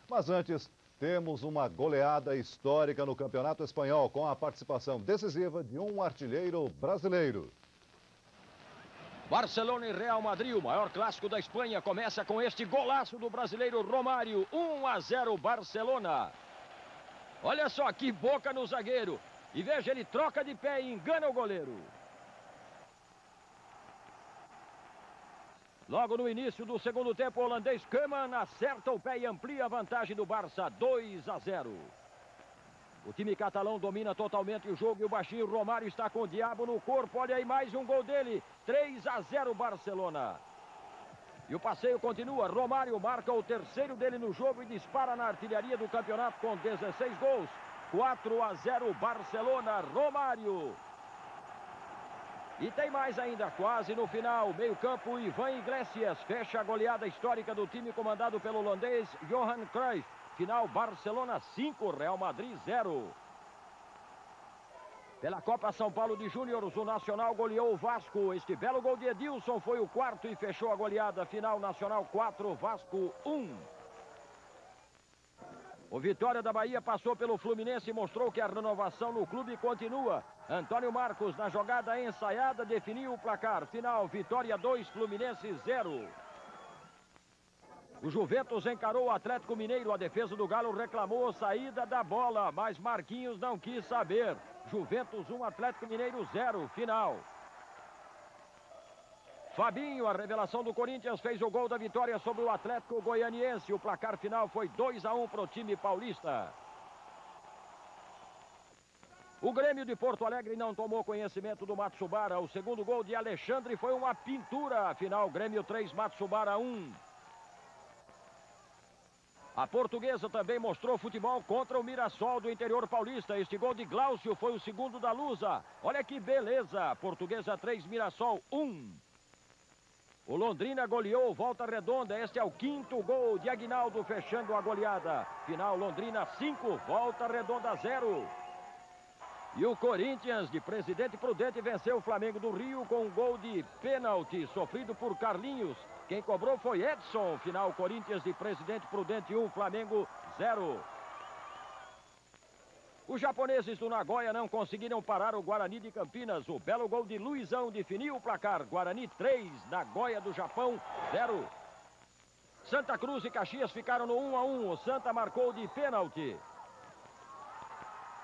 Mas antes, temos uma goleada histórica no Campeonato Espanhol, com a participação decisiva de um artilheiro brasileiro. Barcelona e Real Madrid, o maior clássico da Espanha, começa com este golaço do brasileiro Romário. 1-0 Barcelona. Olha só que boca no zagueiro. E veja, ele troca de pé e engana o goleiro. Logo no início do segundo tempo, o holandês Koeman acerta o pé e amplia a vantagem do Barça, 2-0. O time catalão domina totalmente o jogo e o baixinho Romário está com o diabo no corpo. Olha aí mais um gol dele, 3-0 Barcelona. E o passeio continua, Romário marca o terceiro dele no jogo e dispara na artilharia do campeonato com 16 gols. 4-0 Barcelona, Romário. E tem mais ainda, quase no final, meio-campo, Ivan Iglesias fecha a goleada histórica do time comandado pelo holandês Johan Cruyff. Final, Barcelona 5, Real Madrid 0. Pela Copa São Paulo de Júniores, o Nacional goleou o Vasco. Este belo gol de Edilson foi o quarto e fechou a goleada. Final, Nacional 4, Vasco 1. O Vitória da Bahia passou pelo Fluminense e mostrou que a renovação no clube continua. Antônio Marcos, na jogada ensaiada, definiu o placar. Final, Vitória 2, Fluminense 0. O Juventus encarou o Atlético Mineiro. A defesa do Galo reclamou a saída da bola, mas Marquinhos não quis saber. Juventus 1, Atlético Mineiro 0. Final. Fabinho, a revelação do Corinthians, fez o gol da vitória sobre o Atlético Goianiense. O placar final foi 2-1 para o time paulista. O Grêmio de Porto Alegre não tomou conhecimento do Matsubara. O segundo gol de Alexandre foi uma pintura. Final, Grêmio 3, Matsubara 1. A Portuguesa também mostrou futebol contra o Mirassol do interior paulista. Este gol de Glaucio foi o segundo da Lusa. Olha que beleza. Portuguesa 3, Mirassol 1. O Londrina goleou Volta Redonda. Este é o quinto gol de Aguinaldo fechando a goleada. Final, Londrina 5, Volta Redonda 0. E o Corinthians de Presidente Prudente venceu o Flamengo do Rio com um gol de pênalti sofrido por Carlinhos. Quem cobrou foi Edson. Final, Corinthians de Presidente Prudente 1, Flamengo 0. Os japoneses do Nagoya não conseguiram parar o Guarani de Campinas. O belo gol de Luizão definiu o placar. Guarani 3, Nagoya do Japão 0. Santa Cruz e Caxias ficaram no 1-1. O Santa marcou de pênalti.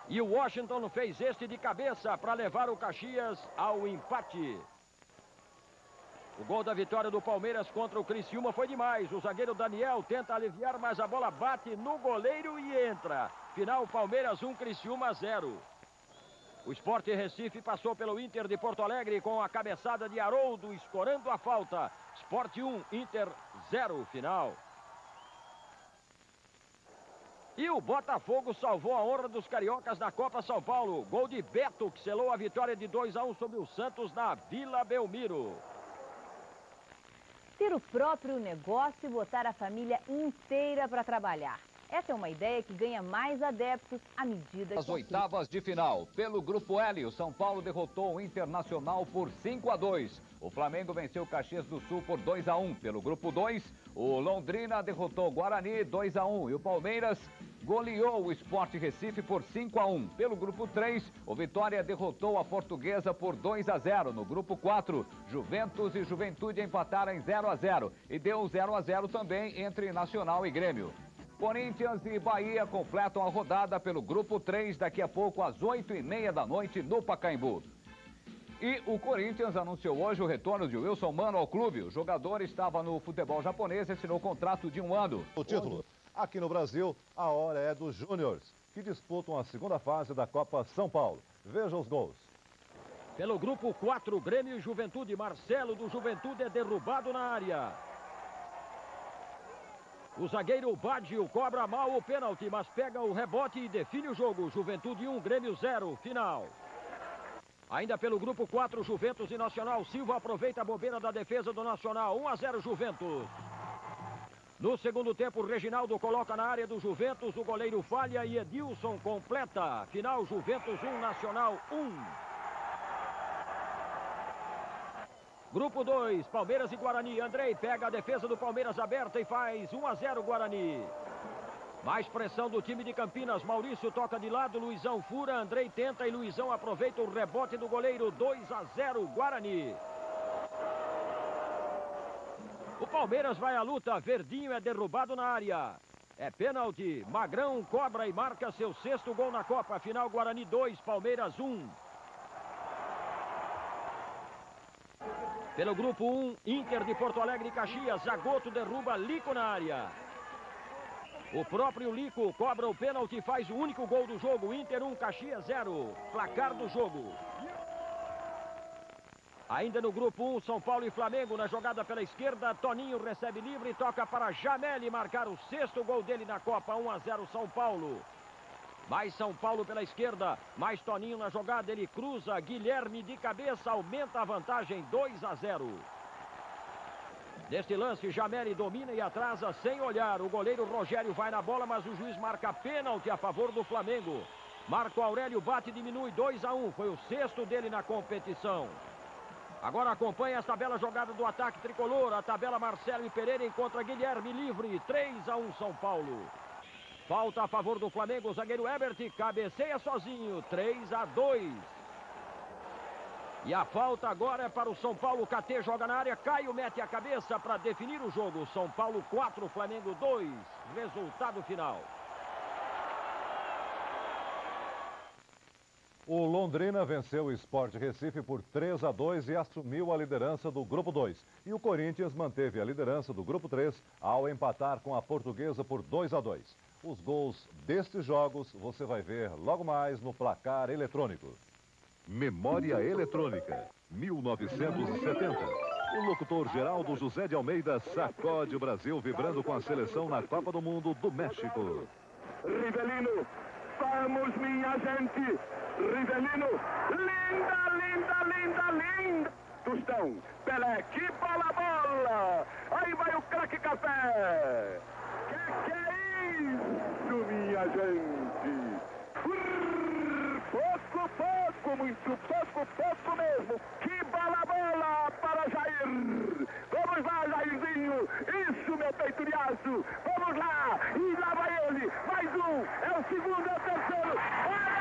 E o Washington fez este de cabeça para levar o Caxias ao empate. O gol da vitória do Palmeiras contra o Criciúma foi demais. O zagueiro Daniel tenta aliviar, mas a bola bate no goleiro e entra. Final, Palmeiras 1, Criciúma 0. O Sport Recife passou pelo Inter de Porto Alegre com a cabeçada de Haroldo, escorando a falta. Sport 1, Inter 0, final. E o Botafogo salvou a honra dos cariocas na Copa São Paulo. Gol de Beto, que selou a vitória de 2-1 sobre o Santos na Vila Belmiro. Ter o próprio negócio e botar a família inteira para trabalhar. Essa é uma ideia que ganha mais adeptos à medida que... As oitavas de final. Pelo Grupo L, o São Paulo derrotou o Internacional por 5-2. O Flamengo venceu o Caxias do Sul por 2-1. Pelo Grupo 2, o Londrina derrotou o Guarani 2-1. E o Palmeiras goleou o Sport Recife por 5-1. Pelo Grupo 3, o Vitória derrotou a Portuguesa por 2-0. No Grupo 4, Juventus e Juventude empataram em 0-0. E deu 0-0 também entre Nacional e Grêmio. Corinthians e Bahia completam a rodada pelo Grupo 3 daqui a pouco às 8h30 da noite no Pacaembu. E o Corinthians anunciou hoje o retorno de Wilson Mano ao clube. O jogador estava no futebol japonês e assinou contrato de 1 ano. O título. Aqui no Brasil, a hora é dos Júniores, que disputam a segunda fase da Copa São Paulo. Veja os gols. Pelo Grupo 4, Grêmio e Juventude. Marcelo do Juventude é derrubado na área. O zagueiro Baggio cobra mal o pênalti, mas pega o rebote e define o jogo. Juventude 1, Grêmio 0, final. Ainda pelo Grupo 4, Juventus e Nacional. Silva aproveita a bobeira da defesa do Nacional. 1-0 Juventus. No segundo tempo, Reginaldo coloca na área do Juventus. O goleiro falha e Edilson completa. Final, Juventus 1, Nacional 1. Grupo 2, Palmeiras e Guarani. Andrei pega a defesa do Palmeiras aberta e faz 1-0 Guarani. Mais pressão do time de Campinas. Maurício toca de lado, Luizão fura, Andrei tenta e Luizão aproveita o rebote do goleiro. 2-0 Guarani. O Palmeiras vai à luta. Verdinho é derrubado na área. É pênalti. Magrão cobra e marca seu 6º gol na Copa. Final Guarani 2, Palmeiras 1. Pelo grupo 1, Inter de Porto Alegre e Caxias. Zagoto derruba Lico na área. O próprio Lico cobra o pênalti e faz o único gol do jogo. Inter 1, Caxias 0. Placar do jogo. Ainda no grupo 1, São Paulo e Flamengo. Na jogada pela esquerda, Toninho recebe livre e toca para Jameli marcar o 6º gol dele na Copa. 1-0 São Paulo. Mais São Paulo pela esquerda. Mais Toninho na jogada. Ele cruza. Guilherme de cabeça aumenta a vantagem. 2-0. Neste lance, Jameli domina e atrasa sem olhar. O goleiro Rogério vai na bola, mas o juiz marca pênalti a favor do Flamengo. Marco Aurélio bate e diminui. 2-1. Foi o 6º dele na competição. Agora acompanha esta bela jogada do ataque tricolor. A tabela Marcelo e Pereira encontra Guilherme livre. 3-1 São Paulo. Falta a favor do Flamengo. O zagueiro Ebert cabeceia sozinho. 3-2. E a falta agora é para o São Paulo. KT joga na área. Caio mete a cabeça para definir o jogo. São Paulo 4, Flamengo 2. Resultado final. O Londrina venceu o Sport Recife por 3-2 e assumiu a liderança do Grupo 2. E o Corinthians manteve a liderança do Grupo 3 ao empatar com a Portuguesa por 2-2. Os gols destes jogos você vai ver logo mais no placar eletrônico. Memória Eletrônica, 1970. O locutor Geraldo José de Almeida sacode o Brasil vibrando com a seleção na Copa do Mundo do México. Rivelino, vamos minha gente! Rivelino, linda, linda, linda, linda! Tostão, Pelé, que bola! Aí vai o craque Café! Que é isso, minha gente? Pouco, muito pouco mesmo. Que bola para Jair. Vamos lá, Jairzinho. Isso, meu peito de aço. Vamos lá. E lá vai ele. Mais um. É o segundo, é o terceiro. Olha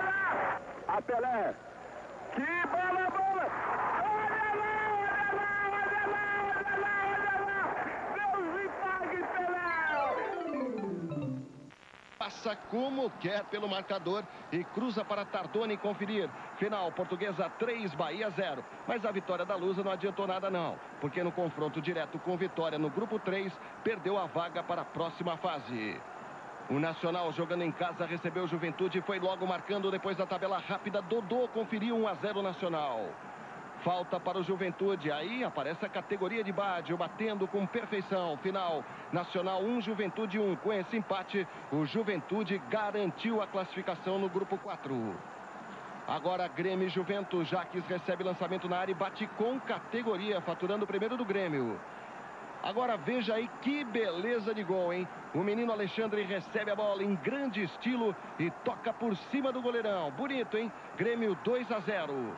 lá. A Pelé. Que bola. Olha lá. Deus me pague, Pelé. Passa como quer pelo marcador e cruza para Tardoni conferir. Final, Portuguesa 3, Bahia 0. Mas a vitória da Lusa não adiantou nada não, porque no confronto direto com Vitória no grupo 3, perdeu a vaga para a próxima fase. O Nacional jogando em casa recebeu Juventude e foi logo marcando depois da tabela rápida. Dodô conferiu 1-0 Nacional. Falta para o Juventude, aí aparece a categoria de Bádio, batendo com perfeição. Final, Nacional 1, Juventude 1. Com esse empate, o Juventude garantiu a classificação no grupo 4. Agora Grêmio e Juventus. Jaques recebe lançamento na área e bate com categoria, faturando o primeiro do Grêmio. Agora veja aí que beleza de gol, hein? O menino Alexandre recebe a bola em grande estilo e toca por cima do goleirão. Bonito, hein? Grêmio 2-0.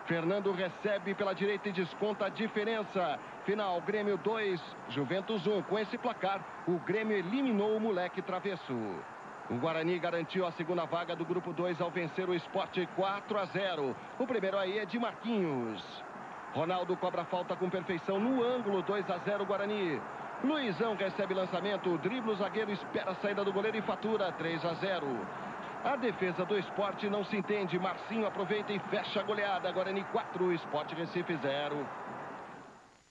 Fernando recebe pela direita e desconta a diferença. Final, Grêmio 2, Juventus 1. Com esse placar, o Grêmio eliminou o moleque travesso. O Guarani garantiu a segunda vaga do grupo 2 ao vencer o Sport 4-0. O primeiro aí é de Marquinhos. Ronaldo cobra falta com perfeição no ângulo. 2-0 Guarani. Luizão recebe lançamento. Dribla o zagueiro, espera a saída do goleiro e fatura. 3-0. A defesa do Sport não se entende. Marcinho aproveita e fecha a goleada. Guarani 4, Sport Recife 0.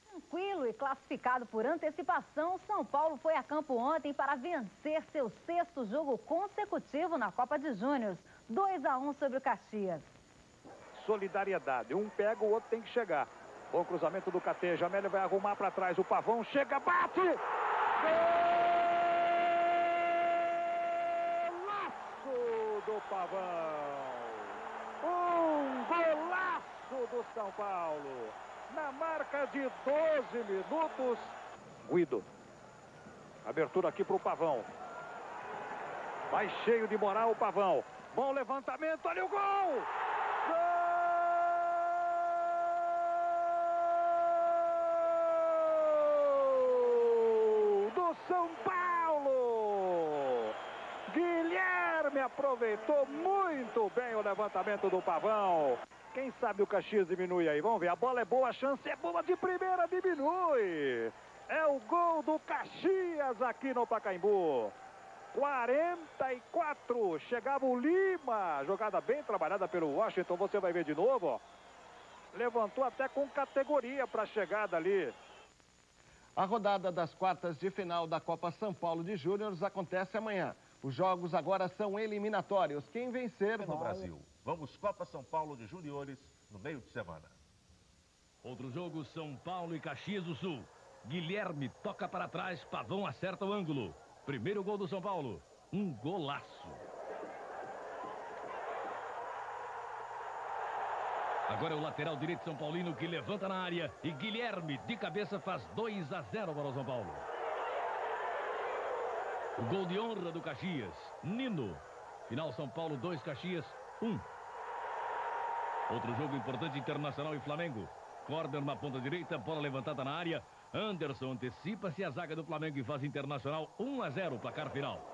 Tranquilo e classificado por antecipação, São Paulo foi a campo ontem para vencer seu 6º jogo consecutivo na Copa de Júnior. 2-1 sobre o Caxias. Solidariedade. Um pega, o outro tem que chegar. Bom cruzamento do KT. Jameli vai arrumar para trás. O Pavão chega, bate! Gol! Do Pavão, um golaço do São Paulo, na marca de 12 minutos. Guido, abertura aqui para o Pavão, vai cheio de moral o Pavão, bom levantamento, olha o gol! Gol do São Paulo! Guilherme aproveitou muito bem o levantamento do Pavão. Quem sabe o Caxias diminui aí. Vamos ver. A bola é boa, a chance é boa. De primeira diminui. É o gol do Caxias aqui no Pacaembu. 44. Chegava o Lima. Jogada bem trabalhada pelo Washington. Você vai ver de novo, ó. Levantou até com categoria para a chegada ali. A rodada das quartas de final da Copa São Paulo de Júniores acontece amanhã. Os jogos agora são eliminatórios. Quem vencer no Brasil. Vamos Copa São Paulo de Juniores no meio de semana. Outro jogo, São Paulo e Caxias do Sul. Guilherme toca para trás, Pavão acerta o ângulo. Primeiro gol do São Paulo. Um golaço. Agora é o lateral direito São Paulino que levanta na área. E Guilherme de cabeça faz 2-0 para o São Paulo. O gol de honra do Caxias. Nino. Final São Paulo 2, Caxias 1. Outro jogo importante, Internacional e Flamengo. Corner na ponta direita, bola levantada na área. Anderson antecipa-se a zaga do Flamengo e faz Internacional 1-0, placar final.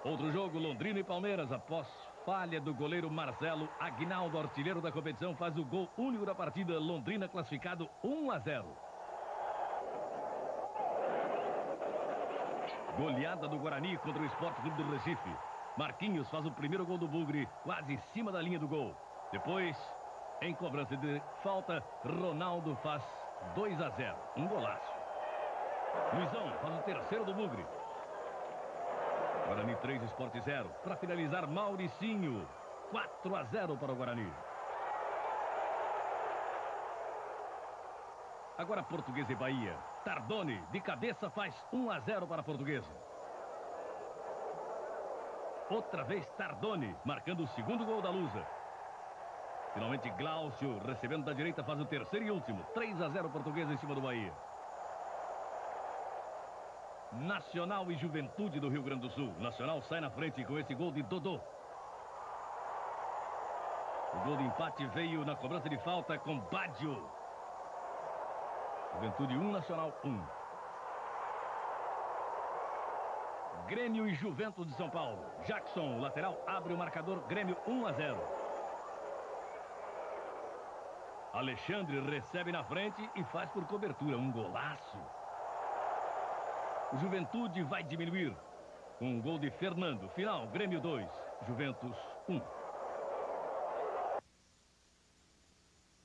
Outro jogo, Londrina e Palmeiras. Após falha do goleiro Marcelo, Aguinaldo, artilheiro da competição, faz o gol único da partida. Londrina classificado 1-0. Goleada do Guarani contra o Sport Clube do Recife. Marquinhos faz o primeiro gol do Bugre, quase em cima da linha do gol. Depois, em cobrança de falta, Ronaldo faz 2-0. Um golaço. Luizão faz o terceiro do Bugre. Guarani 3, Sport 0. Para finalizar, Mauricinho. 4-0 para o Guarani. Agora Portuguesa e Bahia. Tardoni, de cabeça, faz 1-0 para a Portuguesa. Outra vez Tardoni, marcando o segundo gol da Lusa. Finalmente Glaucio, recebendo da direita, faz o terceiro e último. 3-0 Portuguesa em cima do Bahia. Nacional e Juventude do Rio Grande do Sul. Nacional sai na frente com esse gol de Dodô. O gol de empate veio na cobrança de falta com Baggio. Juventude 1, Nacional 1. Grêmio e Juventus de São Paulo. Jackson, lateral, abre o marcador. Grêmio 1-0. Alexandre recebe na frente e faz por cobertura. Um golaço. O Juventude vai diminuir com um gol de Fernando. Final, Grêmio 2, Juventus 1.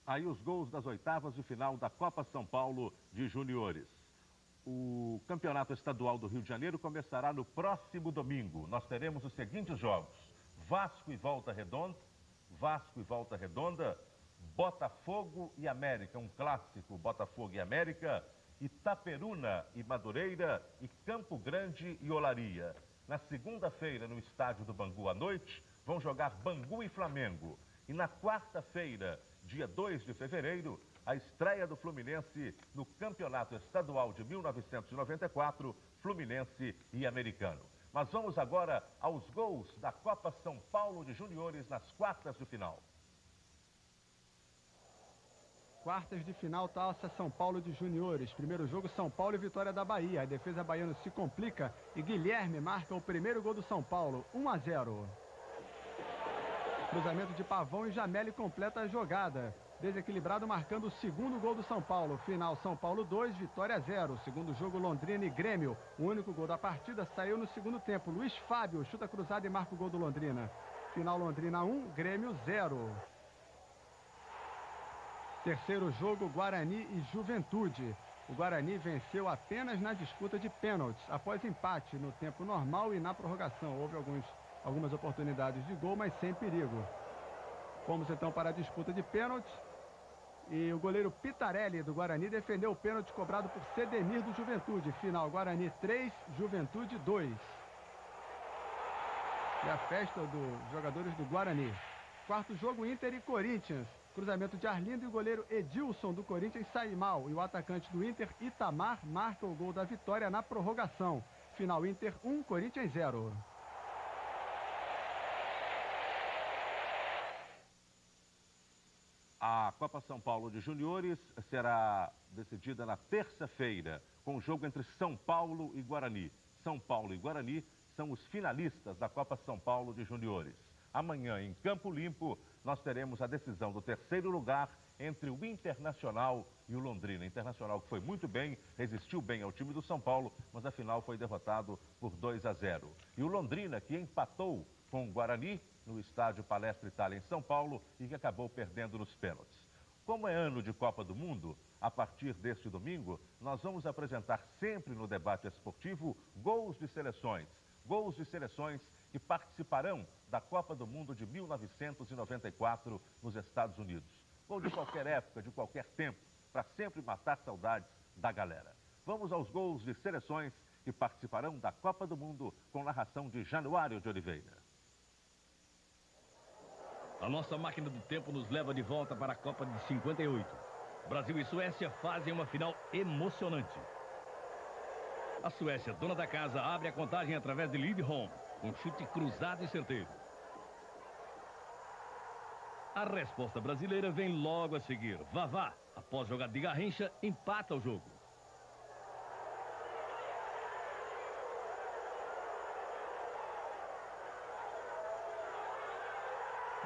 Aí os gols das oitavas de final da Copa São Paulo de Juniores. O Campeonato Estadual do Rio de Janeiro começará no próximo domingo. Nós teremos os seguintes jogos: Vasco e Volta Redonda, Botafogo e América, um clássico, Botafogo e América, Itaperuna e Madureira e Campo Grande e Olaria. Na segunda-feira, no estádio do Bangu à noite, vão jogar Bangu e Flamengo. E na quarta-feira, dia 2 de fevereiro, a estreia do Fluminense no Campeonato Estadual de 1994, Fluminense e Americano. Mas vamos agora aos gols da Copa São Paulo de Juniores nas quartas de final. Quartas de final, Taça São Paulo de Juniores. Primeiro jogo, São Paulo e Vitória da Bahia. A defesa baiana se complica e Guilherme marca o primeiro gol do São Paulo, 1-0. Cruzamento de Pavão e Jameli completa a jogada. Desequilibrado marcando o segundo gol do São Paulo. Final, São Paulo 2, Vitória 0. Segundo jogo, Londrina e Grêmio. O único gol da partida saiu no segundo tempo. Luiz Fábio chuta cruzado e marca o gol do Londrina. Final, Londrina 1, Grêmio 0. Terceiro jogo, Guarani e Juventude. O Guarani venceu apenas na disputa de pênaltis, após empate no tempo normal e na prorrogação. Houve algumas oportunidades de gol, mas sem perigo. Fomos então para a disputa de pênaltis. E o goleiro Pitarelli do Guarani defendeu o pênalti cobrado por Cedemir do Juventude. Final, Guarani 3, Juventude 2. E a festa dos jogadores do Guarani. Quarto jogo, Inter e Corinthians. Cruzamento de Arlindo e o goleiro Edilson do Corinthians sai mal. E o atacante do Inter, Itamar, marca o gol da vitória na prorrogação. Final, Inter 1, Corinthians 0. A Copa São Paulo de Juniores será decidida na terça-feira, com o jogo entre São Paulo e Guarani. São Paulo e Guarani são os finalistas da Copa São Paulo de Juniores. Amanhã, em Campo Limpo, nós teremos a decisão do terceiro lugar entre o Internacional e o Londrina. Internacional que foi muito bem, resistiu bem ao time do São Paulo, mas afinal foi derrotado por 2-0. E o Londrina, que empatou com o Guarani no estádio Palestra Itália em São Paulo e que acabou perdendo nos pênaltis. Como é ano de Copa do Mundo, a partir deste domingo, nós vamos apresentar sempre no debate esportivo gols de seleções que participarão da Copa do Mundo de 1994 nos Estados Unidos. Gol de qualquer época, de qualquer tempo, para sempre matar saudades da galera. Vamos aos gols de seleções que participarão da Copa do Mundo com narração de Januário de Oliveira. A nossa máquina do tempo nos leva de volta para a Copa de 58. Brasil e Suécia fazem uma final emocionante. A Suécia, dona da casa, abre a contagem através de Lidholm, um chute cruzado e certeiro. A resposta brasileira vem logo a seguir. Vavá, após jogada de Garrincha, empata o jogo.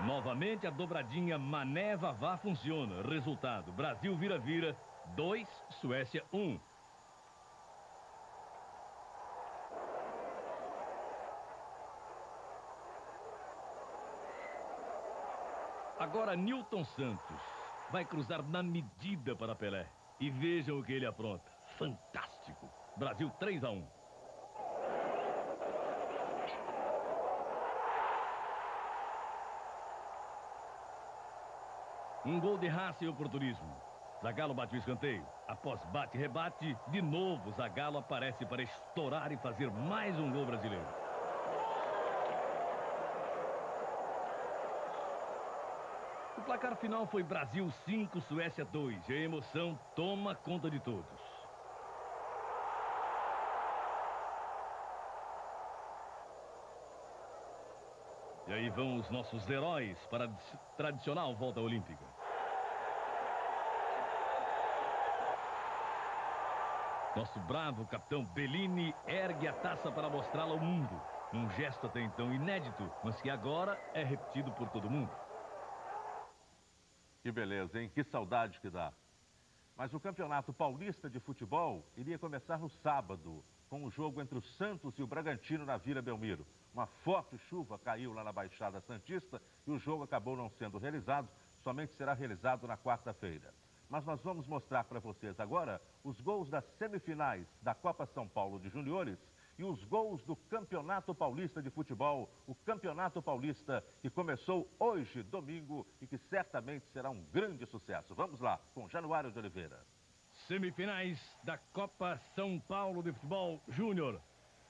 Novamente a dobradinha Mané-Vavá funciona. Resultado, Brasil vira-vira, 2, Suécia 1. Agora Nilton Santos vai cruzar na medida para Pelé. E vejam o que ele apronta. Fantástico. Brasil 3-1. Um gol de raça e oportunismo. Zagallo bate o escanteio. Após bate-rebate, de novo Zagallo aparece para estourar e fazer mais um gol brasileiro. O placar final foi Brasil 5, Suécia 2. E a emoção toma conta de todos. E aí vão os nossos heróis para a tradicional volta olímpica. Nosso bravo capitão Bellini ergue a taça para mostrá-la ao mundo. Um gesto até então inédito, mas que agora é repetido por todo mundo. Que beleza, hein? Que saudade que dá. Mas o Campeonato Paulista de Futebol iria começar no sábado, com o jogo entre o Santos e o Bragantino na Vila Belmiro. Uma forte chuva caiu lá na Baixada Santista e o jogo acabou não sendo realizado, somente será realizado na quarta-feira. Mas nós vamos mostrar para vocês agora os gols das semifinais da Copa São Paulo de Juniores e os gols do Campeonato Paulista de Futebol, o Campeonato Paulista que começou hoje, domingo, e que certamente será um grande sucesso. Vamos lá, com Januário de Oliveira. Semifinais da Copa São Paulo de Futebol Júnior.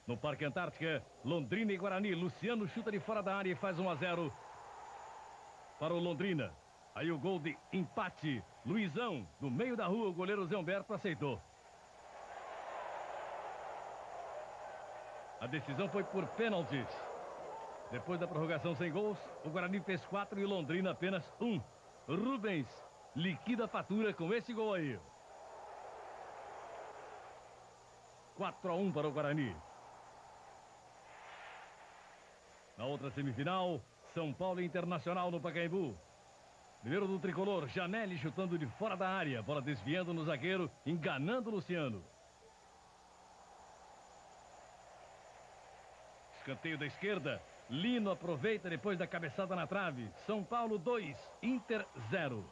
No Parque Antártica, Londrina e Guarani. Luciano chuta de fora da área e faz 1-0 para o Londrina. Aí o gol de empate. Luizão, do meio da rua, o goleiro Zé Humberto aceitou. A decisão foi por pênaltis. Depois da prorrogação sem gols, o Guarani fez 4 e o Londrina apenas 1. Rubens liquida a fatura com esse gol aí. 4-1 para o Guarani. Na outra semifinal, São Paulo Internacional no Pacaembu. Primeiro do tricolor, Janelli chutando de fora da área. Bola desviando no zagueiro, enganando o Luciano. Escanteio da esquerda. Lino aproveita depois da cabeçada na trave. São Paulo 2, Inter 0.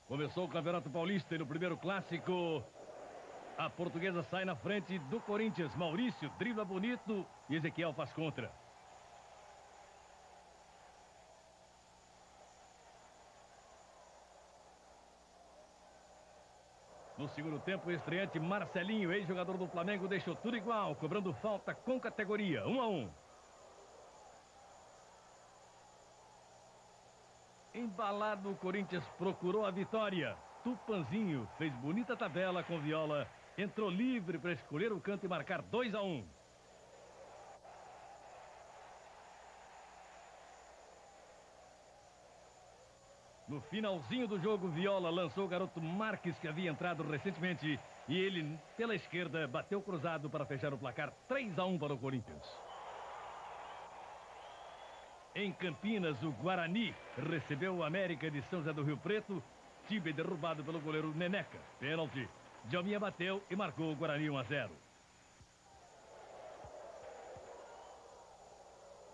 Começou o Campeonato Paulista e no primeiro clássico, a Portuguesa sai na frente do Corinthians. Maurício dribla bonito e Ezequiel faz contra. No segundo tempo, o estreante Marcelinho, ex-jogador do Flamengo, deixou tudo igual, cobrando falta com categoria, 1-1. Embalado, o Corinthians procurou a vitória. Tupanzinho fez bonita tabela com Viola, entrou livre para escolher o canto e marcar 2-1. No finalzinho do jogo, Viola lançou o garoto Marques, que havia entrado recentemente, E ele, pela esquerda, bateu cruzado para fechar o placar. 3-1 para o Corinthians. Em Campinas, o Guarani recebeu o América de São José do Rio Preto. Time derrubado pelo goleiro Neneca. Pênalti. Djalminha bateu e marcou o Guarani 1-0.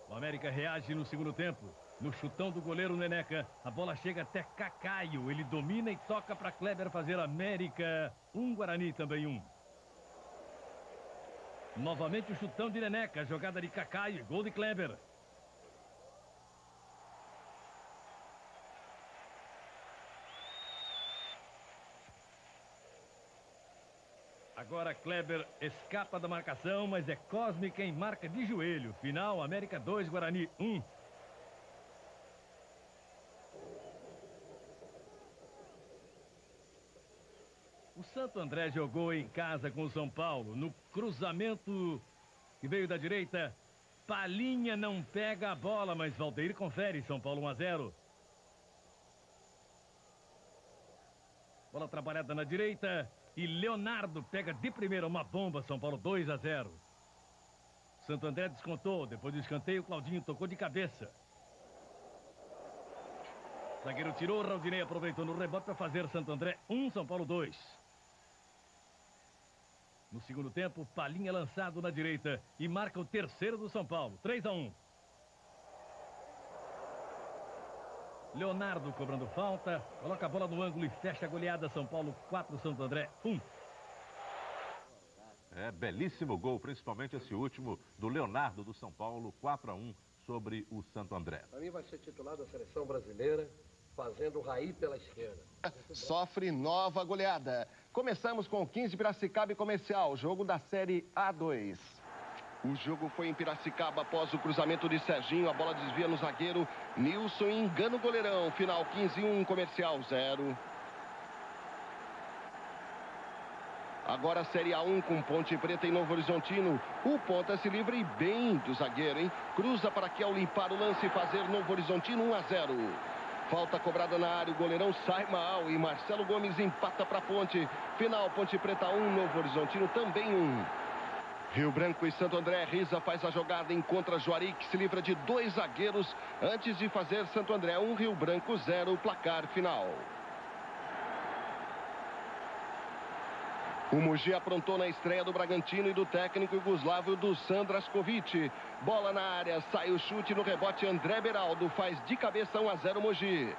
O América reage no segundo tempo. No chutão do goleiro Neneca, a bola chega até Cacaio. Ele domina e toca para Kleber fazer América 1, Guarani também 1. Novamente o chutão de Neneca, jogada de Cacaio e gol de Kleber. Agora Kleber escapa da marcação, mas é Cosme quem marca de joelho. Final, América 2, Guarani 1. O Santo André jogou em casa com o São Paulo. No cruzamento que veio da direita, Palinha não pega a bola, mas Valdeir confere. São Paulo 1-0. Bola trabalhada na direita e Leonardo pega de primeira uma bomba. São Paulo 2-0. Santo André descontou. Depois do escanteio, Claudinho tocou de cabeça. Zagueiro tirou, Raudinei aproveitou no rebote para fazer Santo André 1, São Paulo 2. No segundo tempo, Palinha lançado na direita e marca o terceiro do São Paulo, 3-1. Leonardo cobrando falta, coloca a bola no ângulo e fecha a goleada. São Paulo 4, Santo André 1. Belíssimo gol, principalmente esse último do Leonardo do São Paulo, 4-1 sobre o Santo André. Para mim vai ser titular da seleção brasileira, fazendo o Raí pela esquerda. Sofre nova goleada. Começamos com 15 Piracicaba e Comercial, jogo da Série A2. O jogo foi em Piracicaba após o cruzamento de Serginho. A bola desvia no zagueiro Nilson e engana o goleirão. Final 15-1, Comercial 0. Agora Série A1 com Ponte Preta e Novo Horizontino. O ponta se livra e bem do zagueiro, hein? Cruza para que ao limpar o lance fazer Novo Horizontino 1-0. Falta cobrada na área, o goleirão sai mal e Marcelo Gomes empata para Ponte. Final, Ponte Preta 1, Novo Horizontino também 1. Rio Branco e Santo André, Riza faz a jogada, encontra Juari, que se livra de 2 zagueiros antes de fazer Santo André 1, Rio Branco 0, placar final. O Mogi aprontou na estreia do Bragantino e do técnico iugoslavo do Sandraskovic. Bola na área, sai o chute no rebote, André Beraldo faz de cabeça 1-0 Mogi.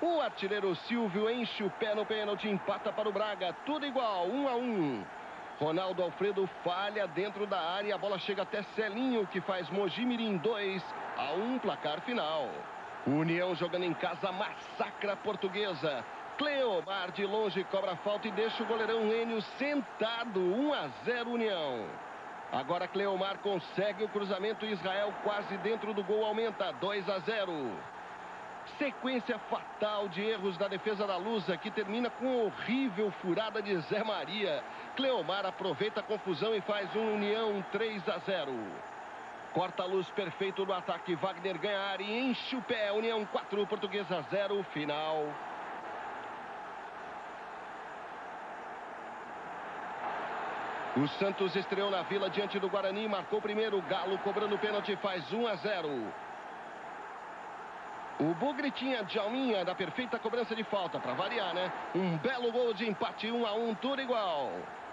O artilheiro Silvio enche o pé no pênalti, empata para o Braga, tudo igual, 1-1. Ronaldo Alfredo falha dentro da área, a bola chega até Celinho, que faz Mogi Mirim 2-1, placar final. União jogando em casa, massacra a Portuguesa. Cleomar de longe cobra falta e deixa o goleirão Enio sentado. 1-0 União. Agora Cleomar consegue o cruzamento e Israel quase dentro do gol aumenta 2-0. Sequência fatal de erros da defesa da Lusa, que termina com horrível furada de Zé Maria. Cleomar aproveita a confusão e faz um União 3-0. Corta a luz perfeito no ataque. Wagner ganha a área e enche o pé. União 4, Portuguesa 0, final. O Santos estreou na Vila diante do Guarani, marcou primeiro. O Galo cobrando o pênalti faz 1-0. O Bugre tinha Djalminha da perfeita cobrança de falta, para variar, né? Um belo gol de empate 1-1, tudo igual.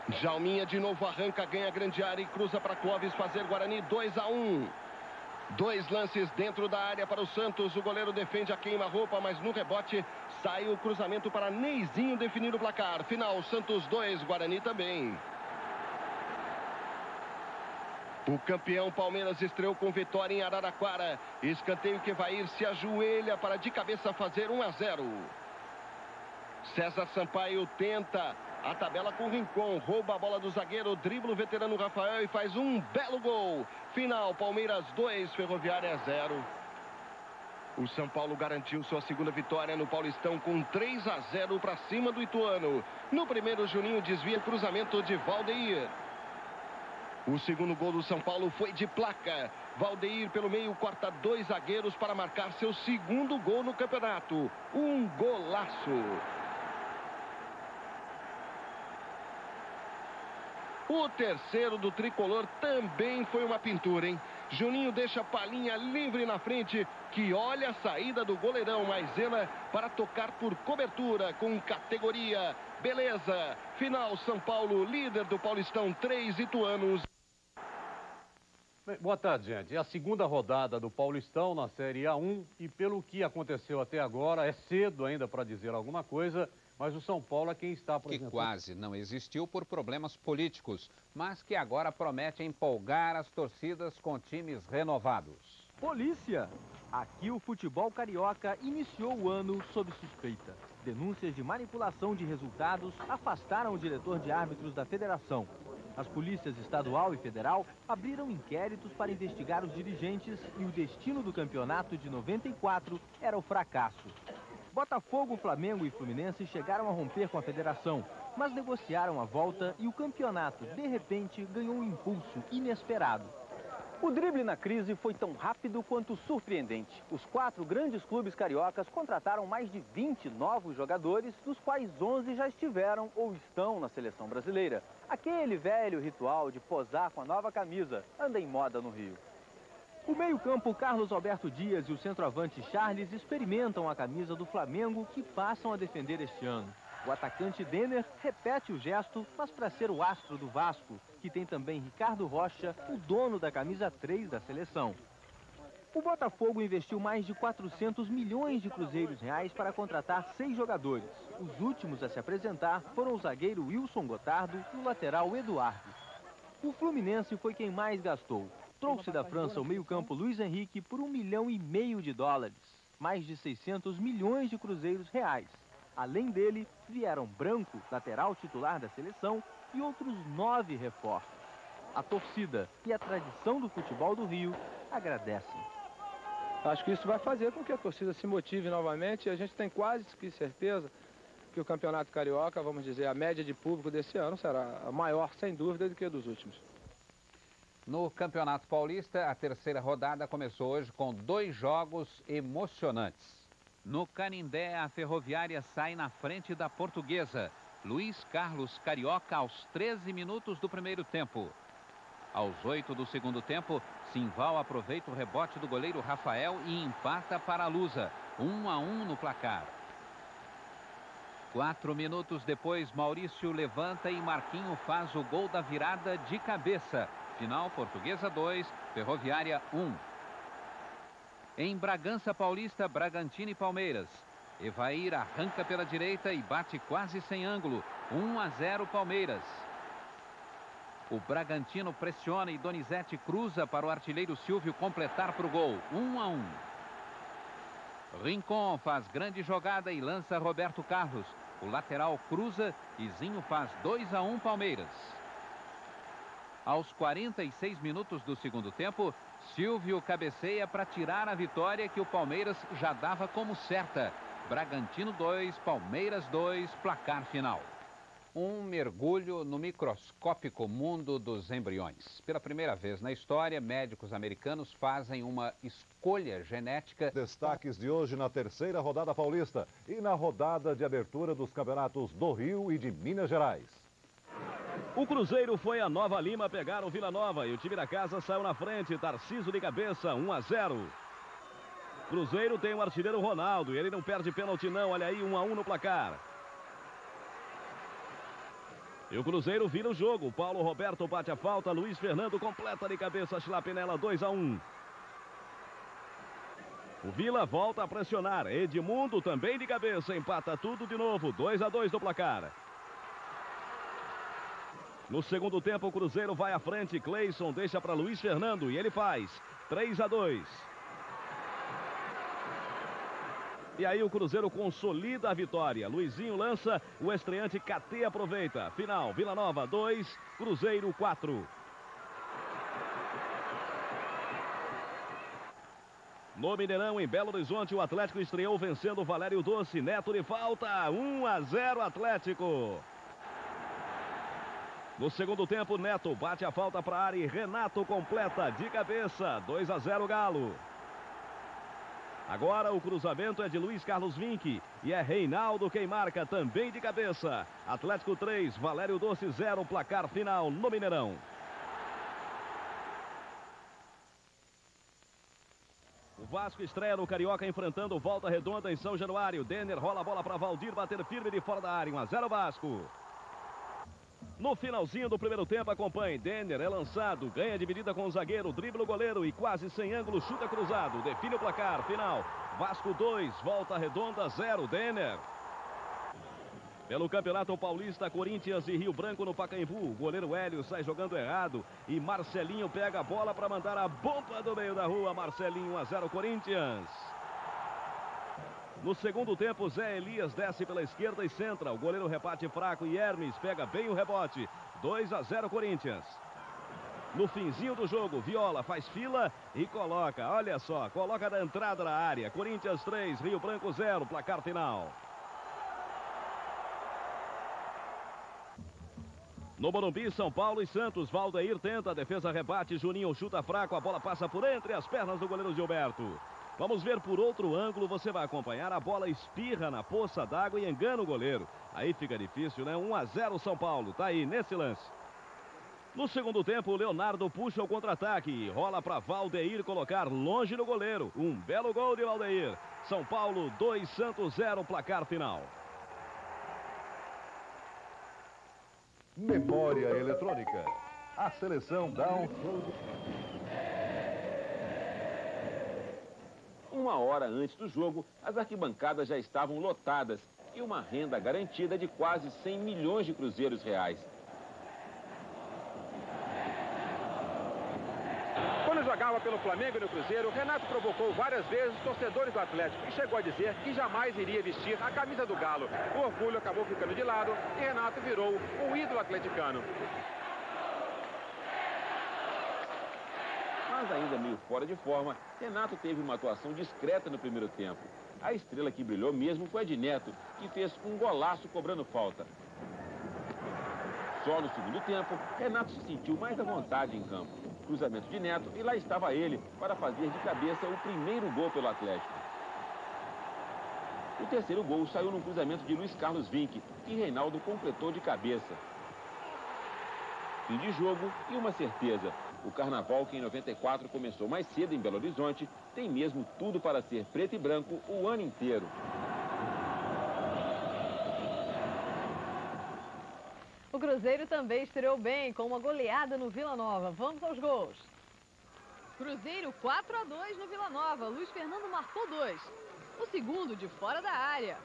Djalminha de novo arranca, ganha grande área e cruza para Clóvis fazer Guarani 2-1. 2 lances dentro da área para o Santos. O goleiro defende a queima-roupa, mas no rebote sai o cruzamento para Neizinho definir o placar. Final, Santos 2, Guarani também. O campeão Palmeiras estreou com vitória em Araraquara. Escanteio que Evair se ajoelha para de cabeça fazer 1-0. César Sampaio tenta a tabela com o Rincon. Rouba a bola do zagueiro, dribla o veterano Rafael e faz um belo gol. Final, Palmeiras 2, Ferroviária 0. O São Paulo garantiu sua segunda vitória no Paulistão com 3-0 para cima do Ituano. No primeiro, Juninho desvia o cruzamento de Valdeir. O segundo gol do São Paulo foi de placa. Valdeir pelo meio corta 2 zagueiros para marcar seu segundo gol no campeonato. Um golaço. O terceiro do tricolor também foi uma pintura, hein? Juninho deixa a Palinha livre na frente, que olha a saída do goleirão, mas ela para tocar por cobertura com categoria. Beleza. Final, São Paulo, líder do Paulistão, 3 ituanos. Bem, boa tarde, gente. É a segunda rodada do Paulistão na Série A1 e pelo que aconteceu até agora, é cedo ainda para dizer alguma coisa, mas o São Paulo é quem está apresentando. Que quase não existiu por problemas políticos, mas que agora promete empolgar as torcidas com times renovados. Polícia! Aqui o futebol carioca iniciou o ano sob suspeita. Denúncias de manipulação de resultados afastaram o diretor de árbitros da federação. As polícias estadual e federal abriram inquéritos para investigar os dirigentes e o destino do campeonato de 94 era o fracasso. Botafogo, Flamengo e Fluminense chegaram a romper com a federação, mas negociaram a volta e o campeonato, de repente, ganhou um impulso inesperado. O drible na crise foi tão rápido quanto surpreendente. Os 4 grandes clubes cariocas contrataram mais de 20 novos jogadores, dos quais 11 já estiveram ou estão na seleção brasileira. Aquele velho ritual de posar com a nova camisa anda em moda no Rio. O meio-campo Carlos Alberto Dias e o centroavante Charles experimentam a camisa do Flamengo, que passam a defender este ano. O atacante Denner repete o gesto, mas para ser o astro do Vasco, que tem também Ricardo Rocha, o dono da camisa 3 da seleção. O Botafogo investiu mais de 400 milhões de cruzeiros reais para contratar 6 jogadores. Os últimos a se apresentar foram o zagueiro Wilson Gotardo e o lateral Eduardo. O Fluminense foi quem mais gastou. Trouxe da França o meio-campo Luiz Henrique por $1,5 milhão, mais de 600 milhões de cruzeiros reais. Além dele, vieram Branco, lateral titular da seleção, e outros 9 reforços. A torcida e a tradição do futebol do Rio agradecem. Acho que isso vai fazer com que a torcida se motive novamente. A gente tem quase que certeza que o Campeonato Carioca, vamos dizer, a média de público desse ano será a maior, sem dúvida, do que a dos últimos. No Campeonato Paulista, a terceira rodada começou hoje com 2 jogos emocionantes. No Canindé, a Ferroviária sai na frente da Portuguesa. Luiz Carlos Carioca aos 13 minutos do primeiro tempo. Aos 8 do segundo tempo, Simval aproveita o rebote do goleiro Rafael e empata para a Lusa. 1-1 no placar. 4 minutos depois, Maurício levanta e Marquinho faz o gol da virada de cabeça. Final, Portuguesa 2, Ferroviária 1. Em Bragança Paulista, Bragantino e Palmeiras. Evair arranca pela direita e bate quase sem ângulo. 1-0 Palmeiras. O Bragantino pressiona e Donizete cruza para o artilheiro Silvio completar para o gol. 1-1. Rincon faz grande jogada e lança Roberto Carlos. O lateral cruza e Zinho faz 2-1 Palmeiras. Aos 46 minutos do segundo tempo, Silvio cabeceia para tirar a vitória que o Palmeiras já dava como certa. Bragantino 2, Palmeiras 2, placar final. Um mergulho no microscópico mundo dos embriões. Pela primeira vez na história, médicos americanos fazem uma escolha genética. Destaques de hoje na terceira rodada paulista e na rodada de abertura dos campeonatos do Rio e de Minas Gerais. O Cruzeiro foi a Nova Lima pegar o Vila Nova e o time da casa saiu na frente. Tarcísio de cabeça, 1-0. Cruzeiro tem o artilheiro Ronaldo e ele não perde pênalti não. Olha aí, 1-1 no placar. E o Cruzeiro vira o jogo. Paulo Roberto bate a falta. Luiz Fernando completa de cabeça. Chilapinela 2-1. O Vila volta a pressionar. Edmundo também de cabeça. Empata tudo de novo. 2-2 no placar. No segundo tempo, o Cruzeiro vai à frente. Cleison deixa para Luiz Fernando e ele faz 3-2. E aí o Cruzeiro consolida a vitória. Luizinho lança, o estreante KT aproveita. Final, Vila Nova 2, Cruzeiro 4. No Mineirão, em Belo Horizonte, o Atlético estreou vencendo o Valério Doce. Neto de falta, 1-0 Atlético. No segundo tempo, Neto bate a falta para a área e Renato completa de cabeça, 2-0 Galo. Agora o cruzamento é de Luiz Carlos Vinck e é Reinaldo quem marca também de cabeça. Atlético 3, Valério Doce 0, placar final no Mineirão. O Vasco estreia no Carioca enfrentando o Volta Redonda em São Januário. Denner rola a bola para Valdir bater firme de fora da área. 1-0 Vasco. No finalzinho do primeiro tempo, acompanhe. Denner é lançado, ganha dividida com o zagueiro, dribla o goleiro e quase sem ângulo, chuta cruzado. Define o placar final. Vasco 2, Volta Redonda 0, Denner. Pelo Campeonato Paulista, Corinthians e Rio Branco no Pacaembu. O goleiro Hélio sai jogando errado e Marcelinho pega a bola para mandar a bomba do meio da rua. Marcelinho 1-0 Corinthians. No segundo tempo, Zé Elias desce pela esquerda e centra. O goleiro rebate fraco e Hermes pega bem o rebote. 2-0 Corinthians. No finzinho do jogo, Viola faz fila e coloca, olha só, coloca na entrada da área. Corinthians 3, Rio Branco 0, placar final. No Morumbi, São Paulo e Santos. Valdeir tenta, a defesa rebate, Juninho chuta fraco, a bola passa por entre as pernas do goleiro Gilberto. Vamos ver por outro ângulo, você vai acompanhar, a bola espirra na poça d'água e engana o goleiro. Aí fica difícil, né? 1-0 São Paulo, tá aí nesse lance. No segundo tempo, o Leonardo puxa o contra-ataque e rola para Valdeir colocar longe do goleiro. Um belo gol de Valdeir. São Paulo 2, Santos 0, placar final. Memória eletrônica. A seleção dá um show de... Uma hora antes do jogo, as arquibancadas já estavam lotadas e uma renda garantida de quase 100 milhões de cruzeiros reais. Quando jogava pelo Flamengo e no Cruzeiro, Renato provocou várias vezes os torcedores do Atlético e chegou a dizer que jamais iria vestir a camisa do Galo. O orgulho acabou ficando de lado e Renato virou um ídolo atleticano. Mas ainda meio fora de forma, Renato teve uma atuação discreta no primeiro tempo. A estrela que brilhou mesmo foi a de Neto, que fez um golaço cobrando falta. Só no segundo tempo, Renato se sentiu mais à vontade em campo. Cruzamento de Neto e lá estava ele para fazer de cabeça o primeiro gol pelo Atlético. O terceiro gol saiu num cruzamento de Luiz Carlos Vinck, que Reinaldo completou de cabeça. Fim de jogo e uma certeza. O Carnaval, que em 94 começou mais cedo em Belo Horizonte, tem mesmo tudo para ser preto e branco o ano inteiro. O Cruzeiro também estreou bem, com uma goleada no Vila Nova. Vamos aos gols. Cruzeiro 4-2 no Vila Nova. Luiz Fernando marcou 2. O segundo de fora da área.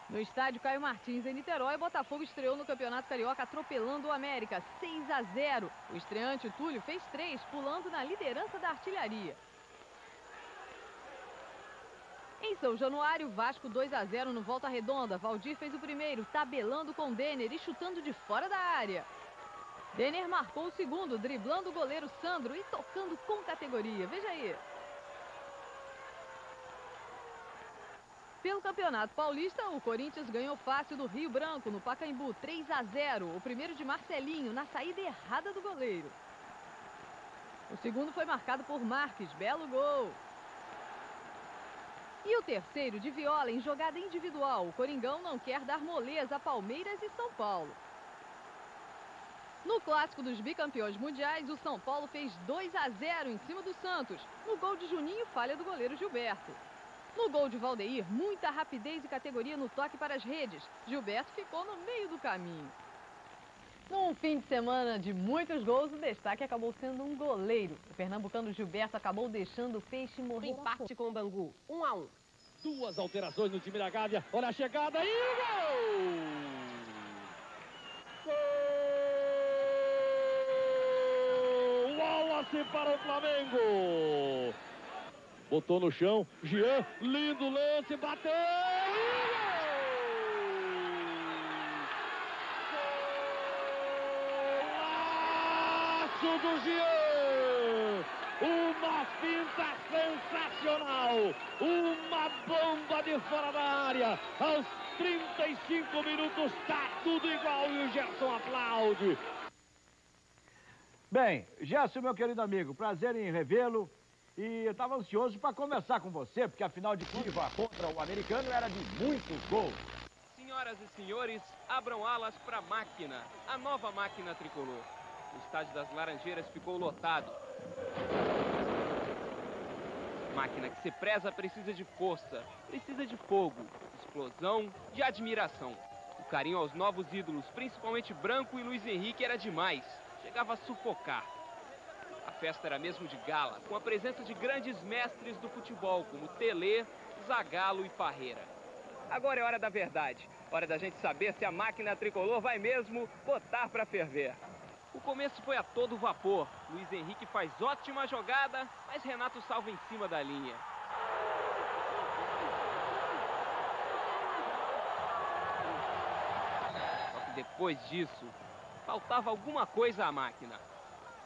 No estádio Caio Martins, em Niterói, Botafogo estreou no Campeonato Carioca atropelando o América, 6-0. O estreante Túlio fez 3, pulando na liderança da artilharia. Em São Januário, Vasco 2-0 no Volta Redonda. Valdir fez o primeiro, tabelando com Denner e chutando de fora da área. Denner marcou o segundo, driblando o goleiro Sandro e tocando com categoria. Veja aí. Pelo Campeonato Paulista, o Corinthians ganhou fácil do Rio Branco, no Pacaembu, 3-0. O primeiro de Marcelinho, na saída errada do goleiro. O segundo foi marcado por Marques, belo gol. E o terceiro de Viola em jogada individual. O Coringão não quer dar moleza a Palmeiras e São Paulo. No clássico dos bicampeões mundiais, o São Paulo fez 2-0 em cima do Santos. No gol de Juninho, falha do goleiro Gilberto. No gol de Valdeir, muita rapidez e categoria no toque para as redes. Gilberto ficou no meio do caminho. Num fim de semana de muitos gols, o destaque acabou sendo um goleiro. O pernambucano Gilberto acabou deixando o peixe morrer. Empate com o Bangu, 1-1. Duas alterações no time da Gávea. Olha a chegada e o gol! Gol! Wallace para o Flamengo! Botou no chão, Jean, lindo lance, bateu e gol! Golaço do Jean! Uma finta sensacional! Uma bomba de fora da área! Aos 35 minutos está tudo igual e o Gerson aplaude! Bem, Gerson, meu querido amigo, prazer em revê-lo. E eu estava ansioso para conversar com você, porque afinal de contas, contra o americano era de muitos gols. Senhoras e senhores, abram alas para a máquina, a nova máquina tricolor. O estádio das Laranjeiras ficou lotado. Máquina que se preza precisa de força, precisa de fogo, explosão, de admiração. O carinho aos novos ídolos, principalmente Branco e Luiz Henrique, era demais. Chegava a sufocar. A festa era mesmo de gala, com a presença de grandes mestres do futebol, como Telê, Zagallo e Parreira. Agora é hora da verdade. Hora da gente saber se a máquina tricolor vai mesmo botar para ferver. O começo foi a todo vapor. Luiz Henrique faz ótima jogada, mas Renato salva em cima da linha. Só que depois disso, faltava alguma coisa à máquina.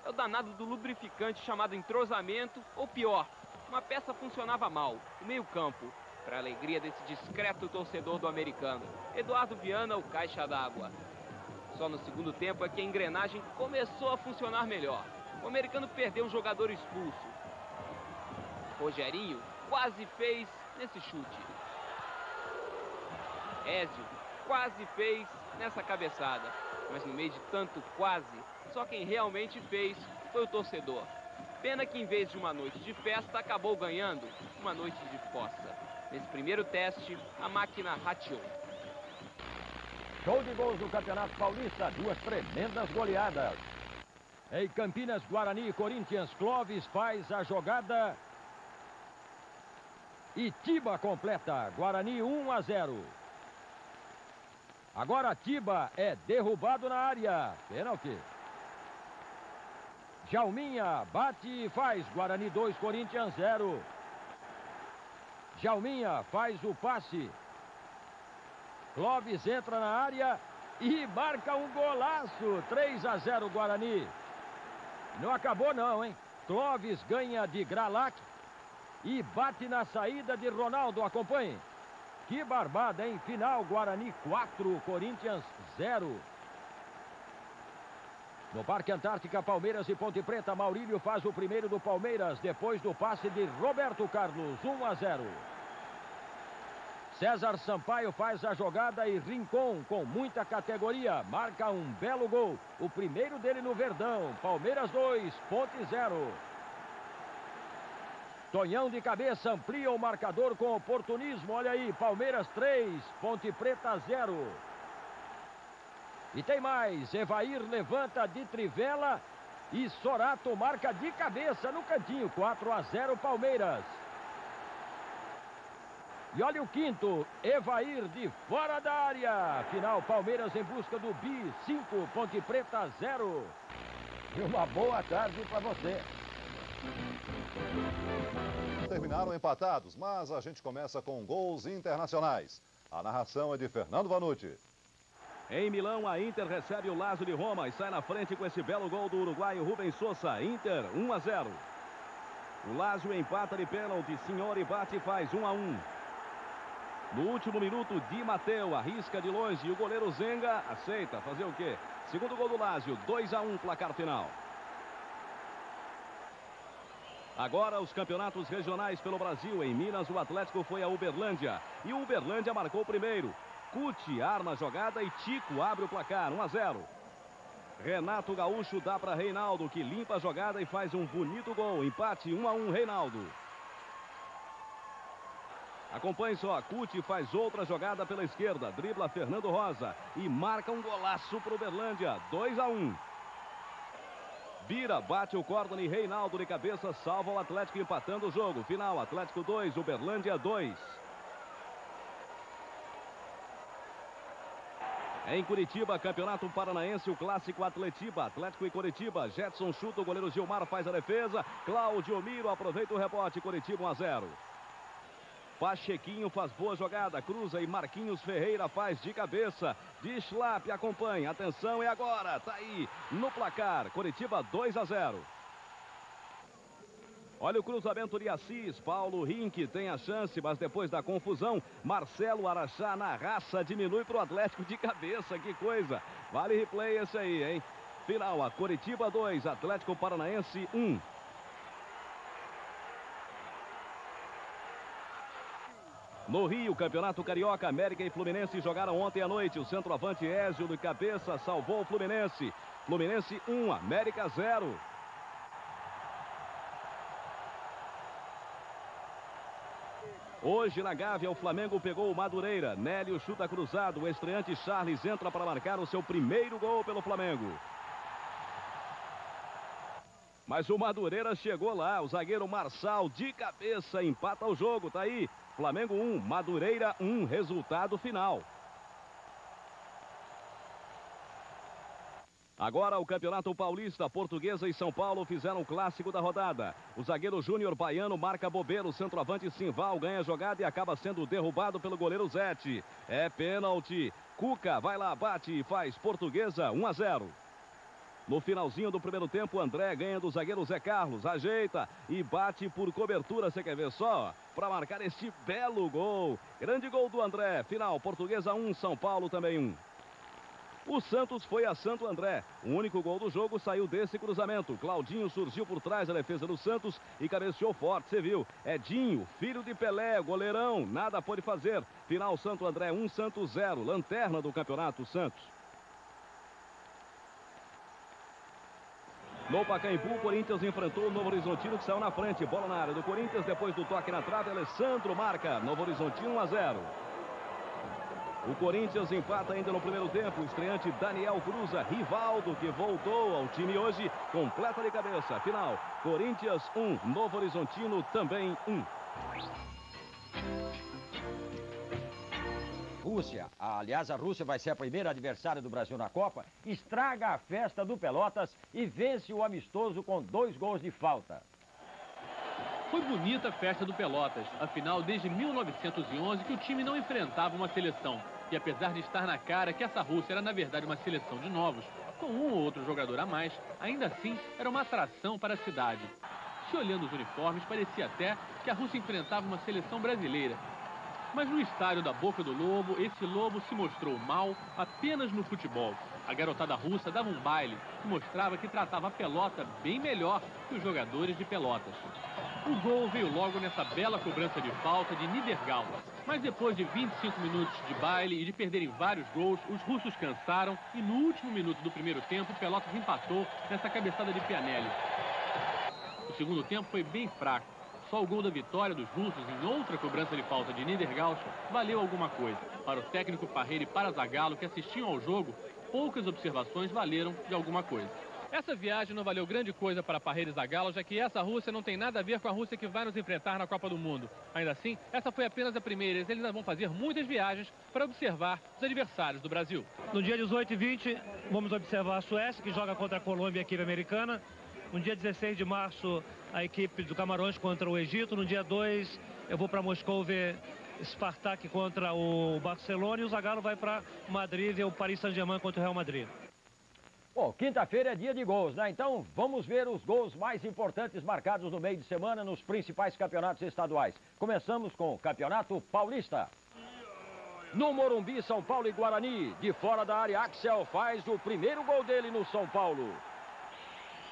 É o danado do lubrificante chamado entrosamento, ou pior, uma peça funcionava mal, o meio-campo, para a alegria desse discreto torcedor do americano, Eduardo Viana, o caixa d'água. Só no segundo tempo é que a engrenagem começou a funcionar melhor. O americano perdeu um jogador expulso. Rogerinho quase fez nesse chute. Ézio quase fez nessa cabeçada. Mas no meio de tanto quase, só quem realmente fez foi o torcedor. Pena que em vez de uma noite de festa, acabou ganhando uma noite de fossa. Nesse primeiro teste, a máquina rateou. Show de gols do Campeonato Paulista, duas tremendas goleadas. Em Campinas, Guarani e Corinthians, Clóvis faz a jogada. E Tiba completa, Guarani 1-0. Agora Tiba é derrubado na área, pênalti. Jalminha bate e faz, Guarani 2, Corinthians 0. Jalminha faz o passe. Clóvis entra na área e marca um golaço. 3-0 Guarani. Não acabou não, hein? Clóvis ganha de Gralac e bate na saída de Ronaldo. Acompanhe. Que barbada, hein? Final, Guarani 4, Corinthians 0. No Parque Antártica, Palmeiras e Ponte Preta, Maurílio faz o primeiro do Palmeiras, depois do passe de Roberto Carlos, 1-0. César Sampaio faz a jogada e Rincon, com muita categoria, marca um belo gol. O primeiro dele no Verdão, Palmeiras 2, Ponte 0. Tonhão de cabeça amplia o marcador com oportunismo, olha aí, Palmeiras 3, Ponte Preta 0. E tem mais, Evair levanta de trivela e Sorato marca de cabeça no cantinho, 4-0 Palmeiras. E olha o quinto, Evair de fora da área. Final, Palmeiras em busca do bi, 5, Ponte Preta 0. E uma boa tarde para você. Terminaram empatados, mas a gente começa com gols internacionais. A narração é de Fernando Vanucci. Em Milão, a Inter recebe o Lazio de Roma e sai na frente com esse belo gol do uruguaio Rubens Sousa. Inter 1-0. O Lazio empata de pênalti, Signori bate e faz 1-1. No último minuto, Di Matteo arrisca de longe e o goleiro Zenga aceita. Fazer o quê? Segundo gol do Lazio, 2-1, placar final. Agora os campeonatos regionais pelo Brasil. Em Minas, o Atlético foi a Uberlândia e o Uberlândia marcou o primeiro. Cuti arma a jogada e Tico abre o placar, 1-0. Renato Gaúcho dá para Reinaldo, que limpa a jogada e faz um bonito gol. Empate, 1-1, Reinaldo. Acompanhe só, Cuti faz outra jogada pela esquerda, dribla Fernando Rosa e marca um golaço para o Uberlândia, 2-1. Bira bate o cordão e Reinaldo de cabeça salva o Atlético empatando o jogo. Final, Atlético 2, Uberlândia 2. Em Curitiba, Campeonato Paranaense, o clássico Atletiba, Atlético e Curitiba. Jetson chuta, o goleiro Gilmar faz a defesa. Cláudio Miro aproveita o rebote, Curitiba 1-0. Pachequinho faz boa jogada, cruza e Marquinhos Ferreira faz de cabeça. De Schlapp acompanha, atenção, é agora, tá aí no placar, Curitiba 2-0. Olha o cruzamento de Assis, Paulo Rink tem a chance, mas depois da confusão, Marcelo Araxá na raça diminui para o Atlético de cabeça, que coisa. Vale replay esse aí, hein? Final, a Coritiba 2, Atlético Paranaense 1. No Rio, Campeonato Carioca, América e Fluminense jogaram ontem à noite. O centroavante Ézio de cabeça salvou o Fluminense. Fluminense 1, América 0. Hoje na Gávea, o Flamengo pegou o Madureira. Nélio chuta cruzado. O estreante Charles entra para marcar o seu primeiro gol pelo Flamengo. Mas o Madureira chegou lá. O zagueiro Marçal de cabeça empata o jogo. Tá aí. Flamengo 1, Madureira 1. Resultado final. Agora o Campeonato Paulista, Portuguesa e São Paulo fizeram o clássico da rodada. O zagueiro Júnior Baiano marca bobeira, o centroavante Simval ganha a jogada e acaba sendo derrubado pelo goleiro Zete. É pênalti. Cuca vai lá, bate e faz Portuguesa 1-0. No finalzinho do primeiro tempo, André ganha do zagueiro Zé Carlos, ajeita e bate por cobertura, você quer ver só? Para marcar este belo gol. Grande gol do André. Final, Portuguesa 1, São Paulo também 1. O Santos foi a Santo André. O único gol do jogo saiu desse cruzamento. Claudinho surgiu por trás da defesa do Santos e cabeceou forte, você viu. Edinho, filho de Pelé, goleirão, nada pôde fazer. Final, Santo André 1, Santos 0. Lanterna do campeonato, Santos. No Pacaembu, o Corinthians enfrentou o Novo Horizontino, que saiu na frente. Bola na área do Corinthians, depois do toque na trave, Alessandro marca. Novo Horizontino 1-0. O Corinthians empata ainda no primeiro tempo. O estreante Daniel cruza. Rivaldo, que voltou ao time hoje, completa de cabeça. Final, Corinthians 1, Novo Horizontino também 1. Rússia. Aliás, a Rússia vai ser a primeira adversária do Brasil na Copa. Estraga a festa do Pelotas e vence o amistoso com 2 gols de falta. Foi bonita a festa do Pelotas. Afinal, desde 1911 que o time não enfrentava uma seleção. E apesar de estar na cara que essa Rússia era na verdade uma seleção de novos, com um ou outro jogador a mais, ainda assim era uma atração para a cidade. Se olhando os uniformes, parecia até que a Rússia enfrentava uma seleção brasileira. Mas no estádio da Boca do Lobo, esse lobo se mostrou mal apenas no futebol. A garotada russa dava um baile que mostrava que tratava a pelota bem melhor que os jogadores de Pelotas. O gol veio logo nessa bela cobrança de falta de Niedergal. Mas depois de 25 minutos de baile e de perderem vários gols, os russos cansaram e no último minuto do primeiro tempo, Pelotas empatou nessa cabeçada de Pianelli. O segundo tempo foi bem fraco. Só o gol da vitória dos russos em outra cobrança de falta de Niedergal valeu alguma coisa. Para o técnico Parreira e para Zagallo, que assistiam ao jogo, poucas observações valeram de alguma coisa. Essa viagem não valeu grande coisa para Parreira e Zagallo, já que essa Rússia não tem nada a ver com a Rússia que vai nos enfrentar na Copa do Mundo. Ainda assim, essa foi apenas a primeira. Eles ainda vão fazer muitas viagens para observar os adversários do Brasil. No dia 18 e 20, vamos observar a Suécia, que joga contra a Colômbia, a equipe americana. No dia 16 de março, a equipe do Camarões contra o Egito. No dia 2, eu vou para Moscou ver Spartak contra o Barcelona. E o Zagallo vai para Madrid ver o Paris Saint-Germain contra o Real Madrid. Bom, quinta-feira é dia de gols, né? Então vamos ver os gols mais importantes marcados no meio de semana nos principais campeonatos estaduais. Começamos com o Campeonato Paulista. No Morumbi, São Paulo e Guarani. De fora da área, Axel faz o primeiro gol dele no São Paulo.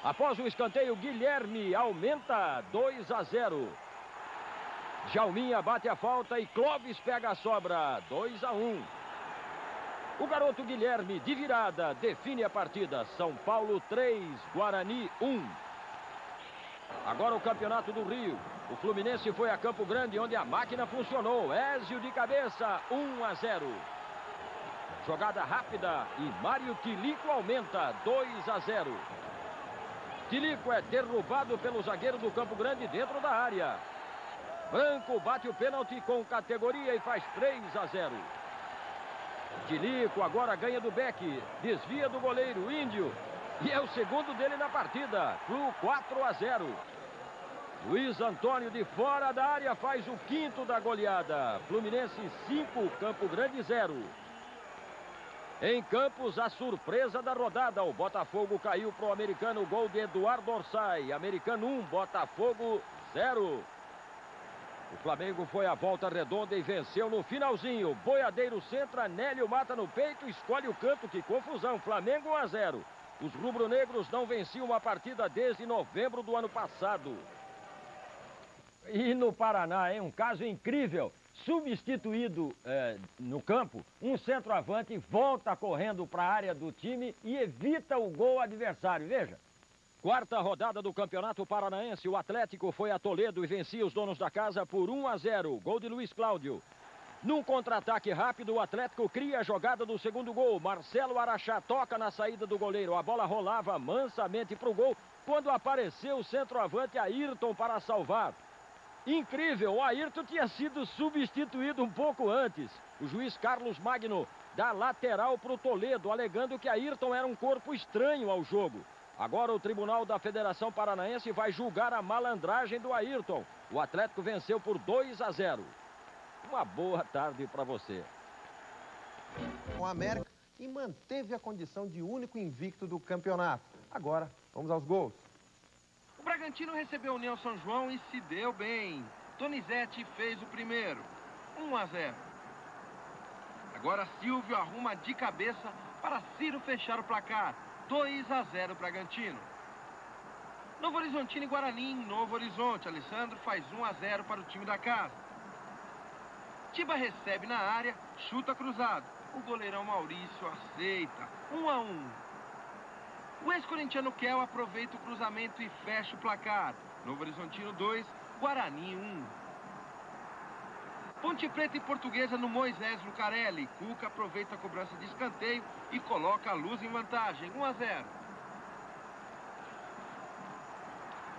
Após o escanteio, Guilherme aumenta 2-0. Jalminha bate a falta e Clóvis pega a sobra, 2-1. O garoto Guilherme, de virada, define a partida. São Paulo 3, Guarani 1. Agora o Campeonato do Rio. O Fluminense foi a Campo Grande, onde a máquina funcionou. Ézio de cabeça, 1-0. Jogada rápida e Mário Tilico aumenta, 2-0. Tilico é derrubado pelo zagueiro do Campo Grande dentro da área. Branco bate o pênalti com categoria e faz 3-0. Tilico agora ganha do Beck, desvia do goleiro Índio e é o segundo dele na partida. Flu 4-0. Luiz Antônio de fora da área faz o quinto da goleada. Fluminense 5, Campo Grande 0. Em Campos, a surpresa da rodada. O Botafogo caiu para o Americano. Gol de Eduardo Orsay. Americano 1, Botafogo 0. O Flamengo foi à volta redonda e venceu no finalzinho. Boiadeiro centra, Nélio mata no peito, escolhe o canto. Que confusão. Flamengo 1-0. Os rubro-negros não venciam uma partida desde novembro do ano passado. E no Paraná, hein? Um caso incrível. Substituído no campo, um centroavante volta correndo para a área do time e evita o gol adversário. Veja. Quarta rodada do Campeonato Paranaense, o Atlético foi a Toledo e vencia os donos da casa por 1-0. Gol de Luiz Cláudio. Num contra-ataque rápido, o Atlético cria a jogada do segundo gol. Marcelo Araxá toca na saída do goleiro. A bola rolava mansamente para o gol quando apareceu o centroavante Ayrton para salvar. Incrível, o Ayrton tinha sido substituído um pouco antes. O juiz Carlos Magno dá lateral para o Toledo, alegando que Ayrton era um corpo estranho ao jogo. Agora o Tribunal da Federação Paranaense vai julgar a malandragem do Ayrton. O Atlético venceu por 2-0. Uma boa tarde para você. O América e manteve a condição de único invicto do campeonato. Agora, vamos aos gols. O Bragantino recebeu o União São João e se deu bem. Donizete fez o primeiro. 1-0. Agora Silvio arruma de cabeça para Ciro fechar o placar. 2-0 Bragantino. Novo Horizontino e Guarani em Novo Horizonte. Alessandro faz 1-0 para o time da casa. Tiba recebe na área, chuta cruzado. O goleirão Maurício aceita. 1-1. O ex-corintiano Kel aproveita o cruzamento e fecha o placar. Novo Horizontino 2, Guarani 1. Ponte Preta e Portuguesa no Moisés Lucarelli. Cuca aproveita a cobrança de escanteio e coloca a Luz em vantagem. 1-0.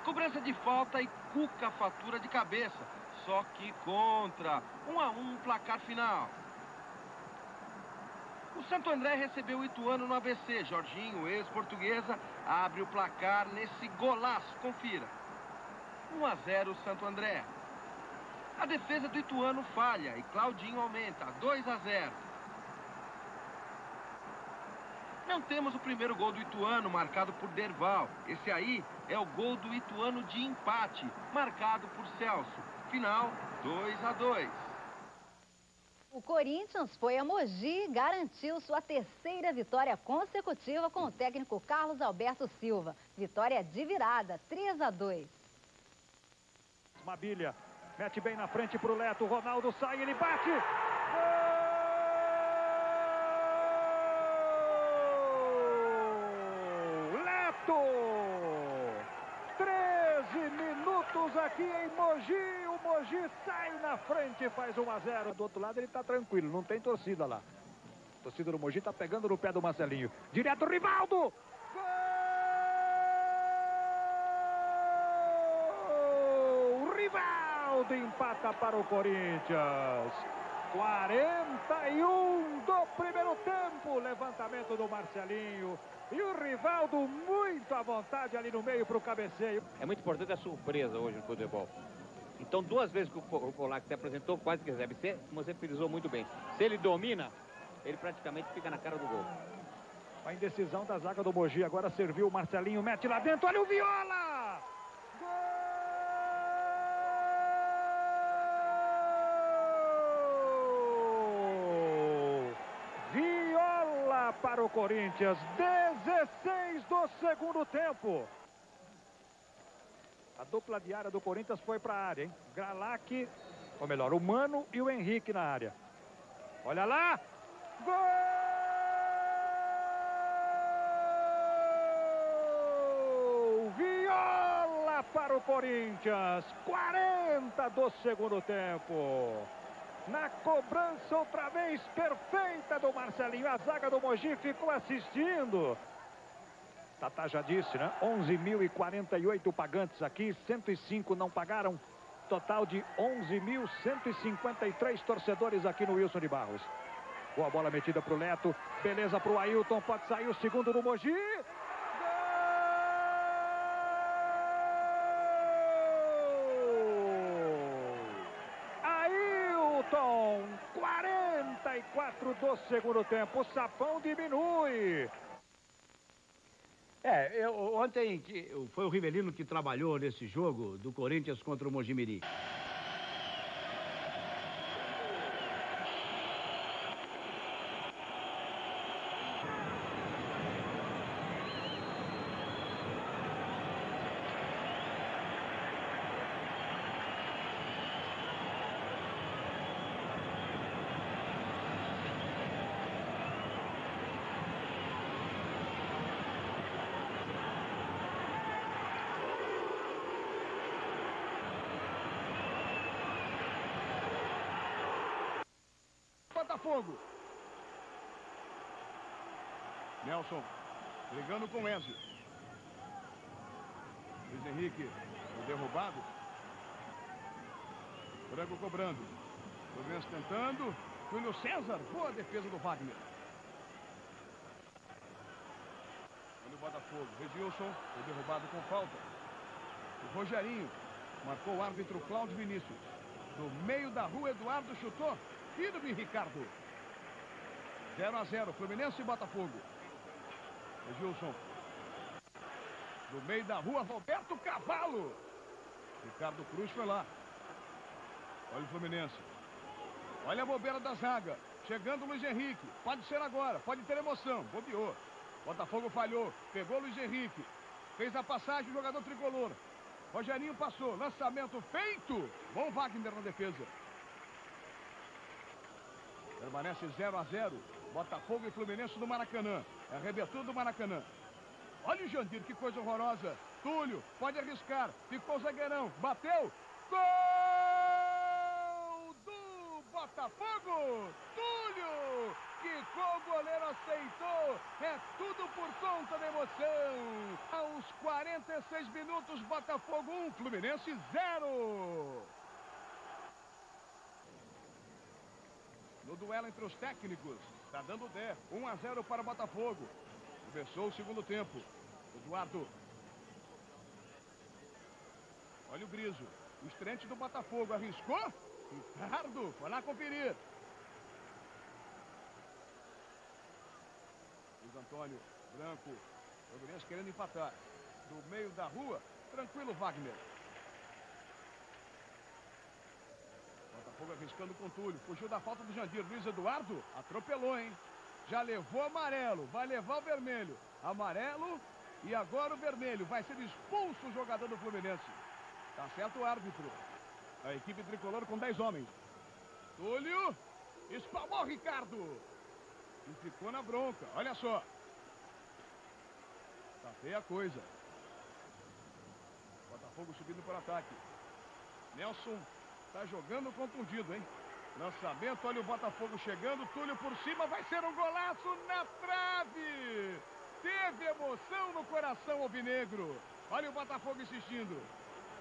Cobrança de falta e Cuca fatura de cabeça. Só que contra. 1-1 placar final. O Santo André recebeu o Ituano no ABC. Jorginho, ex-portuguesa, abre o placar nesse golaço. Confira. 1-0 Santo André. A defesa do Ituano falha e Claudinho aumenta. 2-0. Não temos o primeiro gol do Ituano, marcado por Derval. Esse aí é o gol do Ituano de empate, marcado por Celso. Final, 2-2. O Corinthians foi a Mogi e garantiu sua terceira vitória consecutiva com o técnico Carlos Alberto Silva. Vitória de virada, 3-2. Mabilha, mete bem na frente para o Leto. O Ronaldo sai, ele bate. Gol! Leto! 13 minutos aqui em Mogi. O Mogi sai na frente e faz 1-0. Do outro lado ele está tranquilo, não tem torcida lá. A torcida do Mogi está pegando no pé do Marcelinho. Direto, Rivaldo! Gol! Rivaldo empata para o Corinthians. 41 do primeiro tempo. Levantamento do Marcelinho. E o Rivaldo muito à vontade ali no meio para o cabeceio. É muito importante a surpresa hoje no futebol. Então, duas vezes que o Polaco se apresentou, quase que recebe. Você frisou muito bem. Se ele domina, ele praticamente fica na cara do gol. A indecisão da zaga do Mogi. Agora serviu o Marcelinho, mete lá dentro. Olha o Viola! Gol! Viola para o Corinthians. 16 do segundo tempo. A dupla de área do Corinthians foi para a área, hein? Gralac, ou melhor, o Mano e o Henrique na área. Olha lá! Gol! Viola para o Corinthians. 40 do segundo tempo. Na cobrança outra vez perfeita do Marcelinho. A zaga do Mogi ficou assistindo. Tatá já disse, né? 11.048 pagantes aqui, 105 não pagaram. Total de 11.153 torcedores aqui no Wilson de Barros. Boa bola metida para o Leto. Beleza para o Ailton. Pode sair o segundo do Mogi. Gol! Ailton! 44 do segundo tempo. O Sapão diminui. Ontem foi o Rivelino que trabalhou nesse jogo do Corinthians contra o Mojimirim. Botafogo. Nelson brigando com Ezio. Luiz Henrique derrubado. Branco cobrando. Fluminense tentando. Júlio César. Boa defesa do Wagner. Olha o Botafogo. Redilson foi derrubado com falta. O Rogerinho marcou o árbitro Cláudio Vinícius. Do meio da rua, Eduardo chutou. Firme Ricardo. 0-0. Fluminense e Botafogo. Gilson. Do meio da rua, Roberto Cavalo. Ricardo Cruz foi lá. Olha o Fluminense. Olha a bobeira da zaga. Chegando o Luiz Henrique. Pode ser agora. Pode ter emoção. Bobeou. Botafogo falhou. Pegou o Luiz Henrique. Fez a passagem, o jogador tricolor. Rogerinho passou. Lançamento feito. Bom Wagner na defesa. Permanece 0-0. Botafogo e Fluminense no Maracanã. Arrebentou do Maracanã. Olha o Jandir, que coisa horrorosa. Túlio, pode arriscar. Ficou o zagueirão. Bateu. Gol do Botafogo. Túlio. Quicou, o goleiro aceitou. É tudo por conta da emoção. Aos 46 minutos, Botafogo 1, Fluminense 0. No duelo entre os técnicos, está dando 10. 1-0 para o Botafogo. Começou o segundo tempo. Eduardo. Olha o Griso. O estreante do Botafogo arriscou. Ricardo foi lá conferir. Luiz Antônio. Branco. O Fluminense querendo empatar. Do meio da rua. Tranquilo, Wagner. Botafogo arriscando com Túlio. Fugiu da falta do Jandir. Luiz Eduardo atropelou, hein? Já levou amarelo. Vai levar o vermelho. Amarelo e agora o vermelho. Vai ser expulso o jogador do Fluminense. Tá certo o árbitro. A equipe tricolor com 10 homens. Túlio. Espalmou Ricardo. E ficou na bronca. Olha só. Tá feia a coisa. Botafogo subindo por ataque. Nelson. Tá jogando contundido, hein? Lançamento, olha o Botafogo chegando. Túlio por cima, vai ser um golaço na trave. Teve emoção no coração alvinegro. Olha o Botafogo insistindo.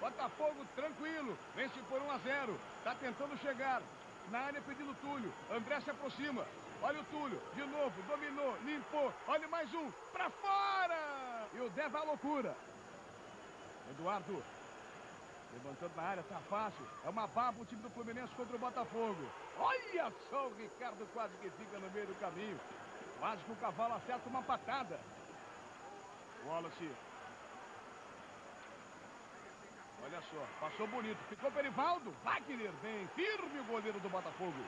Botafogo tranquilo, vence por 1-0. Tá tentando chegar. Na área pedindo Túlio. André se aproxima. Olha o Túlio, de novo, dominou, limpou. Olha mais um, pra fora. E o Dé vai à loucura. Eduardo. Levantando na área, tá fácil. É uma baba o time do Fluminense contra o Botafogo. Olha só o Ricardo quase que fica no meio do caminho. Quase que o cavalo acerta uma patada. Wallace. Olha só, passou bonito. Ficou Perivaldo. Wagner bem firme o goleiro do Botafogo.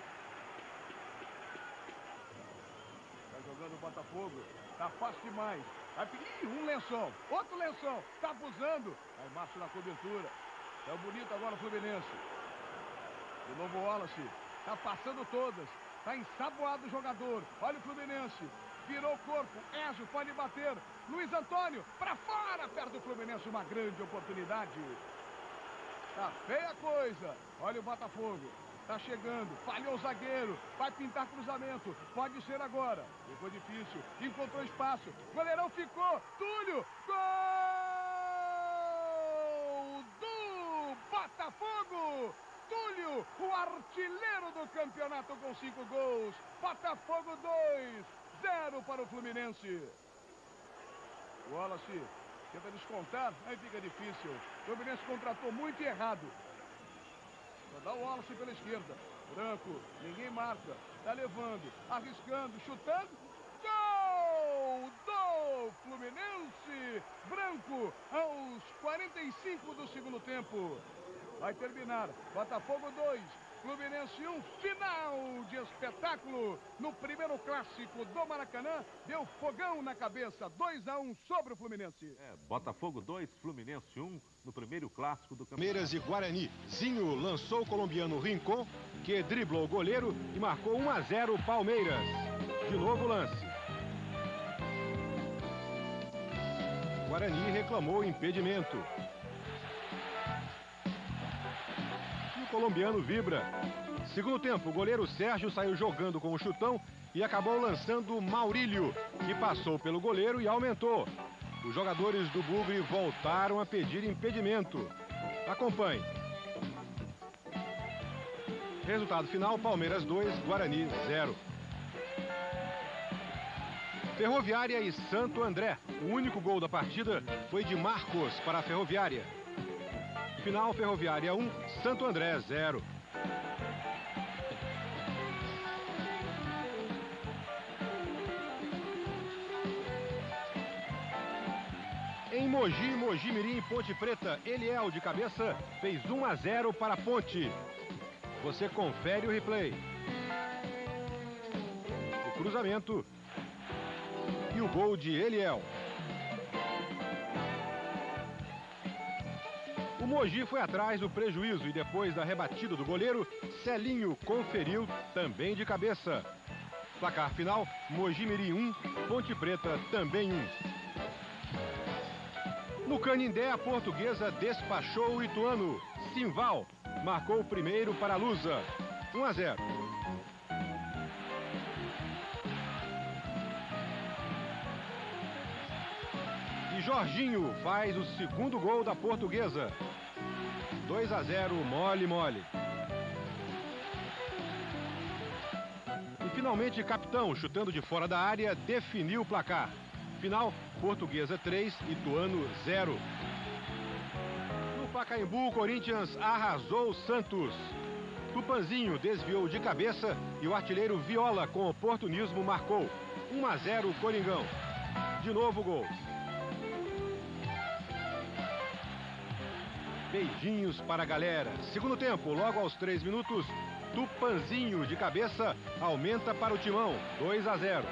Tá jogando o Botafogo. Tá fácil demais. Ih, um lençol. Outro lençol. Tá abusando. Aí Márcio na cobertura. É bonito agora o Fluminense. De novo o Wallace. Tá passando todas. Tá ensaboado o jogador. Olha o Fluminense. Virou o corpo. Ezio pode bater. Luiz Antônio. Pra fora. Perto do Fluminense. Uma grande oportunidade. Tá feia a coisa. Olha o Botafogo. Tá chegando. Falhou o zagueiro. Vai pintar cruzamento. Pode ser agora. Ficou difícil. Encontrou espaço. Goleirão ficou. Túlio. Gol! Botafogo! Túlio, o artilheiro do campeonato com 5 gols. Botafogo 2-0 para o Fluminense. O Wallace tenta descontar, aí fica difícil. O Fluminense contratou muito e errado. Vai dar o Wallace pela esquerda. Branco, ninguém marca. Tá levando, arriscando, chutando. Gol do Fluminense. Branco aos 45 do segundo tempo. Vai terminar. Botafogo 2, Fluminense 1. Final de espetáculo no primeiro clássico do Maracanã. Deu fogão na cabeça. 2-1 sobre o Fluminense. Botafogo 2, Fluminense 1 no primeiro clássico do campeonato. Palmeiras e Guarani. Zinho lançou o colombiano Rincon, que driblou o goleiro e marcou 1-0 Palmeiras. De novo lance. Guarani reclamou impedimento. colombiano vibra. Segundo tempo, o goleiro Sérgio saiu jogando com o chutão e acabou lançando Maurílio, que passou pelo goleiro e aumentou. Os jogadores do Bugre voltaram a pedir impedimento. Acompanhe. Resultado final, Palmeiras 2, Guarani 0. Ferroviária e Santo André. O único gol da partida foi de Marcos para a Ferroviária. Final, Ferroviária 1, Santo André 0. Em Mogi, Mogi-Mirim e Ponte Preta, Eliel de cabeça fez 1-0 para a Ponte. Você confere o replay. O cruzamento e o gol de Eliel. O Mogi foi atrás do prejuízo e depois da rebatida do goleiro, Celinho conferiu também de cabeça. Placar final, Mogi-Mirim 1, Ponte Preta também 1. No Canindé, a Portuguesa despachou o Ituano. Simval marcou o primeiro para a Lusa. 1-0. E Jorginho faz o segundo gol da Portuguesa. 2-0, mole, mole. E finalmente, Capitão, chutando de fora da área, definiu o placar. Final, Portuguesa 3, Ituano 0. No Pacaembu, o Corinthians arrasou o Santos. Tupanzinho desviou de cabeça e o artilheiro Viola, com oportunismo, marcou. 1-0, Coringão. De novo gol. Beijinhos para a galera. Segundo tempo, logo aos 3 minutos, Tupanzinho de cabeça aumenta para o Timão. 2-0.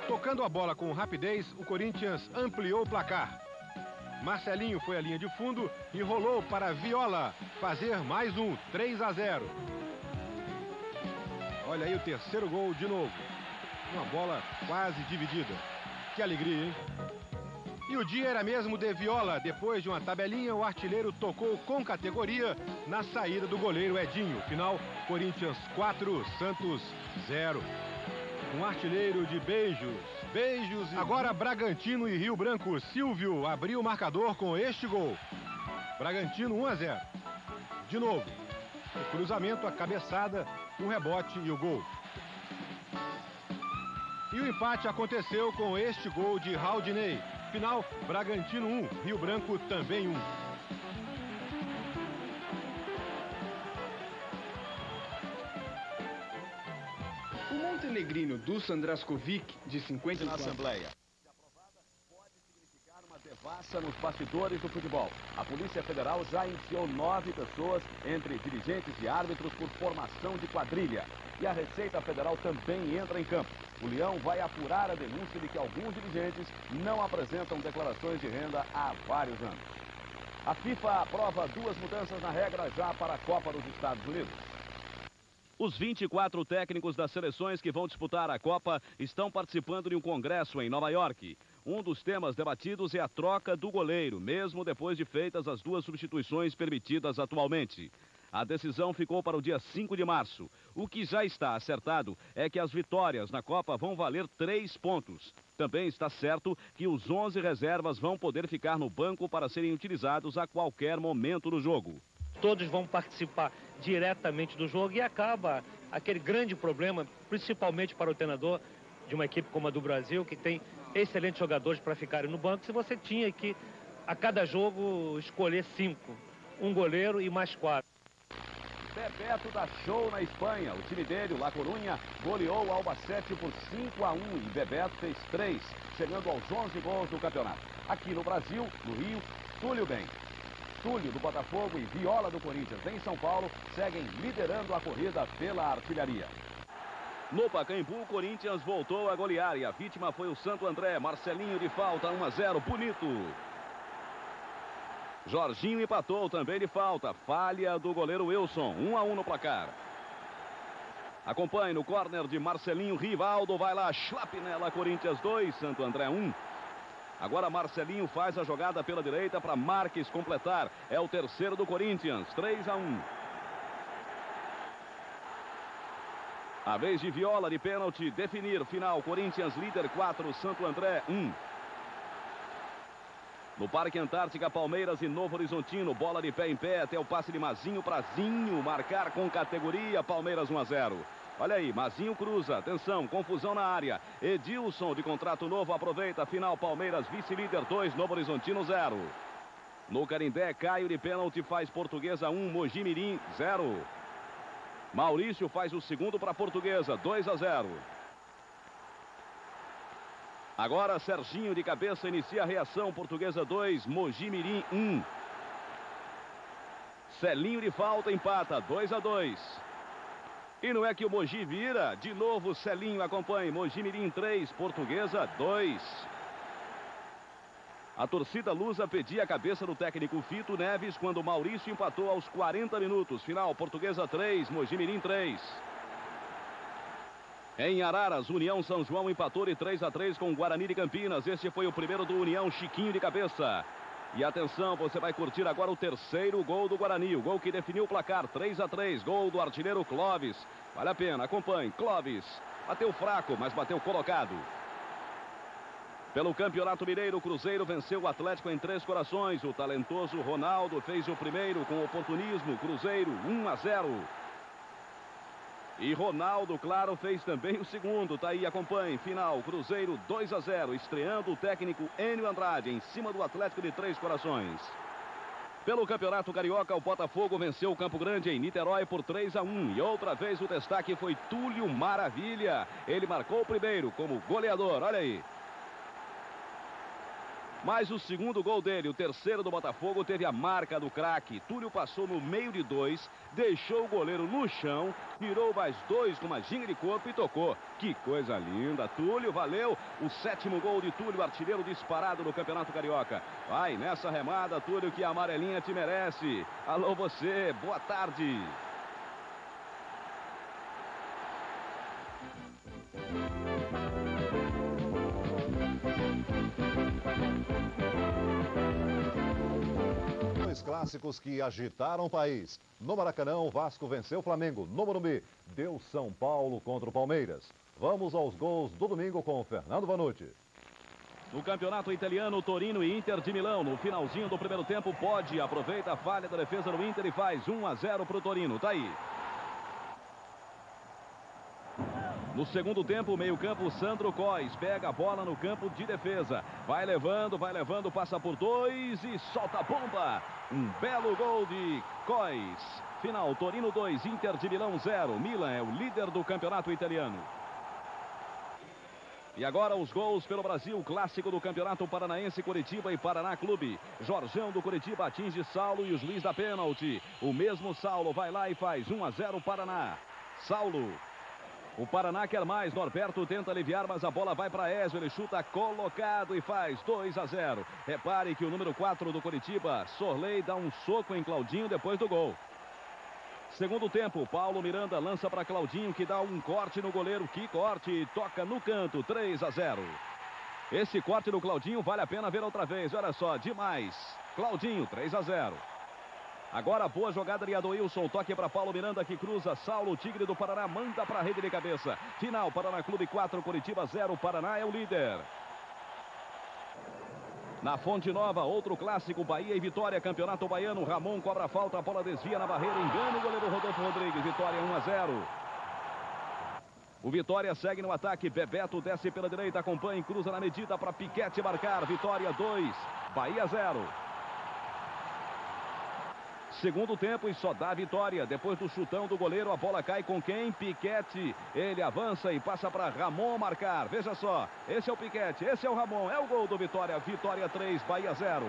Tocando a bola com rapidez, o Corinthians ampliou o placar. Marcelinho foi à linha de fundo e rolou para Viola fazer mais um, 3-0. Olha aí o terceiro gol de novo. Uma bola quase dividida. Que alegria, hein? E o dia era mesmo de Viola. Depois de uma tabelinha, o artilheiro tocou com categoria na saída do goleiro Edinho. Final, Corinthians 4, Santos 0. Um artilheiro de beijos. Beijos. Agora Bragantino e Rio Branco. Silvio abriu o marcador com este gol. Bragantino 1-0. De novo. O cruzamento, a cabeçada, o rebote e o gol. E o empate aconteceu com este gol de Raudinei. Final, Bragantino 1, Rio Branco também 1. O montenegrino Dusan Draskovic, de 54 na Assembleia. Devassa nos bastidores do futebol. A Polícia Federal já indiciou 9 pessoas, entre dirigentes e árbitros, por formação de quadrilha. E a Receita Federal também entra em campo. O Leão vai apurar a denúncia de que alguns dirigentes não apresentam declarações de renda há vários anos. A FIFA aprova 2 mudanças na regra já para a Copa dos Estados Unidos. Os 24 técnicos das seleções que vão disputar a Copa estão participando de um congresso em Nova York. Um dos temas debatidos é a troca do goleiro, mesmo depois de feitas as 2 substituições permitidas atualmente. A decisão ficou para o dia 5 de março. O que já está acertado é que as vitórias na Copa vão valer 3 pontos. Também está certo que os 11 reservas vão poder ficar no banco para serem utilizados a qualquer momento do jogo. Todos vão participar diretamente do jogo e acaba aquele grande problema, principalmente para o treinador de uma equipe como a do Brasil, que tem excelentes jogadores para ficarem no banco, se você tinha que, a cada jogo, escolher 5. Um goleiro e mais 4. Bebeto dá show na Espanha. O time dele, o La Coruña, goleou o Albacete por 5-1 e Bebeto fez 3, chegando aos 11 gols do campeonato. Aqui no Brasil, no Rio, Túlio bem. Túlio do Botafogo e Viola do Corinthians em São Paulo seguem liderando a corrida pela artilharia. No Pacaembu, o Corinthians voltou a golear e a vítima foi o Santo André. Marcelinho de falta, 1-0, bonito. Jorginho empatou também de falta. Falha do goleiro Wilson, 1-1 no placar. Acompanhe no córner de Marcelinho. Rivaldo vai lá, Schlapinella, Corinthians 2, Santo André 1. Agora Marcelinho faz a jogada pela direita para Marques completar. É o terceiro do Corinthians, 3-1. A vez de Viola de pênalti definir final. Corinthians líder 4, Santo André 1. No Parque Antártica, Palmeiras e Novo Horizontino. Bola de pé em pé até o passe de Mazinho para Zinho. Marcar com categoria. Palmeiras 1-0. Olha aí, Mazinho cruza. Atenção, confusão na área. Edilson de contrato novo aproveita. Final, Palmeiras vice-líder 2, Novo Horizontino 0. No Canindé, Caio de pênalti faz Portuguesa 1, Mogi Mirim 0. Maurício faz o segundo para a Portuguesa, 2-0. Agora Serginho de cabeça inicia a reação. Portuguesa 2, Mogi Mirim 1. Celinho de falta empata, 2-2. E não é que o Mogi vira. De novo Celinho acompanha. Mogi Mirim 3, Portuguesa 2. A torcida lusa pedia a cabeça do técnico Fito Neves quando Maurício empatou aos 40 minutos. Final, Portuguesa 3, Mogi Mirim 3. Em Araras, União São João empatou de 3-3 com o Guarani de Campinas. Este foi o primeiro do União, Chiquinho de cabeça. E atenção, você vai curtir agora o terceiro gol do Guarani. O gol que definiu o placar, 3-3. Gol do artilheiro Clóvis. Vale a pena, acompanhe. Clóvis bateu fraco, mas bateu colocado. Pelo Campeonato Mineiro, o Cruzeiro venceu o Atlético em Três Corações. O talentoso Ronaldo fez o primeiro com oportunismo. Cruzeiro 1-0. E Ronaldo, claro, fez também o segundo. Tá aí, acompanhe. Final, Cruzeiro 2-0. Estreando o técnico Enio Andrade em cima do Atlético de Três Corações. Pelo Campeonato Carioca, o Botafogo venceu o Campo Grande em Niterói por 3-1. E outra vez o destaque foi Túlio Maravilha. Ele marcou o primeiro como goleador. Olha aí. Mas o segundo gol dele, o terceiro do Botafogo, teve a marca do craque. Túlio passou no meio de dois, deixou o goleiro no chão, virou mais dois com uma ginga de corpo e tocou. Que coisa linda, Túlio, valeu. O sétimo gol de Túlio, artilheiro disparado no Campeonato Carioca. Vai nessa remada, Túlio, que a amarelinha te merece. Alô você, boa tarde. Clássicos que agitaram o país. No Maracanã, o Vasco venceu o Flamengo. No Morumbi, deu São Paulo contra o Palmeiras. Vamos aos gols do domingo com o Fernando Vanucci. No campeonato italiano, Torino e Inter de Milão. No finalzinho do primeiro tempo, Pode aproveita a falha da defesa do Inter e faz 1-0 para o Torino. Tá aí. No segundo tempo, meio-campo, Sandro Cois pega a bola no campo de defesa. Vai levando, passa por dois e solta a bomba. Um belo gol de Cois. Final, Torino 2, Inter de Milão 0. Milan é o líder do campeonato italiano. E agora os gols pelo Brasil, clássico do Campeonato Paranaense, Curitiba e Paraná Clube. Jorjão do Curitiba atinge Saulo e o juiz da pênalti. O mesmo Saulo vai lá e faz 1-0 Paraná. Saulo. O Paraná quer mais, Norberto tenta aliviar, mas a bola vai para Ezio, ele chuta colocado e faz 2-0. Repare que o número 4 do Curitiba, Sorley, dá um soco em Claudinho depois do gol. Segundo tempo, Paulo Miranda lança para Claudinho, que dá um corte no goleiro, que corte, toca no canto, 3-0. Esse corte do Claudinho vale a pena ver outra vez, olha só, demais. Claudinho, 3-0. Agora boa jogada de Adoilson, toque para Paulo Miranda que cruza, Saulo, Tigre do Paraná, manda para a rede de cabeça. Final, Paraná Clube 4, Curitiba 0, Paraná é o líder. Na Fonte Nova, outro clássico, Bahia e Vitória, Campeonato Baiano, Ramon cobra falta, a bola desvia na barreira, engana o goleiro Rodolfo Rodrigues, Vitória 1-0. O Vitória segue no ataque, Bebeto desce pela direita, acompanha e cruza na medida para Piquete marcar, Vitória 2, Bahia 0. Segundo tempo e só dá vitória. Depois do chutão do goleiro, a bola cai com quem? Piquete. Ele avança e passa para Ramon marcar. Veja só, esse é o Piquete, esse é o Ramon. É o gol do Vitória. Vitória 3, Bahia 0.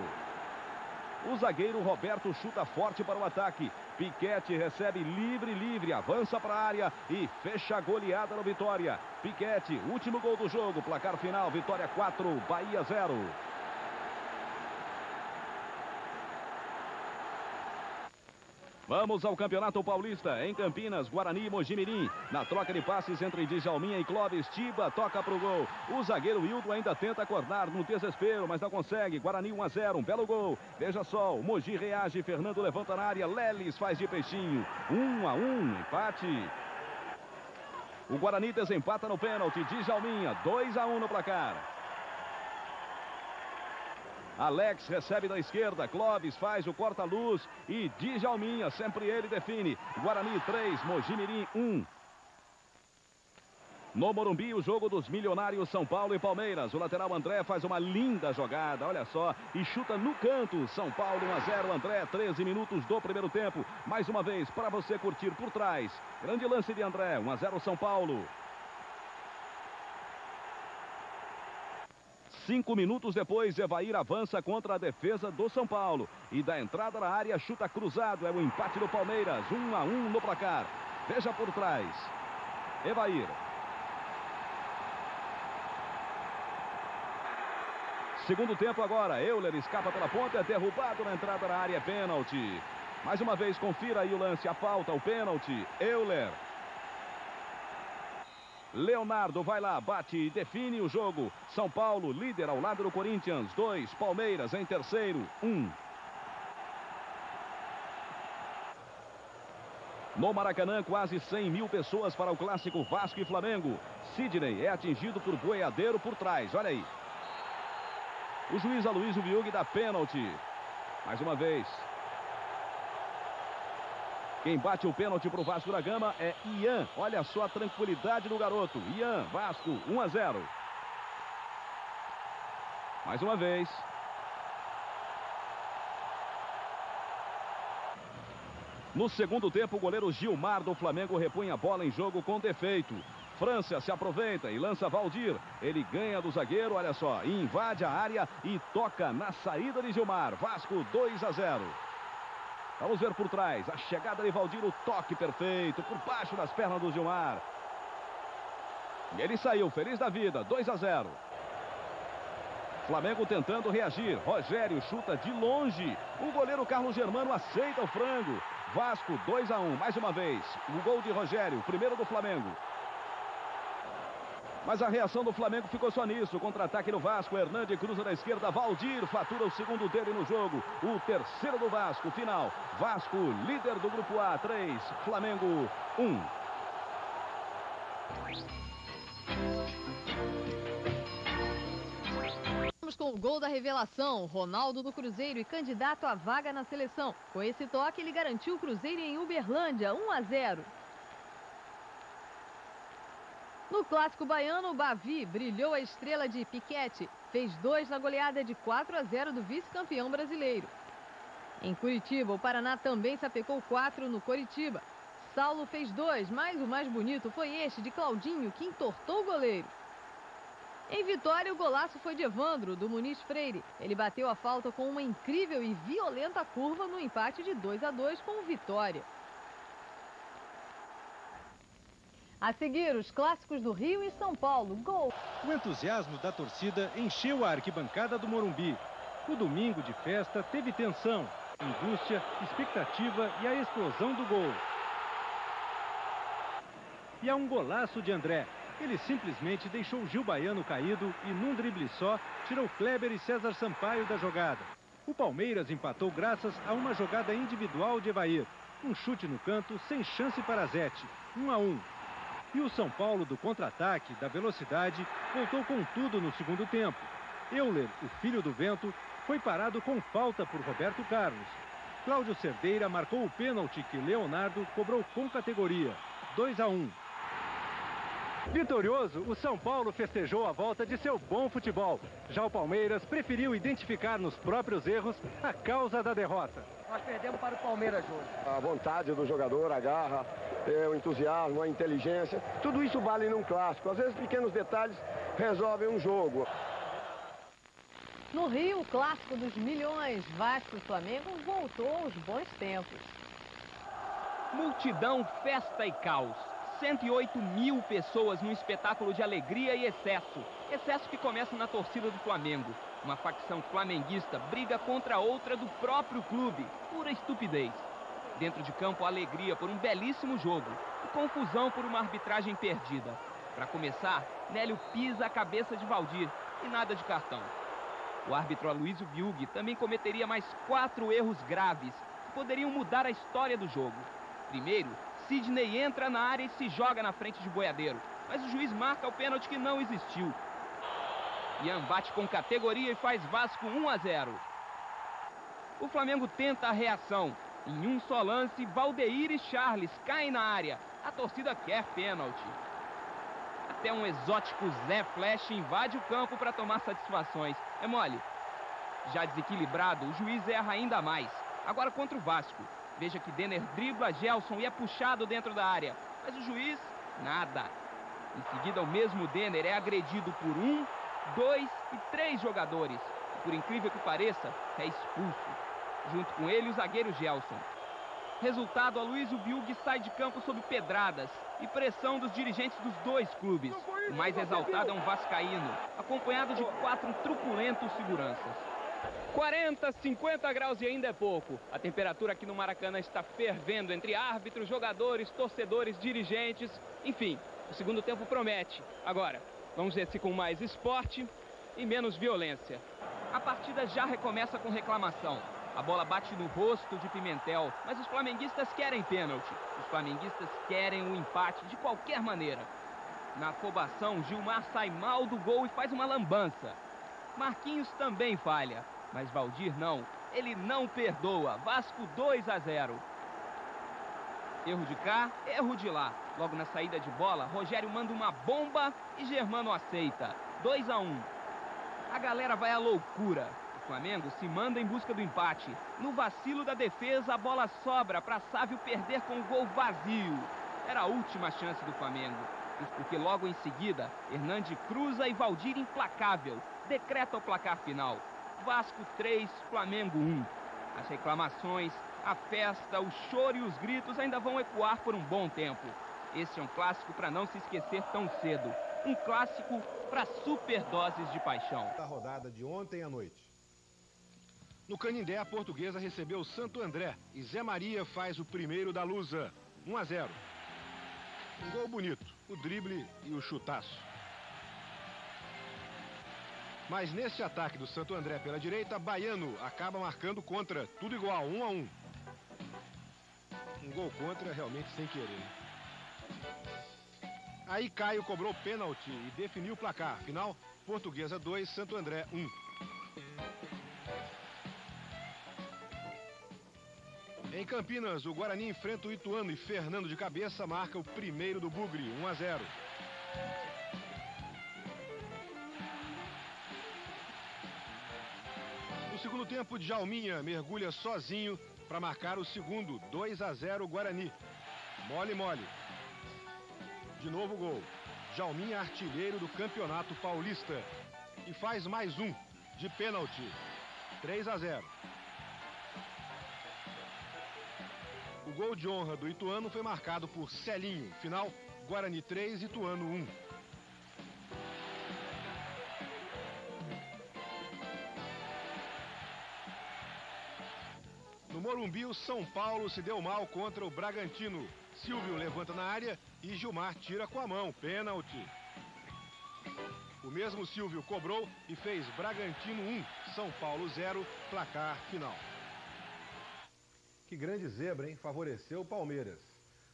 O zagueiro Roberto chuta forte para o ataque. Piquete recebe livre, avança para a área e fecha a goleada no Vitória. Piquete, último gol do jogo. Placar final, Vitória 4, Bahia 0. Vamos ao Campeonato Paulista. Em Campinas, Guarani e Mojimirim. Na troca de passes entre Djalminha e Clóvis, Tiba toca pro gol. O zagueiro Hildo ainda tenta acordar no desespero, mas não consegue. Guarani 1 a 0, um belo gol. Veja só, o Mogi reage, Fernando levanta na área, Leles faz de peixinho. 1 a 1, empate. O Guarani desempata no pênalti. Djalminha, 2 a 1 no placar. Alex recebe da esquerda, Clóvis faz o corta-luz e Djalminha, sempre ele define. Guarani 3, Mojimirim 1. No Morumbi, o jogo dos milionários São Paulo e Palmeiras. O lateral André faz uma linda jogada, olha só, e chuta no canto. São Paulo 1 a 0, André, 13 minutos do primeiro tempo. Mais uma vez, para você curtir por trás. Grande lance de André, 1 a 0 São Paulo. 5 minutos depois, Evair avança contra a defesa do São Paulo. E da entrada na área, chuta cruzado. É o empate do Palmeiras. 1 a 1 no placar. Veja por trás. Evair. Segundo tempo agora. Euler escapa pela ponta. É derrubado na entrada na área. Pênalti. Mais uma vez, confira aí o lance. A falta, o pênalti. Euler. Leonardo vai lá, bate e define o jogo. São Paulo, líder ao lado do Corinthians. 2, Palmeiras em terceiro, 1. No Maracanã, quase 100 mil pessoas para o clássico Vasco e Flamengo. Sidney é atingido por Boiadeiro por trás, olha aí. O juiz Aloysio Viug dá pênalti. Mais uma vez. Quem bate o pênalti para o Vasco da Gama é Ian. Olha só a tranquilidade do garoto. Ian, Vasco, 1 a 0. Mais uma vez. No segundo tempo, o goleiro Gilmar do Flamengo repõe a bola em jogo com defeito. França se aproveita e lança Valdir. Ele ganha do zagueiro, olha só, invade a área e toca na saída de Gilmar. Vasco 2 a 0. Vamos ver por trás, a chegada de Valdir, o toque perfeito, por baixo das pernas do Gilmar. E ele saiu, feliz da vida, 2 a 0. Flamengo tentando reagir, Rogério chuta de longe. O goleiro Carlos Germano aceita o frango. Vasco 2 a 1, mais uma vez. O gol de Rogério, primeiro do Flamengo. Mas a reação do Flamengo ficou só nisso. Contra-ataque no Vasco. Hernandes cruza da esquerda. Valdir fatura o segundo dele no jogo. O terceiro do Vasco. Final. Vasco, líder do grupo A. 3. Flamengo 1. Vamos com o gol da revelação. Ronaldo do Cruzeiro e candidato à vaga na seleção. Com esse toque, ele garantiu o Cruzeiro em Uberlândia. 1 a 0. No clássico baiano, o Bavi brilhou a estrela de Piquete. Fez 2 na goleada de 4 a 0 do vice-campeão brasileiro. Em Curitiba, o Paraná também sapecou 4 no Coritiba. Saulo fez 2, mas o mais bonito foi este de Claudinho, que entortou o goleiro. Em Vitória, o golaço foi de Evandro, do Muniz Freire. Ele bateu a falta com uma incrível e violenta curva no empate de 2 a 2 com o Vitória. A seguir, os clássicos do Rio e São Paulo. Gol! O entusiasmo da torcida encheu a arquibancada do Morumbi. O domingo de festa teve tensão, angústia, expectativa e a explosão do gol. E há um golaço de André. Ele simplesmente deixou Gil Baiano caído e num drible só tirou Kleber e César Sampaio da jogada. O Palmeiras empatou graças a uma jogada individual de Evair. Um chute no canto sem chance para Zete. 1 a 1. E o São Paulo do contra-ataque, da velocidade, voltou com tudo no segundo tempo. Euler, o filho do vento, foi parado com falta por Roberto Carlos. Cláudio Cerdeira marcou o pênalti que Leonardo cobrou com categoria. 2 a 1. Vitorioso, o São Paulo festejou a volta de seu bom futebol. Já o Palmeiras preferiu identificar nos próprios erros a causa da derrota. Nós perdemos para o Palmeiras hoje. A vontade do jogador, a garra, o entusiasmo, a inteligência, tudo isso vale num clássico. Às vezes pequenos detalhes resolvem um jogo. No Rio, o clássico dos milhões, Vasco e Flamengo voltou aos bons tempos. Multidão, festa e caos. 108 mil pessoas num espetáculo de alegria e excesso. Excesso que começa na torcida do Flamengo. Uma facção flamenguista briga contra outra do próprio clube. Pura estupidez. Dentro de campo, alegria por um belíssimo jogo e confusão por uma arbitragem perdida. Para começar, Nélio pisa a cabeça de Valdir e nada de cartão. O árbitro Aloysio Biug também cometeria mais 4 erros graves que poderiam mudar a história do jogo. Primeiro, Sidney entra na área e se joga na frente de Boiadeiro, mas o juiz marca o pênalti que não existiu. Ian bate com categoria e faz Vasco 1-0. O Flamengo tenta a reação. Em um só lance, Valdeir e Charles caem na área. A torcida quer pênalti. Até um exótico Zé Flash invade o campo para tomar satisfações. É mole. Já desequilibrado, o juiz erra ainda mais. Agora contra o Vasco. Veja que Denner dribla Gelson e é puxado dentro da área. Mas o juiz, nada. Em seguida, o mesmo Denner é agredido por 1, 2 e 3 jogadores. E, por incrível que pareça, é expulso. Junto com ele, o zagueiro Gelson. Resultado, Aloysio Biug sai de campo sob pedradas e pressão dos dirigentes dos dois clubes. O mais exaltado é um vascaíno, acompanhado de 4 truculentos seguranças. 40, 50 graus e ainda é pouco. A temperatura aqui no Maracanã está fervendo entre árbitros, jogadores, torcedores, dirigentes. Enfim, o segundo tempo promete. Agora, vamos ver se com mais esporte e menos violência. A partida já recomeça com reclamação. A bola bate no rosto de Pimentel, mas os flamenguistas querem pênalti. Os flamenguistas querem um empate de qualquer maneira. Na afobação, Gilmar sai mal do gol e faz uma lambança. Marquinhos também falha, mas Valdir não. Ele não perdoa. Vasco 2-0. Erro de cá, erro de lá. Logo na saída de bola, Rogério manda uma bomba e Germano aceita. 2-1. A galera vai à loucura. O Flamengo se manda em busca do empate. No vacilo da defesa, a bola sobra para Sávio perder com o gol vazio. Era a última chance do Flamengo. Isso porque logo em seguida, Hernande cruza e Valdir implacável decreta o placar final. Vasco 3, Flamengo 1. As reclamações, a festa, o choro e os gritos ainda vão ecoar por um bom tempo. Esse é um clássico para não se esquecer tão cedo. Um clássico para superdoses de paixão. A rodada de ontem à noite. No Canindé, a Portuguesa recebeu o Santo André e Zé Maria faz o primeiro da Lusa, 1-0. Um gol bonito, o drible e o chutaço. Mas nesse ataque do Santo André pela direita, Baiano acaba marcando contra, tudo igual, 1-1. Um gol contra realmente sem querer. Aí Caio cobrou pênalti e definiu o placar. Final, Portuguesa 2, Santo André 1. Em Campinas, o Guarani enfrenta o Ituano e Fernando de cabeça marca o primeiro do Bugre, 1-0. No segundo tempo, Djalminha mergulha sozinho para marcar o segundo, 2-0 Guarani. Mole, mole. De novo gol. Djalminha, artilheiro do Campeonato Paulista. E faz mais um, de pênalti, 3-0. O gol de honra do Ituano foi marcado por Celinho. Final, Guarani 3, Ituano 1. No Morumbi, o São Paulo se deu mal contra o Bragantino. Silvio levanta na área e Gilmar tira com a mão. Pênalti. O mesmo Silvio cobrou e fez Bragantino 1, São Paulo 0, placar final. Que grande zebra, hein? Favoreceu o Palmeiras.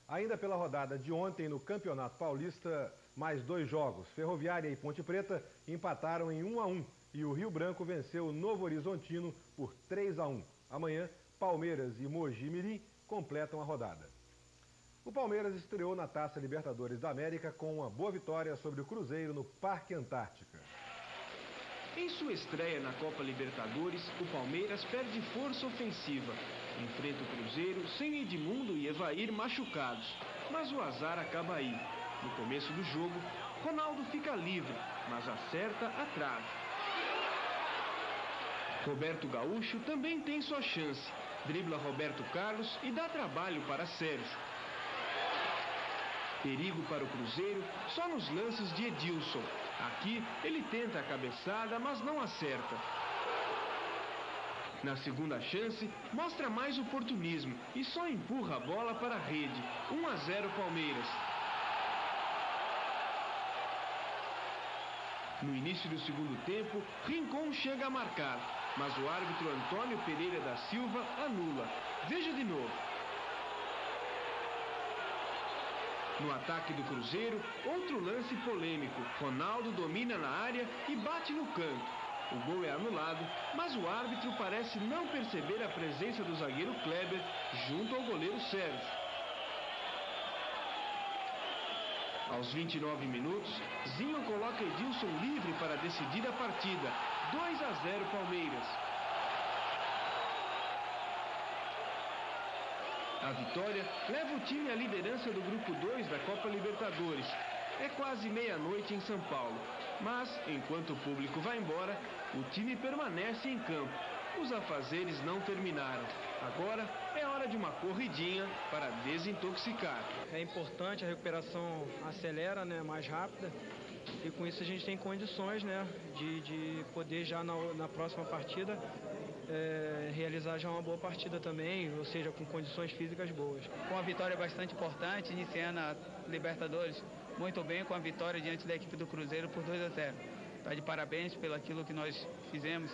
Ainda pela rodada de ontem no Campeonato Paulista, mais 2 jogos. Ferroviária e Ponte Preta empataram em 1-1 e o Rio Branco venceu o Novo Horizontino por 3-1. Amanhã, Palmeiras e Mogi Mirim completam a rodada. O Palmeiras estreou na Taça Libertadores da América com uma boa vitória sobre o Cruzeiro no Parque Antártica. Em sua estreia na Copa Libertadores, o Palmeiras perde força ofensiva. Enfrenta o Cruzeiro sem Edmundo e Evair machucados, mas o azar acaba aí. No começo do jogo, Ronaldo fica livre, mas acerta a trave. Roberto Gaúcho também tem sua chance. Dribla Roberto Carlos e dá trabalho para Sérgio. Perigo para o Cruzeiro só nos lances de Edilson. Aqui ele tenta a cabeçada, mas não acerta. Na segunda chance, mostra mais oportunismo e só empurra a bola para a rede. 1-0 Palmeiras. No início do segundo tempo, Rincon chega a marcar, mas o árbitro Antônio Pereira da Silva anula. Veja de novo. No ataque do Cruzeiro, outro lance polêmico. Ronaldo domina na área e bate no canto. O gol é anulado, mas o árbitro parece não perceber a presença do zagueiro Kleber junto ao goleiro Sérgio. Aos 29 minutos, Zinho coloca Edilson livre para decidir a partida. 2-0 Palmeiras. A vitória leva o time à liderança do Grupo 2 da Copa Libertadores. É quase meia-noite em São Paulo, mas, enquanto o público vai embora, o time permanece em campo. Os afazeres não terminaram. Agora é hora de uma corridinha para desintoxicar. É importante, a recuperação acelera, né, mais rápida. E com isso a gente tem condições, né, de poder já na próxima partida realizar já uma boa partida também, ou seja, com condições físicas boas. Com uma vitória bastante importante, iniciando a Libertadores muito bem, com a vitória diante da equipe do Cruzeiro por 2-0. Tá de parabéns pelo aquilo que nós fizemos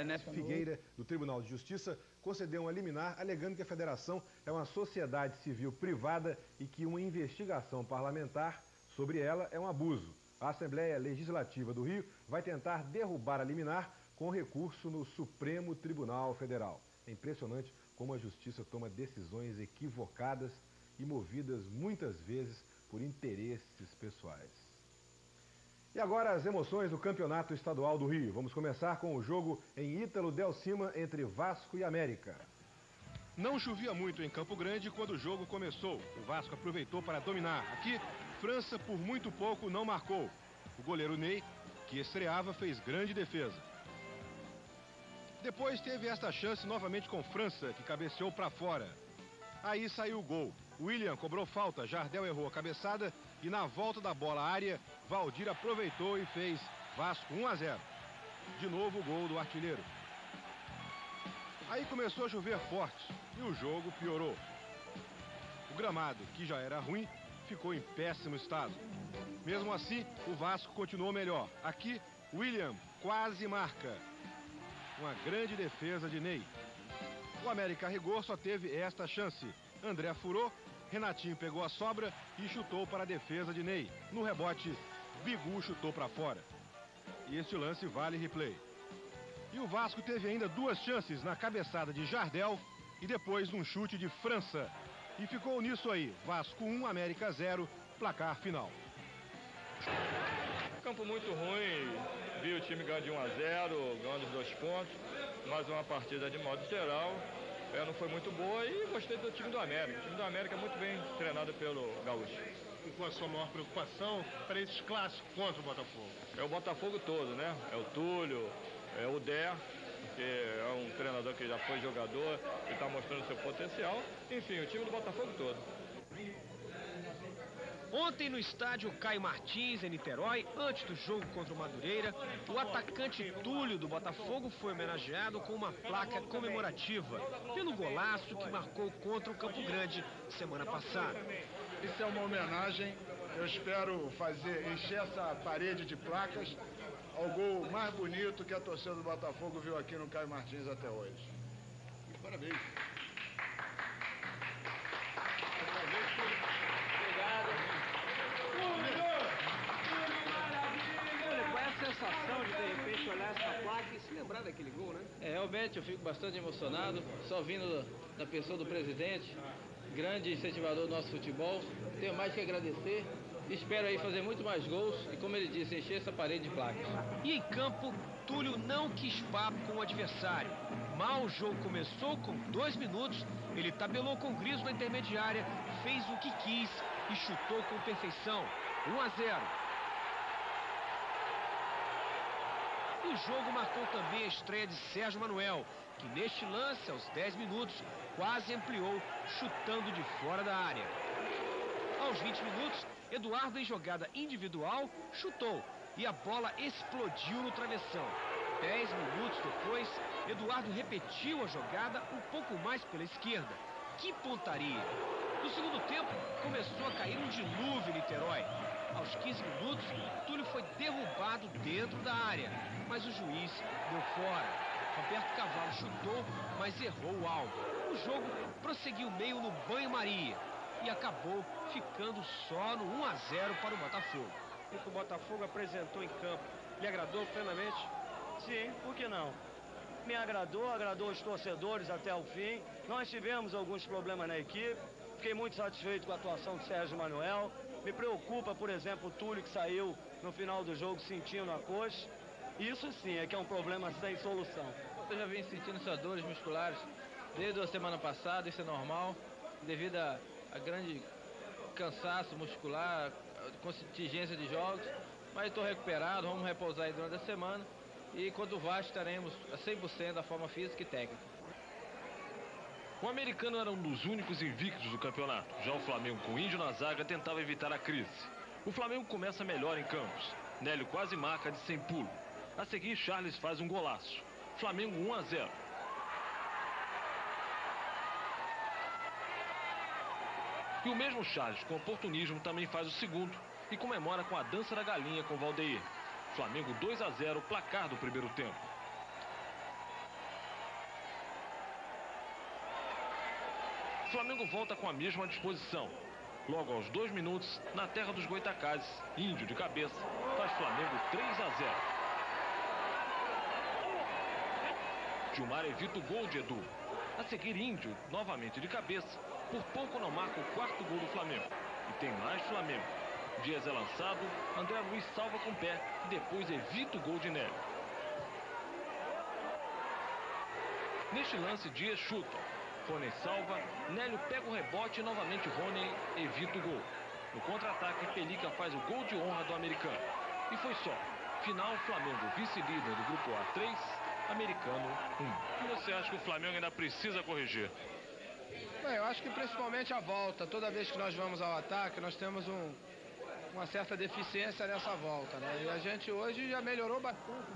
nessa Figueira, do Tribunal de Justiça, concedeu uma liminar alegando que a federação é uma sociedade civil privada e que uma investigação parlamentar sobre ela é um abuso. A Assembleia Legislativa do Rio vai tentar derrubar a liminar com recurso no Supremo Tribunal Federal. É impressionante como a Justiça toma decisões equivocadas e movidas muitas vezes por interesses pessoais. E agora as emoções do Campeonato Estadual do Rio. Vamos começar com o jogo em Ítalo Del Cima entre Vasco e América. Não chovia muito em Campo Grande quando o jogo começou. O Vasco aproveitou para dominar. Aqui, França por muito pouco não marcou. O goleiro Ney, que estreava, fez grande defesa. Depois teve esta chance novamente com França, que cabeceou para fora. Aí saiu o gol. William cobrou falta, Jardel errou a cabeçada e na volta da bola à área, Valdir aproveitou e fez Vasco 1-0. De novo o gol do artilheiro. Aí começou a chover forte e o jogo piorou. O gramado, que já era ruim, ficou em péssimo estado. Mesmo assim, o Vasco continuou melhor. Aqui, William quase marca. Uma grande defesa de Ney. O América a rigor só teve esta chance. André furou, Renatinho pegou a sobra e chutou para a defesa de Ney. No rebote, Bigu chutou para fora. E este lance vale replay. E o Vasco teve ainda duas chances na cabeçada de Jardel e depois um chute de França. E ficou nisso aí, Vasco 1, América 0, placar final. Campo muito ruim, vi o time ganhando de 1-0, ganhando os 2 pontos, mas uma partida de modo geral não foi muito boa e gostei do time do América. O time do América é muito bem treinado pelo Gaúcho. E qual a sua maior preocupação para esses clássicos contra o Botafogo? É o Botafogo todo, né? É o Túlio, é o Dé, que é um treinador que já foi jogador e está mostrando seu potencial. Enfim, o time do Botafogo todo. Ontem no estádio Caio Martins, em Niterói, antes do jogo contra o Madureira, o atacante Túlio do Botafogo foi homenageado com uma placa comemorativa pelo golaço que marcou contra o Campo Grande semana passada. Isso é uma homenagem, eu espero encher essa parede de placas ao gol mais bonito que a torcida do Botafogo viu aqui no Caio Martins até hoje. Parabéns. Qual é a sensação de repente olhar essa placa e se lembrar daquele gol, né? Realmente eu fico bastante emocionado, só vindo da pessoa do presidente, grande incentivador do nosso futebol. Tenho mais que agradecer. Espero aí fazer muito mais gols e, como ele disse, encher essa parede de placas. E em campo, Túlio não quis papo com o adversário. Mal o jogo começou, com 2 minutos, ele tabelou com o Griso na intermediária, fez o que quis e chutou com perfeição. 1-0. O jogo marcou também a estreia de Sérgio Manuel, que neste lance, aos 10 minutos, quase ampliou, chutando de fora da área. Aos 20 minutos, Eduardo, em jogada individual, chutou e a bola explodiu no travessão. 10 minutos depois, Eduardo repetiu a jogada um pouco mais pela esquerda. Que pontaria! No segundo tempo, começou a cair um dilúvio em Niterói. Aos 15 minutos, Túlio foi derrubado dentro da área, mas o juiz deu fora. Roberto Cavalo chutou, mas errou o alvo. O jogo prosseguiu meio no banho-maria e acabou ficando só no 1-0 para o Botafogo. O que o Botafogo apresentou em campo lhe agradou plenamente? Sim, por que não? Me agradou os torcedores até o fim. Nós tivemos alguns problemas na equipe. Fiquei muito satisfeito com a atuação do Sérgio Manuel. Me preocupa, por exemplo, o Túlio, que saiu no final do jogo sentindo a coxa. Isso sim é que é um problema sem solução. Eu já vim sentindo essas dores musculares desde a semana passada, isso é normal, devido a grande cansaço muscular, contingência de jogos. Mas estou recuperado, vamos repousar aí durante a semana. E quando o Vasco estaremos a 100% da forma física e técnica. O americano era um dos únicos invictos do campeonato. Já o Flamengo, com o Índio na zaga, tentava evitar a crise. O Flamengo começa melhor em campos. Nélio quase marca de sem pulo. A seguir, Charles faz um golaço. Flamengo 1-0. E o mesmo Charles, com oportunismo, também faz o segundo e comemora com a dança da galinha com Valdeir. Flamengo 2-0, placar do primeiro tempo. O Flamengo volta com a mesma disposição. Logo aos 2 minutos, na terra dos Goitacazes, Índio de cabeça, faz Flamengo 3-0. Gilmar evita o gol de Edu. A seguir, Índio, novamente de cabeça, por pouco não marca o quarto gol do Flamengo. E tem mais Flamengo. Dias é lançado, André Luiz salva com o pé e depois evita o gol de Nélio. Neste lance, Dias chuta. Rony salva, Nélio pega o rebote e novamente Rony evita o gol. No contra-ataque, Pelica faz o gol de honra do americano. E foi só. Final, Flamengo vice-líder do grupo A3, americano 1. E você acha que o Flamengo ainda precisa corrigir? Bem, eu acho que principalmente a volta. Toda vez que nós vamos ao ataque, nós temos uma certa deficiência nessa volta, né? E a gente hoje já melhorou bastante.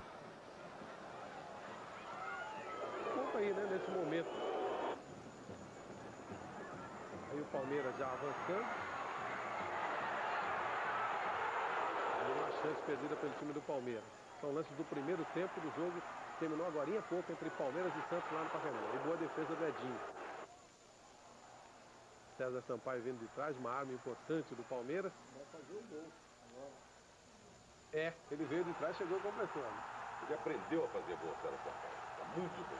Conta aí, né, nesse momento. Aí o Palmeiras já avançando. E uma chance perdida pelo time do Palmeiras. São lances do primeiro tempo do jogo. Terminou agora há pouco entre Palmeiras e Santos lá no Pacaembu. E boa defesa do Edinho. César Sampaio vindo de trás, uma arma importante do Palmeiras. Vai fazer o gol agora. É, ele veio de trás, chegou com pressão. Ele aprendeu a fazer gol, César Sampaio. Está muito bem.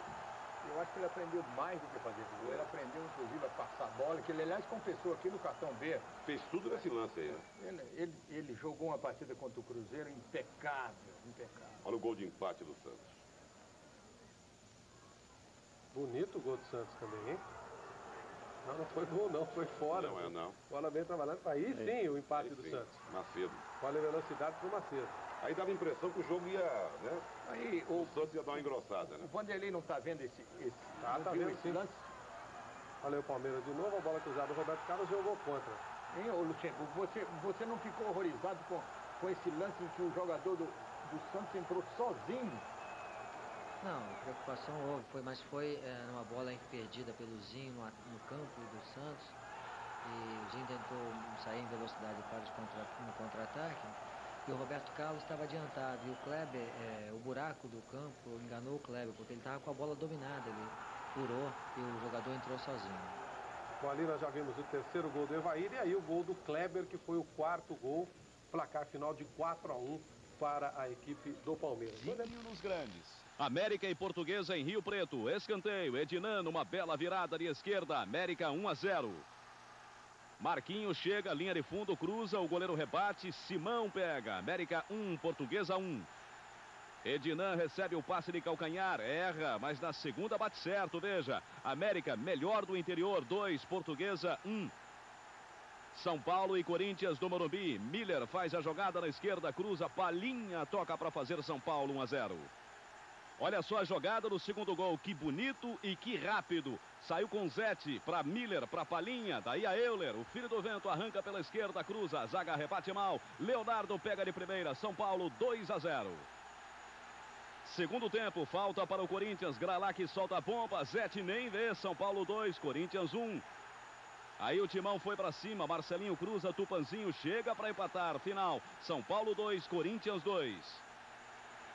Eu acho que ele aprendeu mais do que fazer gol. Ele aprendeu, inclusive, a passar a bola, que ele, aliás, confessou aqui no cartão B. Fez tudo nesse lance aí, né? Ele jogou uma partida contra o Cruzeiro impecável, impecável. Olha o gol de empate do Santos. Bonito o gol do Santos também, hein? Não, não foi gol não, foi fora. Não é não. Bola bem trabalhando. Aí sim o empate do Santos. Macedo. Olha a velocidade pro Macedo. Aí dava a impressão que o jogo ia, né? Aí o Santos ia dar uma engrossada, né? O Vanderlei não tá vendo esse tá vendo sim. Lance? Olha aí o Palmeiras de novo, a bola cruzada. O Roberto Carlos jogou contra. Hein, ô Luxemburgo, você não ficou horrorizado com esse lance em que o jogador do Santos entrou sozinho? Não, preocupação houve, mas foi numa bola perdida pelo Zinho no campo do Santos. E o Zinho tentou sair em velocidade para no contra-ataque. E o Roberto Carlos estava adiantado. E o Kleber, o buraco do campo enganou o Kleber, porque ele estava com a bola dominada. Ele furou e o jogador entrou sozinho. Bom, ali nós já vimos o terceiro gol do Evair e aí o gol do Kleber, que foi o quarto gol. Placar final de 4-1 para a equipe do Palmeiras. Nos grandes. América e Portuguesa em Rio Preto. Escanteio. Ednan, uma bela virada de esquerda. América 1-0. Marquinhos chega, linha de fundo, cruza, o goleiro rebate, Simão pega. América 1, Portuguesa 1. Ednan recebe o passe de calcanhar, erra, mas na segunda bate certo, veja. América melhor do interior, 2, Portuguesa 1. São Paulo e Corinthians do Morumbi. Miller faz a jogada na esquerda, cruza, Palinha toca para fazer São Paulo 1-0. Olha só a jogada do segundo gol, que bonito e que rápido. Saiu com Zete para Miller, para Palinha, daí a Euler, o filho do vento arranca pela esquerda, cruza, a zaga rebate mal. Leonardo pega de primeira, São Paulo 2-0. Segundo tempo, falta para o Corinthians. Gralac solta a bomba. Zete nem vê. São Paulo 2, Corinthians 1. Aí o timão foi para cima. Marcelinho cruza. Tupanzinho chega para empatar. Final, São Paulo 2, Corinthians 2.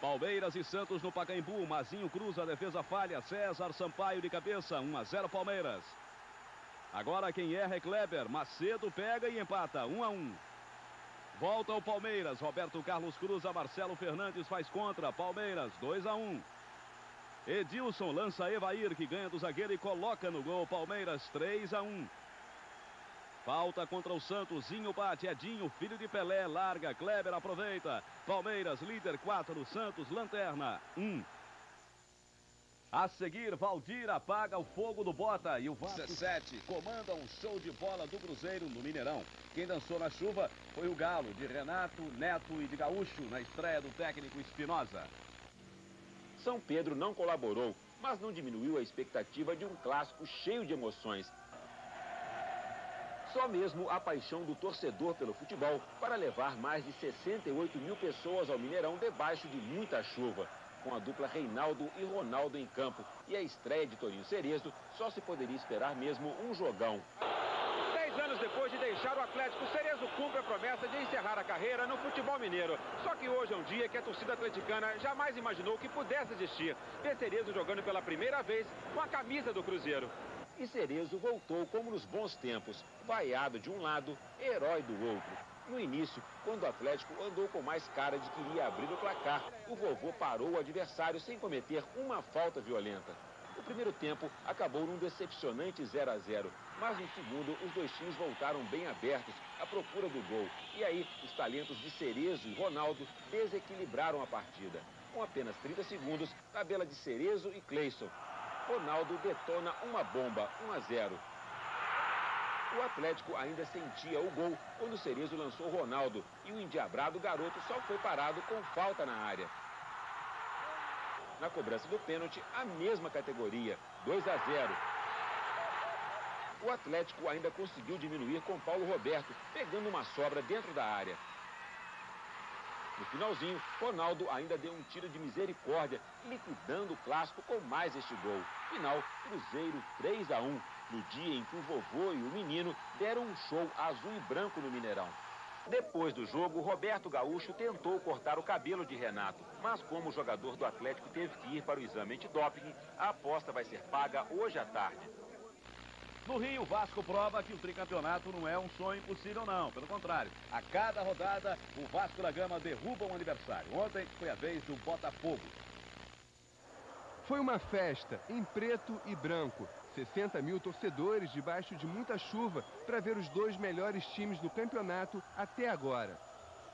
Palmeiras e Santos no Pacaembu. Mazinho cruza, a defesa falha. César Sampaio de cabeça. 1-0 Palmeiras. Agora quem erra é Kleber. Macedo pega e empata. 1-1. Volta o Palmeiras. Roberto Carlos cruza. Marcelo Fernandes faz contra. Palmeiras 2-1. Edilson lança Evair, que ganha do zagueiro e coloca no gol. Palmeiras 3-1. Falta contra o Santos. Zinho bate. Edinho, filho de Pelé, larga. Kleber aproveita. Palmeiras líder 4. Santos lanterna 1. A seguir, Valdir apaga o fogo do Bota e o Vasco 17 comanda um show de bola do Cruzeiro no Mineirão. Quem dançou na chuva foi o Galo, de Renato, Neto e de Gaúcho, na estreia do técnico Espinosa. São Pedro não colaborou, mas não diminuiu a expectativa de um clássico cheio de emoções. Só mesmo a paixão do torcedor pelo futebol para levar mais de 68 mil pessoas ao Mineirão debaixo de muita chuva. Com a dupla Reinaldo e Ronaldo em campo e a estreia de Toninho Cerezo, só se poderia esperar mesmo um jogão. 10 anos depois de deixar o Atlético, Cerezo cumpre a promessa de encerrar a carreira no futebol mineiro. Só que hoje é um dia que a torcida atleticana jamais imaginou que pudesse existir. Ver Cerezo jogando pela primeira vez com a camisa do Cruzeiro. E Cerezo voltou como nos bons tempos, vaiado de um lado, herói do outro. No início, quando o Atlético andou com mais cara de que iria abrir o placar, o vovô parou o adversário sem cometer uma falta violenta. O primeiro tempo acabou num decepcionante 0-0, mas no segundo os dois times voltaram bem abertos à procura do gol. E aí, os talentos de Cerezo e Ronaldo desequilibraram a partida. Com apenas 30 segundos, tabela de Cerezo e Cleison. Ronaldo detona uma bomba, 1-0. O Atlético ainda sentia o gol quando Cerezo lançou Ronaldo e o endiabrado garoto só foi parado com falta na área. Na cobrança do pênalti, a mesma categoria, 2-0. O Atlético ainda conseguiu diminuir com Paulo Roberto, pegando uma sobra dentro da área. No finalzinho, Ronaldo ainda deu um tiro de misericórdia, liquidando o clássico com mais este gol. Final, Cruzeiro 3-1. No dia em que o vovô e o menino deram um show azul e branco no Mineirão. Depois do jogo, Roberto Gaúcho tentou cortar o cabelo de Renato, mas como o jogador do Atlético teve que ir para o exame antidoping, a aposta vai ser paga hoje à tarde. No Rio, o Vasco prova que o tricampeonato não é um sonho impossível, não. Pelo contrário, a cada rodada, o Vasco da Gama derruba um adversário. Ontem foi a vez do Botafogo. Foi uma festa em preto e branco. 60 mil torcedores debaixo de muita chuva para ver os dois melhores times do campeonato até agora.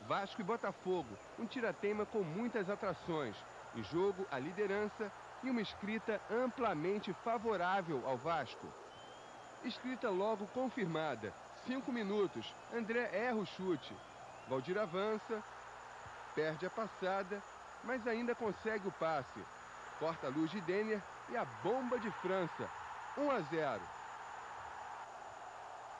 Vasco e Botafogo, um tirateima com muitas atrações. Em jogo, a liderança e uma escrita amplamente favorável ao Vasco. Escrita logo confirmada. 5 minutos, André erra o chute. Valdir avança, perde a passada, mas ainda consegue o passe. Corta a luz de Denner e a bomba de França. 1-0.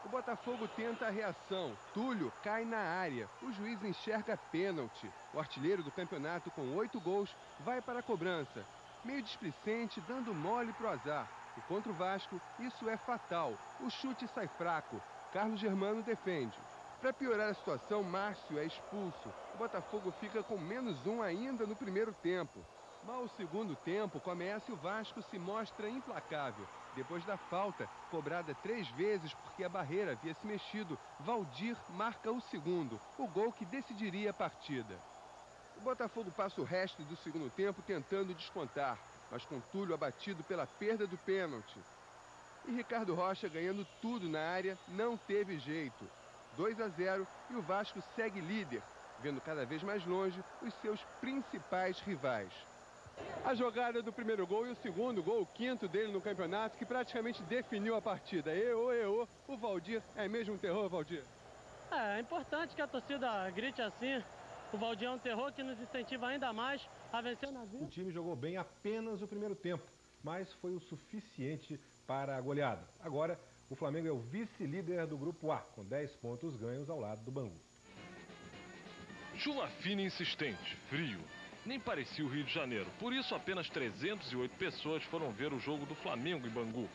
O Botafogo tenta a reação. Túlio cai na área. O juiz enxerga pênalti. O artilheiro do campeonato com 8 gols vai para a cobrança. Meio displicente, dando mole pro azar. E contra o Vasco, isso é fatal. O chute sai fraco. Carlos Germano defende. Para piorar a situação, Márcio é expulso. O Botafogo fica com -1 ainda no primeiro tempo. Mal o segundo tempo começa e o Vasco se mostra implacável. Depois da falta, cobrada 3 vezes porque a barreira havia se mexido, Valdir marca o segundo, o gol que decidiria a partida. O Botafogo passa o resto do segundo tempo tentando descontar, mas com Túlio abatido pela perda do pênalti. E Ricardo Rocha ganhando tudo na área, não teve jeito. 2-0 e o Vasco segue líder, vendo cada vez mais longe os seus principais rivais. A jogada do primeiro gol e o segundo gol, o quinto dele no campeonato, que praticamente definiu a partida. O Valdir é mesmo um terror, Valdir? É importante que a torcida grite assim. O Valdir é um terror que nos incentiva ainda mais a vencer na vida. O time jogou bem apenas o primeiro tempo, mas foi o suficiente para a goleada. Agora, o Flamengo é o vice-líder do Grupo A, com 10 pontos ganhos ao lado do Bangu. Chuva fina e insistente, frio. Nem parecia o Rio de Janeiro. Por isso, apenas 308 pessoas foram ver o jogo do Flamengo em Bangu.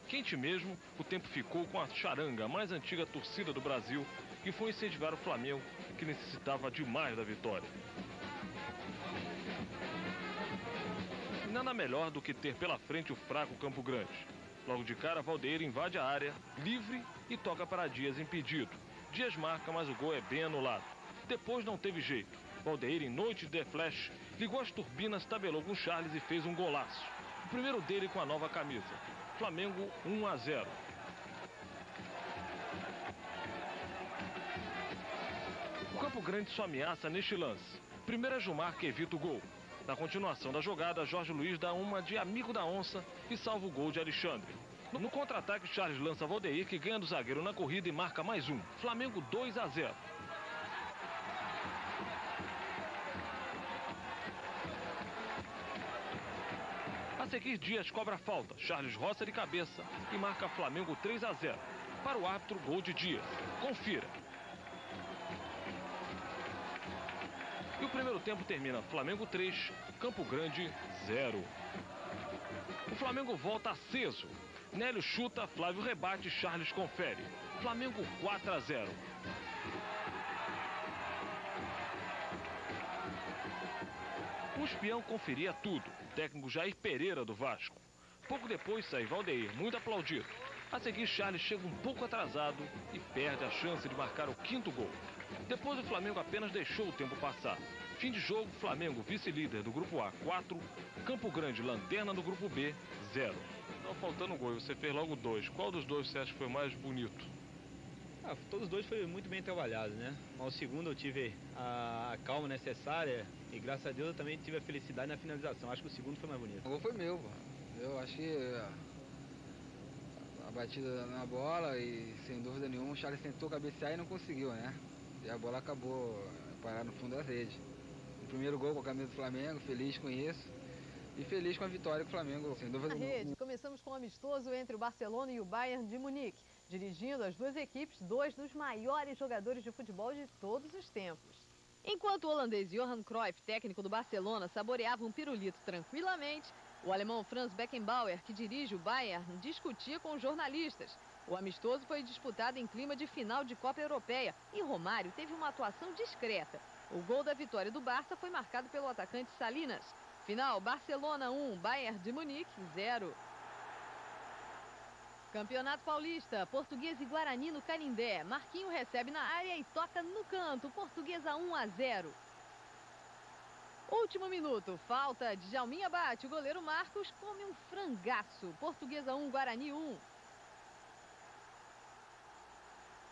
Quente mesmo, o tempo ficou com a charanga, a mais antiga torcida do Brasil, que foi incentivar o Flamengo, que necessitava demais da vitória. E nada melhor do que ter pela frente o fraco Campo Grande. Logo de cara, Valdeir invade a área, livre, e toca para Dias impedido. Dias marca, mas o gol é bem anulado. Depois não teve jeito. Valdeir, em noite de The Flash, ligou as turbinas, tabelou com Charles e fez um golaço. O primeiro dele com a nova camisa. Flamengo 1-0. O Campo Grande só ameaça neste lance. Primeiro é Gilmar que evita o gol. Na continuação da jogada, Jorge Luiz dá uma de amigo da onça e salva o gol de Alexandre. No contra-ataque, Charles lança Valdeir, que ganha do zagueiro na corrida e marca mais um. Flamengo 2-0. A seguir, Dias cobra a falta. Charles roça de cabeça e marca Flamengo 3-0. Para o árbitro, gol de Dias. Confira. E o primeiro tempo termina Flamengo 3, Campo Grande 0. O Flamengo volta aceso. Nélio chuta, Flávio rebate, Charles confere. Flamengo 4-0. O espião conferia tudo. O técnico Jair Pereira do Vasco. Pouco depois sai Valdeir, muito aplaudido. A seguir, Charles chega um pouco atrasado e perde a chance de marcar o quinto gol. Depois, o Flamengo apenas deixou o tempo passar. Fim de jogo, Flamengo vice-líder do Grupo A, 4. Campo Grande, lanterna do Grupo B, 0. Não faltando gol, você fez logo 2. Qual dos dois você acha que foi mais bonito? Todos os dois foram muito bem trabalhados, né? Mas o segundo eu tive a calma necessária e graças a Deus eu também tive a felicidade na finalização. Acho que o segundo foi mais bonito. O gol foi meu, eu acho que a batida na bola e sem dúvida nenhuma o Charles tentou cabecear e não conseguiu, né? E a bola acabou parar no fundo da rede. O primeiro gol com a camisa do Flamengo, feliz com isso. E feliz com a vitória do Flamengo, sem dúvida nenhuma. Na rede, começamos com um amistoso entre o Barcelona e o Bayern de Munique. Dirigindo as duas equipes, dois dos maiores jogadores de futebol de todos os tempos. Enquanto o holandês Johan Cruyff, técnico do Barcelona, saboreava um pirulito tranquilamente, o alemão Franz Beckenbauer, que dirige o Bayern, discutia com os jornalistas. O amistoso foi disputado em clima de final de Copa Europeia e Romário teve uma atuação discreta. O gol da vitória do Barça foi marcado pelo atacante Salinas. Final, Barcelona 1, Bayern de Munique 0. Campeonato Paulista, Portuguesa e Guarani no Canindé. Marquinho recebe na área e toca no canto. Portuguesa 1-0. Último minuto, falta, Djalminha bate. O goleiro Marcos come um frangaço. Portuguesa 1, Guarani 1.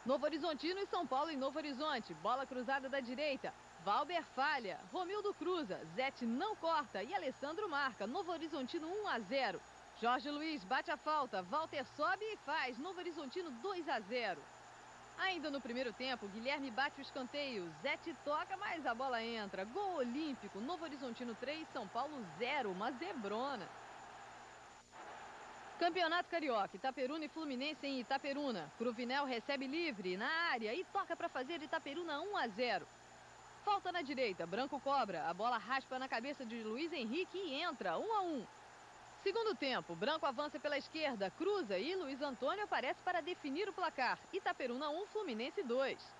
Novo Horizontino e São Paulo em Novo Horizonte. Bola cruzada da direita. Valber falha. Romildo cruza. Zete não corta e Alessandro marca. Novo Horizontino 1-0. Jorge Luiz bate a falta, Walter sobe e faz, Novo Horizontino 2-0. Ainda no primeiro tempo, Guilherme bate o escanteio, Zete toca, mas a bola entra. Gol olímpico, Novo Horizontino 3, São Paulo 0, uma zebrona. Campeonato Carioca, Itaperuna e Fluminense em Itaperuna. Cruvinel recebe livre na área e toca para fazer Itaperuna 1-0. Falta na direita, Branco cobra, a bola raspa na cabeça de Luiz Henrique e entra 1-1. Segundo tempo, Branco avança pela esquerda, cruza e Luiz Antônio aparece para definir o placar. Itaperuna 1, Fluminense 2.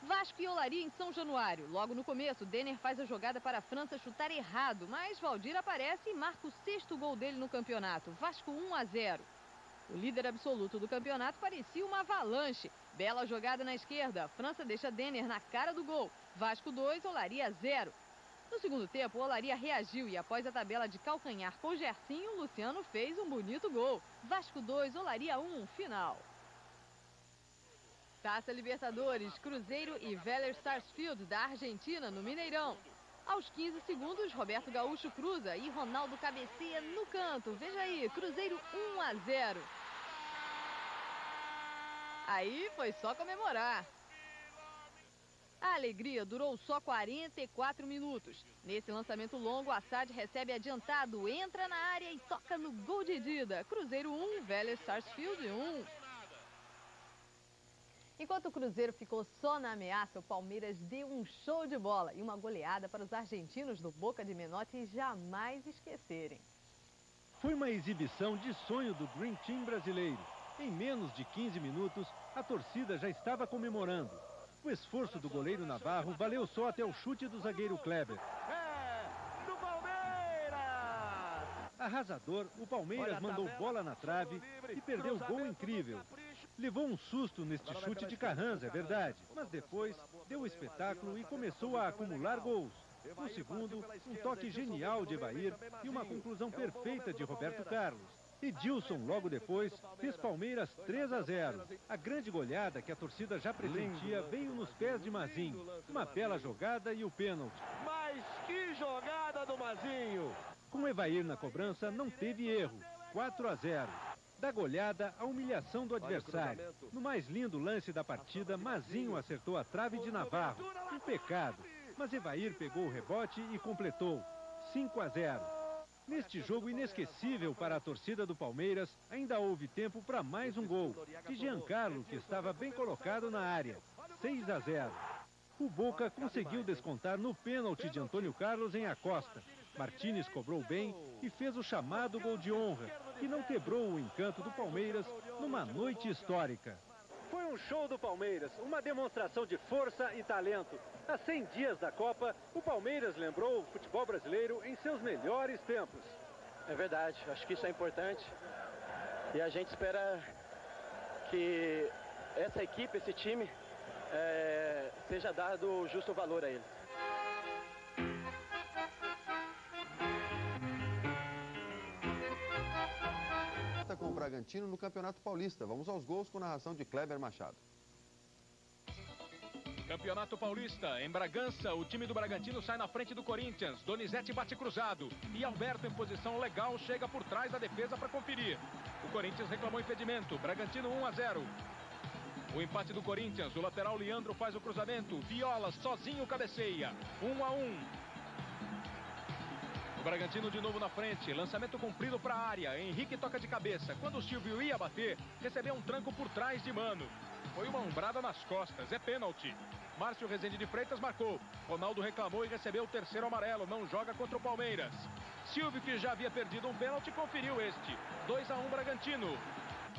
Vasco e Olaria em São Januário. Logo no começo, Denner faz a jogada para a França chutar errado, mas Valdir aparece e marca o 6º gol dele no campeonato. Vasco 1-0. O líder absoluto do campeonato parecia uma avalanche. Bela jogada na esquerda. França deixa Denner na cara do gol. Vasco 2, Olaria 0. No segundo tempo, o Olaria reagiu e após a tabela de calcanhar com Gersinho, Luciano fez um bonito gol. Vasco 2, Olaria 1, final. Taça Libertadores, Cruzeiro e Vélez Sarsfield da Argentina no Mineirão. Aos 15 segundos, Roberto Gaúcho cruza e Ronaldo cabeceia no canto. Veja aí, Cruzeiro 1-0. Aí foi só comemorar. A alegria durou só 44 minutos. Nesse lançamento longo, Assad recebe adiantado, entra na área e toca no gol de Dida. Cruzeiro 1, Vélez Sarsfield 1. Enquanto o Cruzeiro ficou só na ameaça, o Palmeiras deu um show de bola e uma goleada para os argentinos do Boca de Menotti jamais esquecerem. Foi uma exibição de sonho do Dream Team brasileiro. Em menos de 15 minutos, a torcida já estava comemorando. O esforço do goleiro Navarro valeu só até o chute do zagueiro Kleber. Do Palmeiras! Arrasador, o Palmeiras mandou bola na trave e perdeu gol incrível. Levou um susto neste chute de Carranza, é verdade, mas depois deu o espetáculo e começou a acumular gols. No segundo, um toque genial de Evair e uma conclusão perfeita de Roberto Carlos. Edilson, logo depois, fez Palmeiras 3-0. A grande goleada que a torcida já pressentia veio nos pés de Mazinho. Uma bela jogada e o pênalti. Mas que jogada do Mazinho! Com Evair na cobrança, não teve erro. 4-0. Da goleada, a humilhação do adversário. No mais lindo lance da partida, Mazinho acertou a trave de Navarro. Um pecado. Mas Evair pegou o rebote e completou. 5-0. Neste jogo inesquecível para a torcida do Palmeiras, ainda houve tempo para mais um gol, de Giancarlo, que estava bem colocado na área. 6-0. O Boca conseguiu descontar no pênalti de Antônio Carlos em Acosta. Martínez cobrou bem e fez o chamado gol de honra, que não quebrou o encanto do Palmeiras numa noite histórica. Foi um show do Palmeiras, uma demonstração de força e talento. Há 100 dias da Copa, o Palmeiras lembrou o futebol brasileiro em seus melhores tempos. É verdade, acho que isso é importante. E a gente espera que essa equipe, esse time, seja dado o justo valor a eles. Com o Bragantino no Campeonato Paulista. Vamos aos gols com narração de Kleber Machado. Campeonato Paulista, em Bragança, o time do Bragantino sai na frente do Corinthians. Donizete bate cruzado e Alberto, em posição legal, chega por trás da defesa para conferir. O Corinthians reclamou impedimento. Bragantino 1-0. O empate do Corinthians, o lateral Leandro faz o cruzamento. Viola sozinho cabeceia. 1-1. O Bragantino de novo na frente, lançamento comprido para a área, Henrique toca de cabeça. Quando o Silvio ia bater, recebeu um tranco por trás de Mano. Foi uma ombrada nas costas, é pênalti. Márcio Rezende de Freitas marcou. Ronaldo reclamou e recebeu o terceiro amarelo, não joga contra o Palmeiras. Silvio, que já havia perdido um pênalti, conferiu este. 2-1 Bragantino.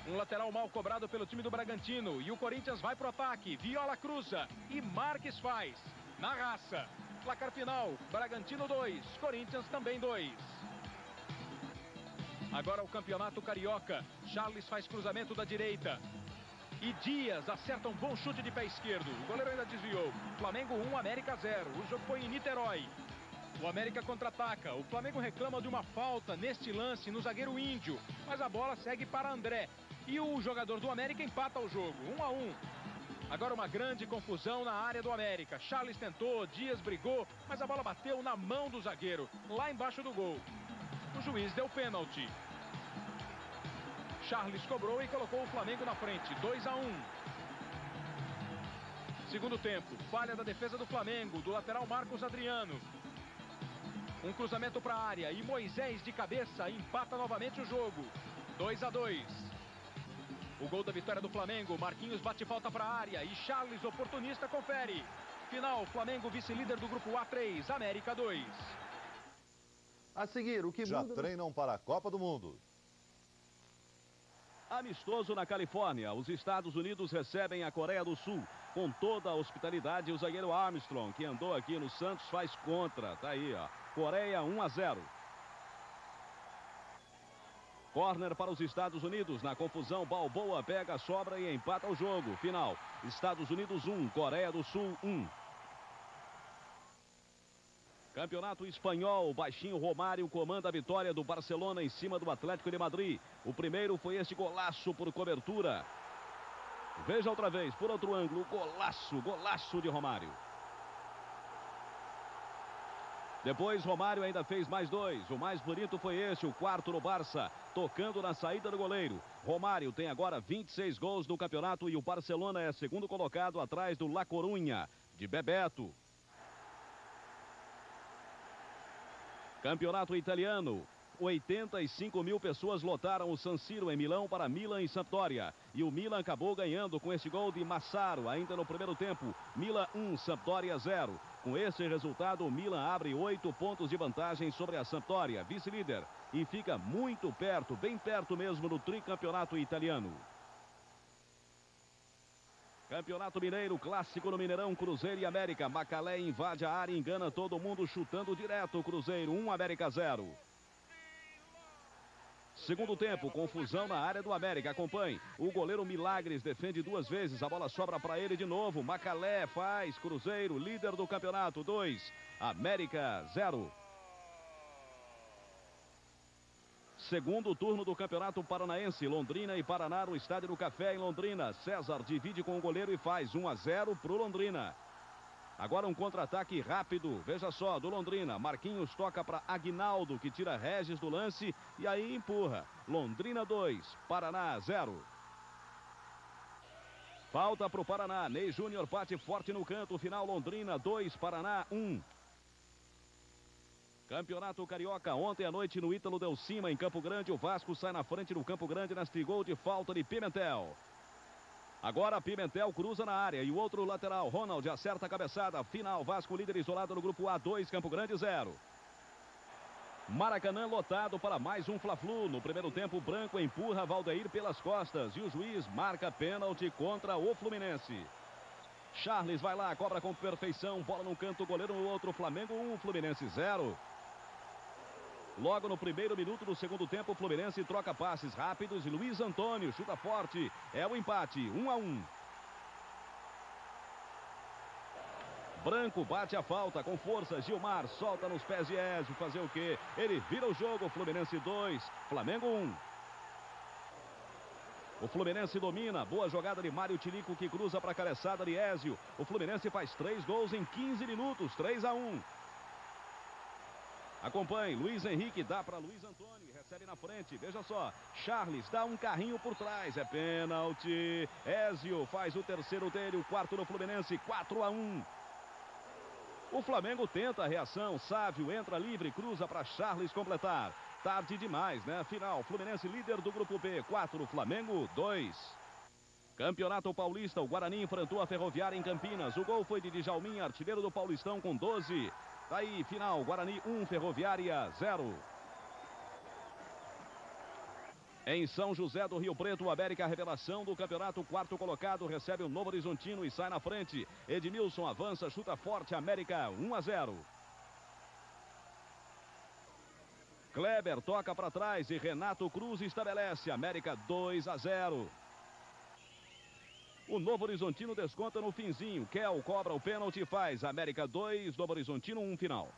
Um lateral mal cobrado pelo time do Bragantino e o Corinthians vai pro ataque. Viola cruza e Marques faz. Na raça. Placar final, Bragantino 2, Corinthians também 2. Agora o Campeonato Carioca. Charles faz cruzamento da direita. E Dias acerta um bom chute de pé esquerdo. O goleiro ainda desviou. Flamengo 1, América 0. O jogo foi em Niterói. O América contra-ataca. O Flamengo reclama de uma falta neste lance no zagueiro Índio. Mas a bola segue para André. E o jogador do América empata o jogo. 1-1. Agora uma grande confusão na área do América. Charles tentou, Dias brigou, mas a bola bateu na mão do zagueiro, lá embaixo do gol. O juiz deu pênalti. Charles cobrou e colocou o Flamengo na frente, 2-1. Segundo tempo, falha da defesa do Flamengo, do lateral Marcos Adriano. Um cruzamento para a área e Moisés de cabeça empata novamente o jogo, 2-2. O gol da vitória do Flamengo, Marquinhos bate falta para a área e Charles, oportunista, confere. Final, Flamengo vice-líder do grupo A3, América 2. A seguir, o que já muda... treinam para a Copa do Mundo. Amistoso na Califórnia, os Estados Unidos recebem a Coreia do Sul. Com toda a hospitalidade, o zagueiro Armstrong, que andou aqui no Santos, faz contra. Tá aí, ó. Coreia 1-0. Corner para os Estados Unidos. Na confusão, Balboa pega, sobra e empata o jogo. Final, Estados Unidos 1, Coreia do Sul 1. Campeonato Espanhol, o baixinho Romário comanda a vitória do Barcelona em cima do Atlético de Madrid. O primeiro foi este golaço por cobertura. Veja outra vez, por outro ângulo, golaço de Romário. Depois Romário ainda fez mais dois. O mais bonito foi este, o quarto no Barça, tocando na saída do goleiro. Romário tem agora 26 gols no campeonato e o Barcelona é segundo colocado atrás do La Coruña, de Bebeto. Campeonato italiano. 85 mil pessoas lotaram o San Siro em Milão para Milan e Sampdoria. E o Milan acabou ganhando com esse gol de Massaro, ainda no primeiro tempo. Milan 1, Sampdoria 0. Com esse resultado, o Milan abre 8 pontos de vantagem sobre a Sampdoria, vice-líder. E fica muito perto, bem perto mesmo do tricampeonato italiano. Campeonato Mineiro, clássico no Mineirão, Cruzeiro e América. Macalé invade a área e engana todo mundo chutando direto. Cruzeiro 1, América 0. Segundo tempo, confusão na área do América. Acompanhe. O goleiro Milagres defende 2 vezes. A bola sobra para ele de novo. Macalé faz. Cruzeiro, líder do campeonato, 2. América 0. Segundo turno do Campeonato Paranaense. Londrina e Paraná no Estádio do Café em Londrina. César divide com o goleiro e faz 1-0 para o Londrina. Agora um contra-ataque rápido, veja só, do Londrina. Marquinhos toca para Aguinaldo, que tira Regis do lance e aí empurra. Londrina 2, Paraná 0. Falta para o Paraná. Ney Júnior bate forte no canto. Final Londrina 2, Paraná 1. Campeonato Carioca, ontem à noite no Ítalo Del Cima, em Campo Grande. O Vasco sai na frente no Campo Grande neste gol de falta de Pimentel. Agora Pimentel cruza na área e o outro lateral, Ronald, acerta a cabeçada. Final, Vasco líder isolado no grupo A, 2, Campo Grande 0. Maracanã lotado para mais um Fla-Flu. No primeiro tempo, Branco empurra Valdeir pelas costas e o juiz marca pênalti contra o Fluminense. Charles vai lá, cobra com perfeição, bola num canto, goleiro no outro, Flamengo 1, Fluminense 0. Logo no primeiro minuto do segundo tempo, o Fluminense troca passes rápidos e Luiz Antônio chuta forte. É o empate, 1-1. Branco bate a falta com força. Gilmar solta nos pés de Ezio. Fazer o quê? Ele vira o jogo. Fluminense 2, Flamengo 1. O Fluminense domina. Boa jogada de Mário Tirico que cruza para a cabeçada de Ezio. O Fluminense faz 3 gols em 15 minutos, 3-1. Acompanhe, Luiz Henrique dá para Luiz Antônio, recebe na frente, veja só, Charles dá um carrinho por trás, é pênalti, Ezio faz o terceiro dele, o quarto do Fluminense, 4-1. O Flamengo tenta a reação, Sávio entra livre, cruza para Charles completar, tarde demais, né? Final, Fluminense líder do grupo B, 4, Flamengo 2. Campeonato Paulista, o Guarani enfrentou a Ferroviária em Campinas, o gol foi de Djalminha, artilheiro do Paulistão com 12. Aí, final, Guarani 1, Ferroviária 0. Em São José do Rio Preto, o América, revelação do campeonato, 4º colocado, recebe o Novo Horizontino e sai na frente. Edmilson avança, chuta forte, América 1-0. Kleber toca para trás e Renato Cruz estabelece, América 2-0. O Novo Horizontino desconta no finzinho. Kel cobra o pênalti e faz. América 2, Novo Horizontino 1, final.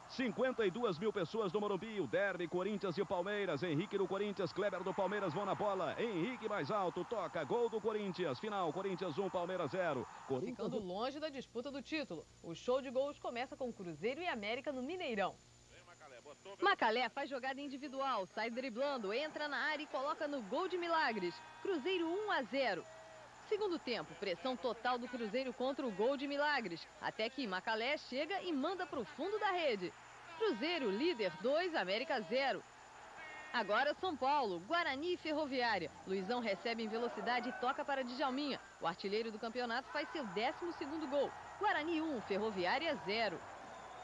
52 mil pessoas no Morumbi. O derby, Corinthians e Palmeiras. Henrique do Corinthians, Kleber do Palmeiras vão na bola. Henrique mais alto, toca, gol do Corinthians. Final, Corinthians 1, Palmeiras 0. Ficando longe da disputa do título. O show de gols começa com Cruzeiro e América no Mineirão. Macalé faz jogada individual, sai driblando, entra na área e coloca no gol de Milagres. Cruzeiro 1-0. Segundo tempo, pressão total do Cruzeiro contra o gol de Milagres, até que Macalé chega e manda para o fundo da rede. Cruzeiro, líder 2, América 0. Agora São Paulo, Guarani e Ferroviária. Luizão recebe em velocidade e toca para Djalminha. O artilheiro do campeonato faz seu 12º gol. Guarani 1, Ferroviária 0.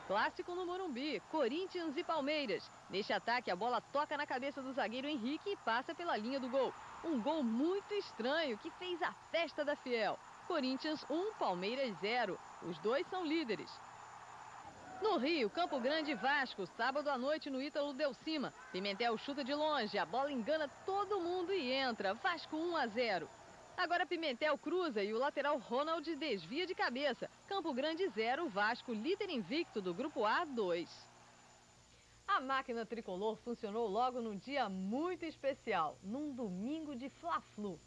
Clássico no Morumbi, Corinthians e Palmeiras. Neste ataque, a bola toca na cabeça do zagueiro Henrique e passa pela linha do gol. Um gol muito estranho que fez a festa da Fiel. Corinthians 1, Palmeiras 0. Os dois são líderes. No Rio, Campo Grande e Vasco, sábado à noite no Ítalo Del Cima. Pimentel chuta de longe, a bola engana todo mundo e entra. Vasco 1-0. Agora Pimentel cruza e o lateral Ronald desvia de cabeça. Campo Grande 0, Vasco líder invicto do grupo A 2. A máquina tricolor funcionou logo num dia muito especial, num domingo de Fla-Flu.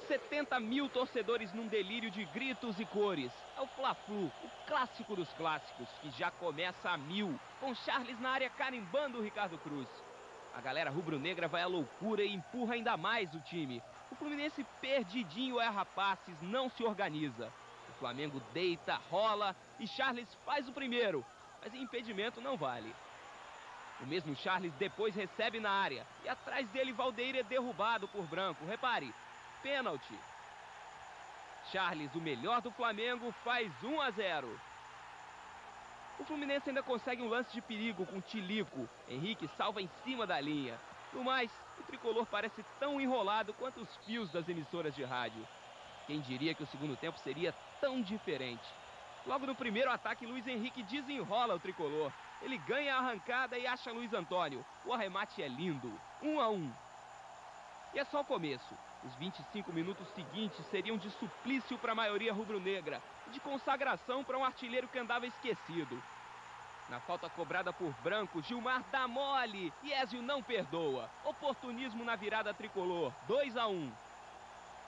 70 mil torcedores num delírio de gritos e cores. É o Fla-Flu, o clássico dos clássicos, que já começa a 1000, com Charles na área carimbando o Ricardo Cruz. A galera rubro-negra vai à loucura e empurra ainda mais o time. O Fluminense perdidinho erra passes, não se organiza. O Flamengo deita, rola e Charles faz o primeiro, mas impedimento não vale. O mesmo Charles depois recebe na área. E atrás dele, Valdeir é derrubado por Branco. Repare, pênalti. Charles, o melhor do Flamengo, faz 1-0. O Fluminense ainda consegue um lance de perigo com Tilico. Henrique salva em cima da linha. No mais, o tricolor parece tão enrolado quanto os fios das emissoras de rádio. Quem diria que o segundo tempo seria tão diferente? Logo no primeiro ataque, Luiz Henrique desenrola o tricolor. Ele ganha a arrancada e acha Luiz Antônio. O arremate é lindo. 1-1. E é só o começo. Os 25 minutos seguintes seriam de suplício para a maioria rubro-negra e de consagração para um artilheiro que andava esquecido. Na falta cobrada por Branco, Gilmar dá mole e Ézio não perdoa. Oportunismo na virada tricolor. 2-1.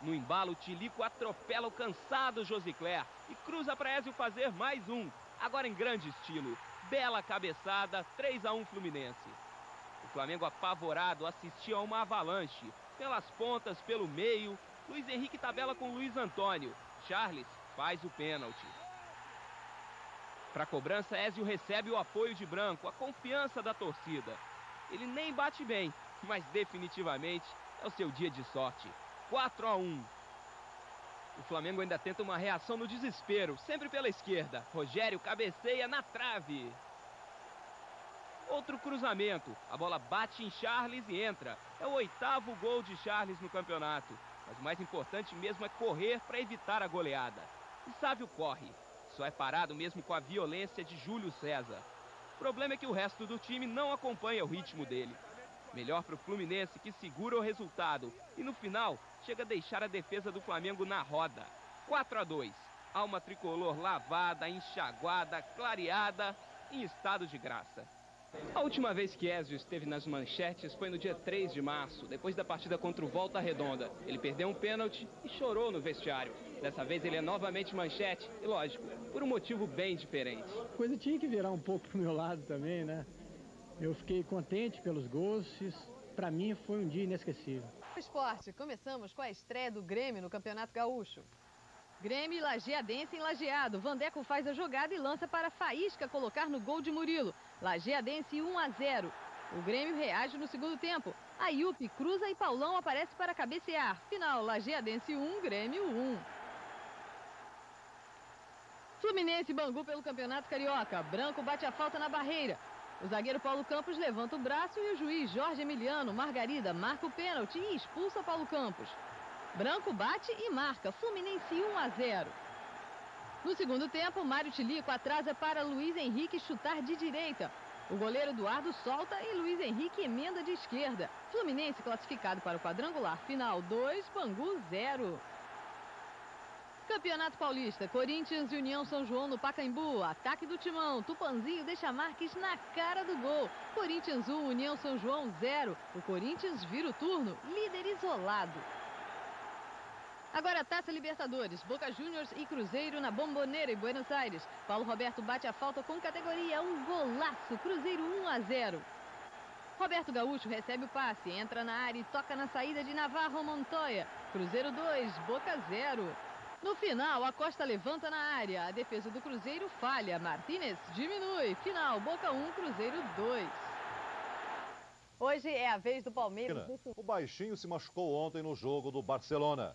No embalo, Tilico atropela o cansado Josicler e cruza para Ézio fazer mais um. Agora em grande estilo. Bela cabeçada, 3-1 Fluminense. O Flamengo apavorado assistia a uma avalanche. Pelas pontas, pelo meio, Luiz Henrique tabela com Luiz Antônio. Charles faz o pênalti. Para a cobrança, Ézio recebe o apoio de Branco, a confiança da torcida. Ele nem bate bem, mas definitivamente é o seu dia de sorte. 4-1. O Flamengo ainda tenta uma reação no desespero, sempre pela esquerda. Rogério cabeceia na trave. Outro cruzamento. A bola bate em Charles e entra. É o 8º gol de Charles no campeonato. Mas o mais importante mesmo é correr para evitar a goleada. E Sávio corre. Só é parado mesmo com a violência de Júlio César. O problema é que o resto do time não acompanha o ritmo dele. Melhor para o Fluminense, que segura o resultado. E no final, chega a deixar a defesa do Flamengo na roda. 4-2. Alma tricolor lavada, enxaguada, clareada, em estado de graça. A última vez que Ézio esteve nas manchetes foi no dia 3 de março, depois da partida contra o Volta Redonda. Ele perdeu um pênalti e chorou no vestiário. Dessa vez ele é novamente manchete, e lógico, por um motivo bem diferente. A coisa tinha que virar um pouco pro meu lado também, né? Eu fiquei contente pelos gols, para mim foi um dia inesquecível. Esporte, começamos com a estreia do Grêmio no Campeonato Gaúcho. Grêmio e Lajeadense em Lajeado. Vandeco faz a jogada e lança para Faísca colocar no gol de Murilo. Lajeadense 1-0. O Grêmio reage no segundo tempo. Ayup cruza e Paulão aparece para cabecear. Final, Lajeadense 1, Grêmio 1. Fluminense e Bangu pelo Campeonato Carioca. Branco bate a falta na barreira. O zagueiro Paulo Campos levanta o braço e o juiz Jorge Emiliano Margarida marca o pênalti e expulsa Paulo Campos. Branco bate e marca. Fluminense 1-0. No segundo tempo, Mário Tilico atrasa para Luiz Henrique chutar de direita. O goleiro Eduardo solta e Luiz Henrique emenda de esquerda. Fluminense classificado para o quadrangular final 2, Bangu 0. Campeonato Paulista, Corinthians e União São João no Pacaembu. Ataque do Timão, Tupanzinho deixa Marques na cara do gol. Corinthians 1, União São João 0. O Corinthians vira o turno, líder isolado. Agora a Taça Libertadores, Boca Juniors e Cruzeiro na Bombonera em Buenos Aires. Paulo Roberto bate a falta com categoria, um golaço, Cruzeiro 1-0. Roberto Gaúcho recebe o passe, entra na área e toca na saída de Navarro Montoya. Cruzeiro 2, Boca 0. No final, a Costa levanta na área, a defesa do Cruzeiro falha, Martínez diminui. Final, Boca 1, Cruzeiro 2. Hoje é a vez do Palmeiras. O baixinho se machucou ontem no jogo do Barcelona.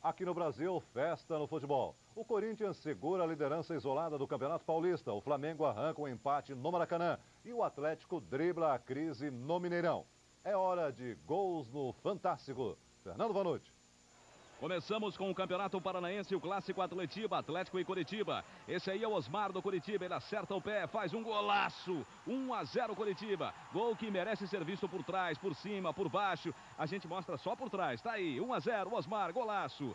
Aqui no Brasil, festa no futebol. O Corinthians segura a liderança isolada do Campeonato Paulista. O Flamengo arranca um empate no Maracanã. E o Atlético dribla a crise no Mineirão. É hora de gols no Fantástico. Fernando Vanucci. Começamos com o Campeonato Paranaense, o Clássico Atletiba, Atlético e Curitiba. Esse aí é o Osmar do Curitiba, ele acerta o pé, faz um golaço. 1-0 Curitiba. Gol que merece ser visto por trás, por cima, por baixo. A gente mostra só por trás, tá aí. 1-0, Osmar, golaço.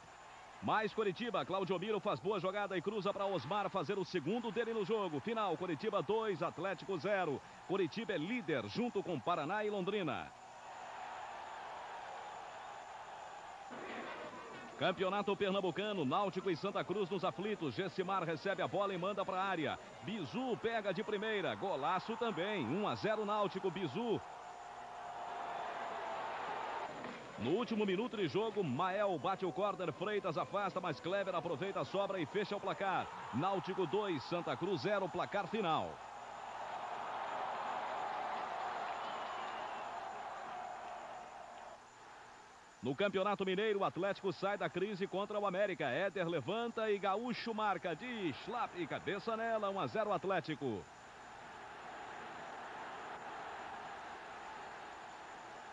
Mais Curitiba, Claudio Miro faz boa jogada e cruza para Osmar fazer o segundo dele no jogo. Final, Curitiba 2, Atlético 0. Curitiba é líder junto com Paraná e Londrina. Campeonato Pernambucano, Náutico e Santa Cruz nos aflitos. Gessimar recebe a bola e manda para a área. Bizu pega de primeira, golaço também. 1-0 Náutico, Bizu. No último minuto de jogo, Mael bate o córner, Freitas afasta, mas Kleber aproveita a sobra e fecha o placar. Náutico 2, Santa Cruz 0, placar final. No Campeonato Mineiro, o Atlético sai da crise contra o América. Éder levanta e Gaúcho marca de Schlapp e cabeça nela, 1-0 Atlético.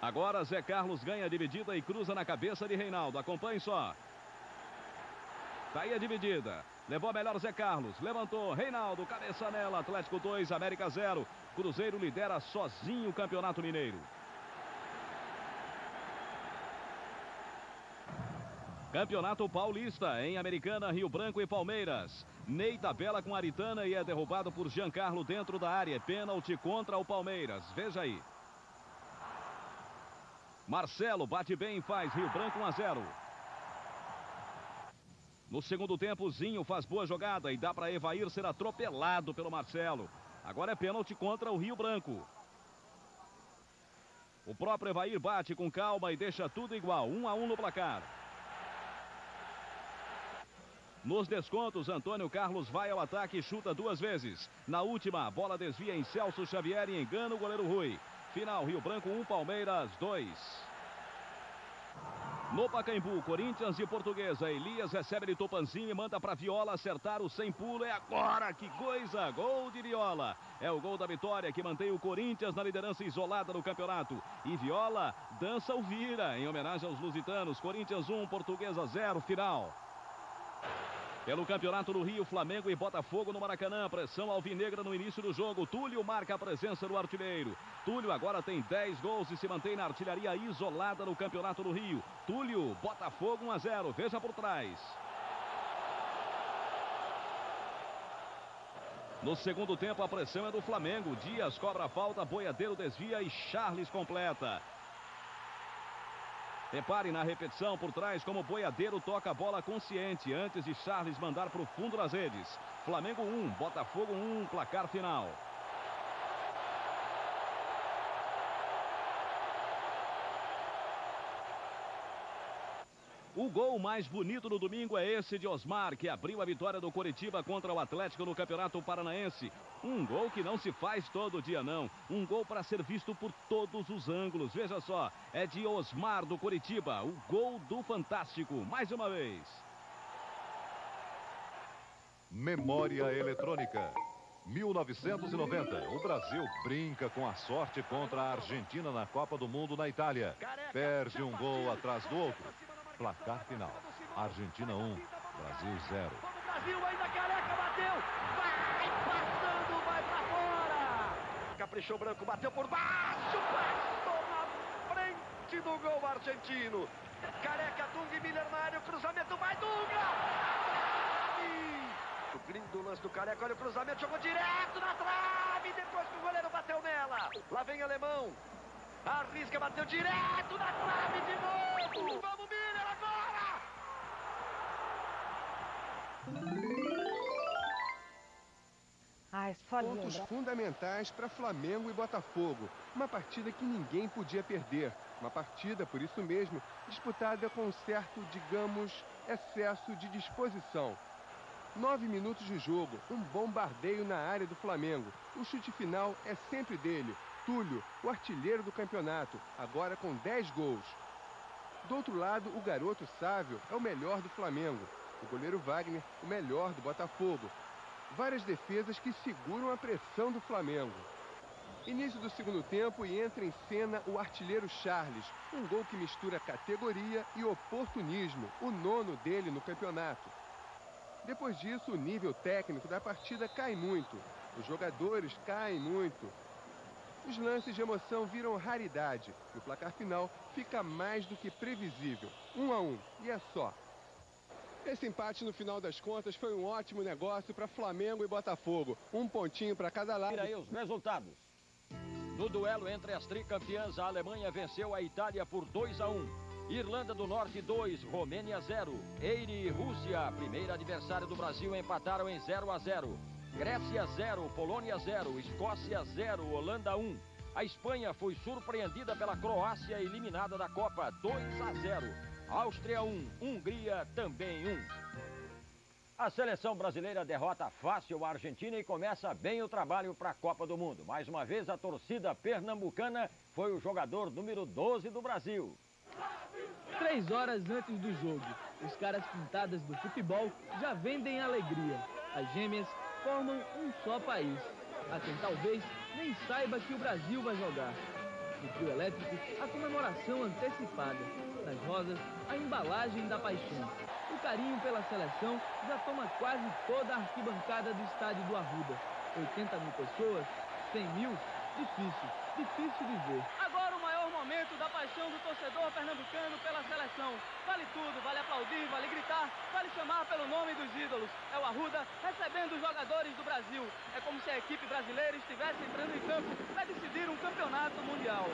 Agora Zé Carlos ganha a dividida e cruza na cabeça de Reinaldo. Acompanhe só. Tá aí a dividida. Levou a melhor Zé Carlos. Levantou. Reinaldo, cabeça nela. Atlético 2, América 0. Cruzeiro lidera sozinho o Campeonato Mineiro. Campeonato Paulista, em Americana, Rio Branco e Palmeiras. Ney tabela com Aritana e é derrubado por Giancarlo dentro da área. Pênalti contra o Palmeiras. Veja aí. Marcelo bate bem e faz Rio Branco 1-0. No segundo tempo, Zinho faz boa jogada e dá para Evair ser atropelado pelo Marcelo. Agora é pênalti contra o Rio Branco. O próprio Evair bate com calma e deixa tudo igual, 1-1 no placar. Nos descontos, Antônio Carlos vai ao ataque e chuta 2 vezes. Na última, a bola desvia em Celso Xavier e engana o goleiro Rui. Final, Rio Branco 1, Palmeiras 2. No Pacaembu, Corinthians e Portuguesa. Elias recebe de Topanzinho e manda para Viola acertar o sem pulo. É agora, que coisa! Gol de Viola. É o gol da vitória que mantém o Corinthians na liderança isolada no campeonato. E Viola dança o vira em homenagem aos lusitanos. Corinthians 1, Portuguesa 0, final. Pelo campeonato do Rio, Flamengo e Botafogo no Maracanã. Pressão alvinegra no início do jogo. Túlio marca a presença do artilheiro. Túlio agora tem 10 gols e se mantém na artilharia isolada no campeonato do Rio. Túlio, Botafogo 1-0. Veja por trás. No segundo tempo, a pressão é do Flamengo. Dias cobra a falta, Boiadeiro desvia e Charles completa. Repare na repetição por trás como Boiadeiro toca a bola consciente antes de Charles mandar para o fundo das redes. Flamengo 1, Botafogo 1, placar final. O gol mais bonito no domingo é esse de Osmar, que abriu a vitória do Coritiba contra o Atlético no Campeonato Paranaense. Um gol que não se faz todo dia, não. Um gol para ser visto por todos os ângulos. Veja só, é de Osmar do Coritiba, o gol do Fantástico. Mais uma vez. Memória eletrônica. 1990, o Brasil brinca com a sorte contra a Argentina na Copa do Mundo na Itália. Perde um gol atrás do outro. Placar final, Argentina 1, Brasil 0. Brasil ainda, Careca bateu, vai passando, vai pra fora. Caprichou Branco, bateu por baixo, passou na frente do gol argentino. Careca, Dunga e Miller na área, o cruzamento vai Dunga. O lindo lance do Careca, olha o cruzamento, jogou direto na trave, depois que o goleiro bateu nela. Lá vem Alemão, arrisca, bateu direto na trave de novo. Vamos, Miller, agora! Pontos fundamentais para Flamengo e Botafogo. Uma partida que ninguém podia perder. Uma partida, por isso mesmo, disputada com um certo, digamos, excesso de disposição. 9 minutos de jogo, um bombardeio na área do Flamengo. O chute final é sempre dele, Túlio, o artilheiro do campeonato, agora com 10 gols. Do outro lado, o garoto Sávio é o melhor do Flamengo. O goleiro Wagner, o melhor do Botafogo. Várias defesas que seguram a pressão do Flamengo. Início do segundo tempo e entra em cena o artilheiro Charles. Um gol que mistura categoria e oportunismo, o 9º dele no campeonato. Depois disso, o nível técnico da partida cai muito. Os jogadores caem muito. Os lances de emoção viram raridade e o placar final fica mais do que previsível. 1-1, e é só. Esse empate, no final das contas, foi um ótimo negócio para Flamengo e Botafogo. Um pontinho para cada lado. Tira aí os resultados. No duelo entre as tricampeãs, a Alemanha venceu a Itália por 2-1. Irlanda do Norte 2, Romênia 0. Eire e Rússia, primeiro adversário do Brasil, empataram em 0-0. Grécia 0, Polônia 0, Escócia 0, Holanda 1. A Espanha foi surpreendida pela Croácia, eliminada da Copa, 2-0. Áustria 1, Hungria também 1. A seleção brasileira derrota fácil a Argentina e começa bem o trabalho para a Copa do Mundo. Mais uma vez, a torcida pernambucana foi o jogador número 12 do Brasil. 3 horas antes do jogo, os caras pintadas do futebol já vendem alegria. As gêmeas formam um só país. Há quem talvez nem saiba que o Brasil vai jogar. No trio elétrico, a comemoração antecipada. Nas rosas, a embalagem da paixão. O carinho pela seleção já toma quase toda a arquibancada do estádio do Arruda. 80 mil pessoas, 100 mil, difícil dizer. Agora o maior momento da paixão do torcedor pernambucano pela seleção. Vale tudo, vale aplaudir, vale gritar, vale chamar pelo nome dos ídolos. É o Arruda recebendo os jogadores do Brasil. É como se a equipe brasileira estivesse entrando em campo para decidir um campeonato mundial.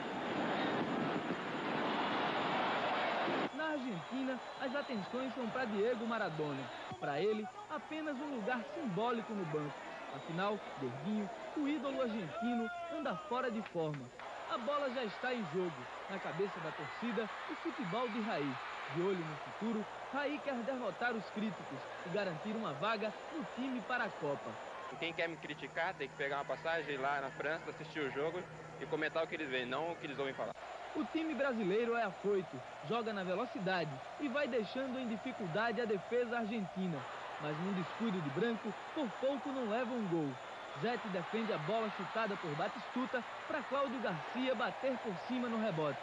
Na Argentina, as atenções são para Diego Maradona. Para ele, apenas um lugar simbólico no banco. Afinal, Dieguinho, o ídolo argentino, anda fora de forma. A bola já está em jogo. Na cabeça da torcida, o futebol de Raí. De olho no futuro, Raí quer derrotar os críticos e garantir uma vaga no time para a Copa. Quem quer me criticar tem que pegar uma passagem lá na França, assistir o jogo e comentar o que eles veem, não o que eles ouvem falar. O time brasileiro é afoito, joga na velocidade e vai deixando em dificuldade a defesa argentina. Mas num descuido de Branco, por pouco não leva um gol. Zete defende a bola chutada por Batistuta para Cláudio Garcia bater por cima no rebote.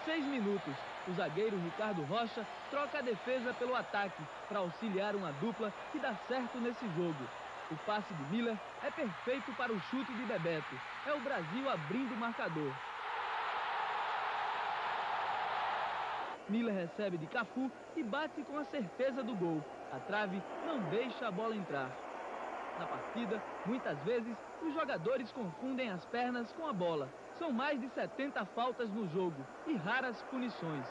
6 minutos, o zagueiro Ricardo Rocha troca a defesa pelo ataque para auxiliar uma dupla que dá certo nesse jogo. O passe de Miller é perfeito para o chute de Bebeto. É o Brasil abrindo o marcador. Miller recebe de Cafu e bate com a certeza do gol. A trave não deixa a bola entrar. Na partida, muitas vezes, os jogadores confundem as pernas com a bola. São mais de 70 faltas no jogo e raras punições.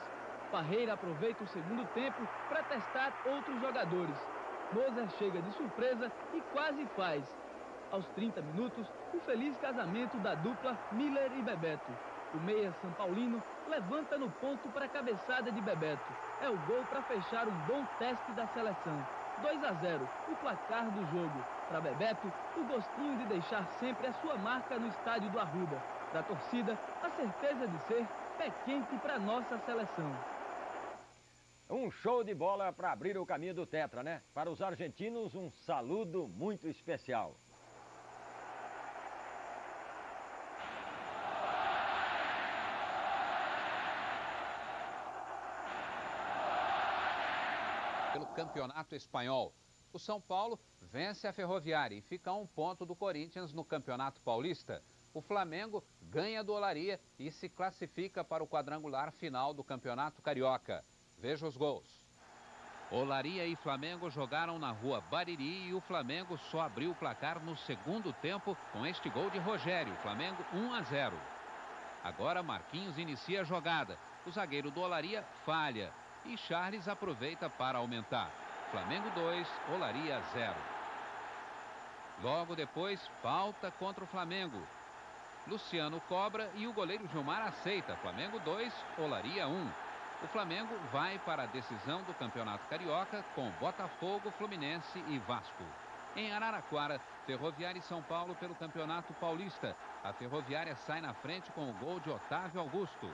Parreira aproveita o segundo tempo para testar outros jogadores. Moser chega de surpresa e quase faz. Aos 30 minutos, o feliz casamento da dupla Miller e Bebeto. O meia São Paulino levanta no ponto para a cabeçada de Bebeto. É o gol para fechar um bom teste da seleção. 2-0, o placar do jogo. Para Bebeto, o gostinho de deixar sempre a sua marca no estádio do Arruda. Da torcida, a certeza de ser pé quente para nossa seleção. Um show de bola para abrir o caminho do Tetra, né? Para os argentinos, um saludo muito especial. Pelo Campeonato Espanhol. O São Paulo vence a Ferroviária e fica a 1 ponto do Corinthians no Campeonato Paulista. O Flamengo ganha do Olaria e se classifica para o quadrangular final do Campeonato Carioca. Veja os gols. Olaria e Flamengo jogaram na Rua Bariri e o Flamengo só abriu o placar no segundo tempo com este gol de Rogério. Flamengo 1-0. Agora Marquinhos inicia a jogada. O zagueiro do Olaria falha e Charles aproveita para aumentar. Flamengo 2, Olaria 0. Logo depois, falta contra o Flamengo. Luciano cobra e o goleiro Gilmar aceita. Flamengo 2, Olaria 1. O Flamengo vai para a decisão do Campeonato Carioca com Botafogo, Fluminense e Vasco. Em Araraquara, Ferroviária e São Paulo pelo Campeonato Paulista. A Ferroviária sai na frente com o gol de Otávio Augusto.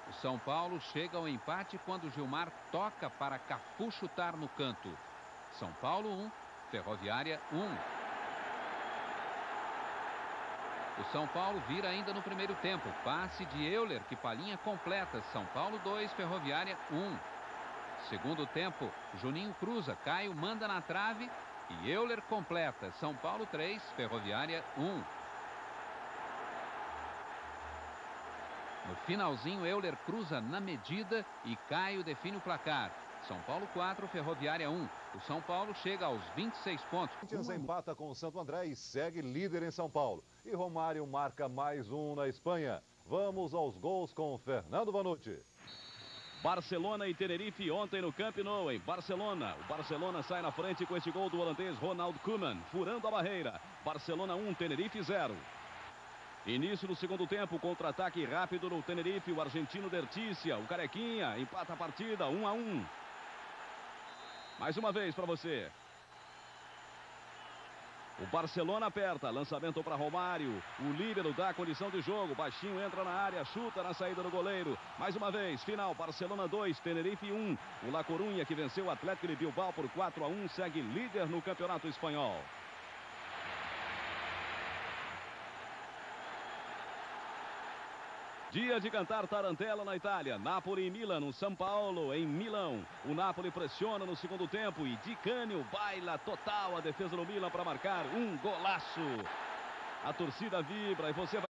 O São Paulo chega ao empate quando Gilmar toca para Cafu chutar no canto. São Paulo 1, Ferroviária 1. O São Paulo vira ainda no primeiro tempo. Passe de Euler, que Palhinha completa. São Paulo 2, Ferroviária 1. Segundo tempo, Juninho cruza. Caio manda na trave e Euler completa. São Paulo 3, Ferroviária 1. No finalzinho, Euler cruza na medida e Caio define o placar. São Paulo 4, Ferroviária 1. O São Paulo chega aos 26 pontos. O Corinthians empata com o Santo André e segue líder em São Paulo. E Romário marca mais um na Espanha. Vamos aos gols com Fernando Vanucci. Barcelona e Tenerife ontem no Camp Nou, em Barcelona. O Barcelona sai na frente com este gol do holandês Ronald Koeman, furando a barreira. Barcelona 1, Tenerife 0. Início do segundo tempo, contra-ataque rápido no Tenerife. O argentino Dertícia, o Carequinha, empata a partida 1-1. Mais uma vez para você. O Barcelona aperta, lançamento para Romário. O líbero dá condição de jogo. Baixinho entra na área, chuta na saída do goleiro. Mais uma vez, final, Barcelona 2, Tenerife 1. O La Coruña, que venceu o Atlético de Bilbao por 4-1, segue líder no Campeonato Espanhol. Dia de cantar tarantela na Itália. Napoli e Milan, no São Paulo, em Milão. O Napoli pressiona no segundo tempo e Di Canio baila total a defesa do Milan para marcar um golaço. A torcida vibra e você vai...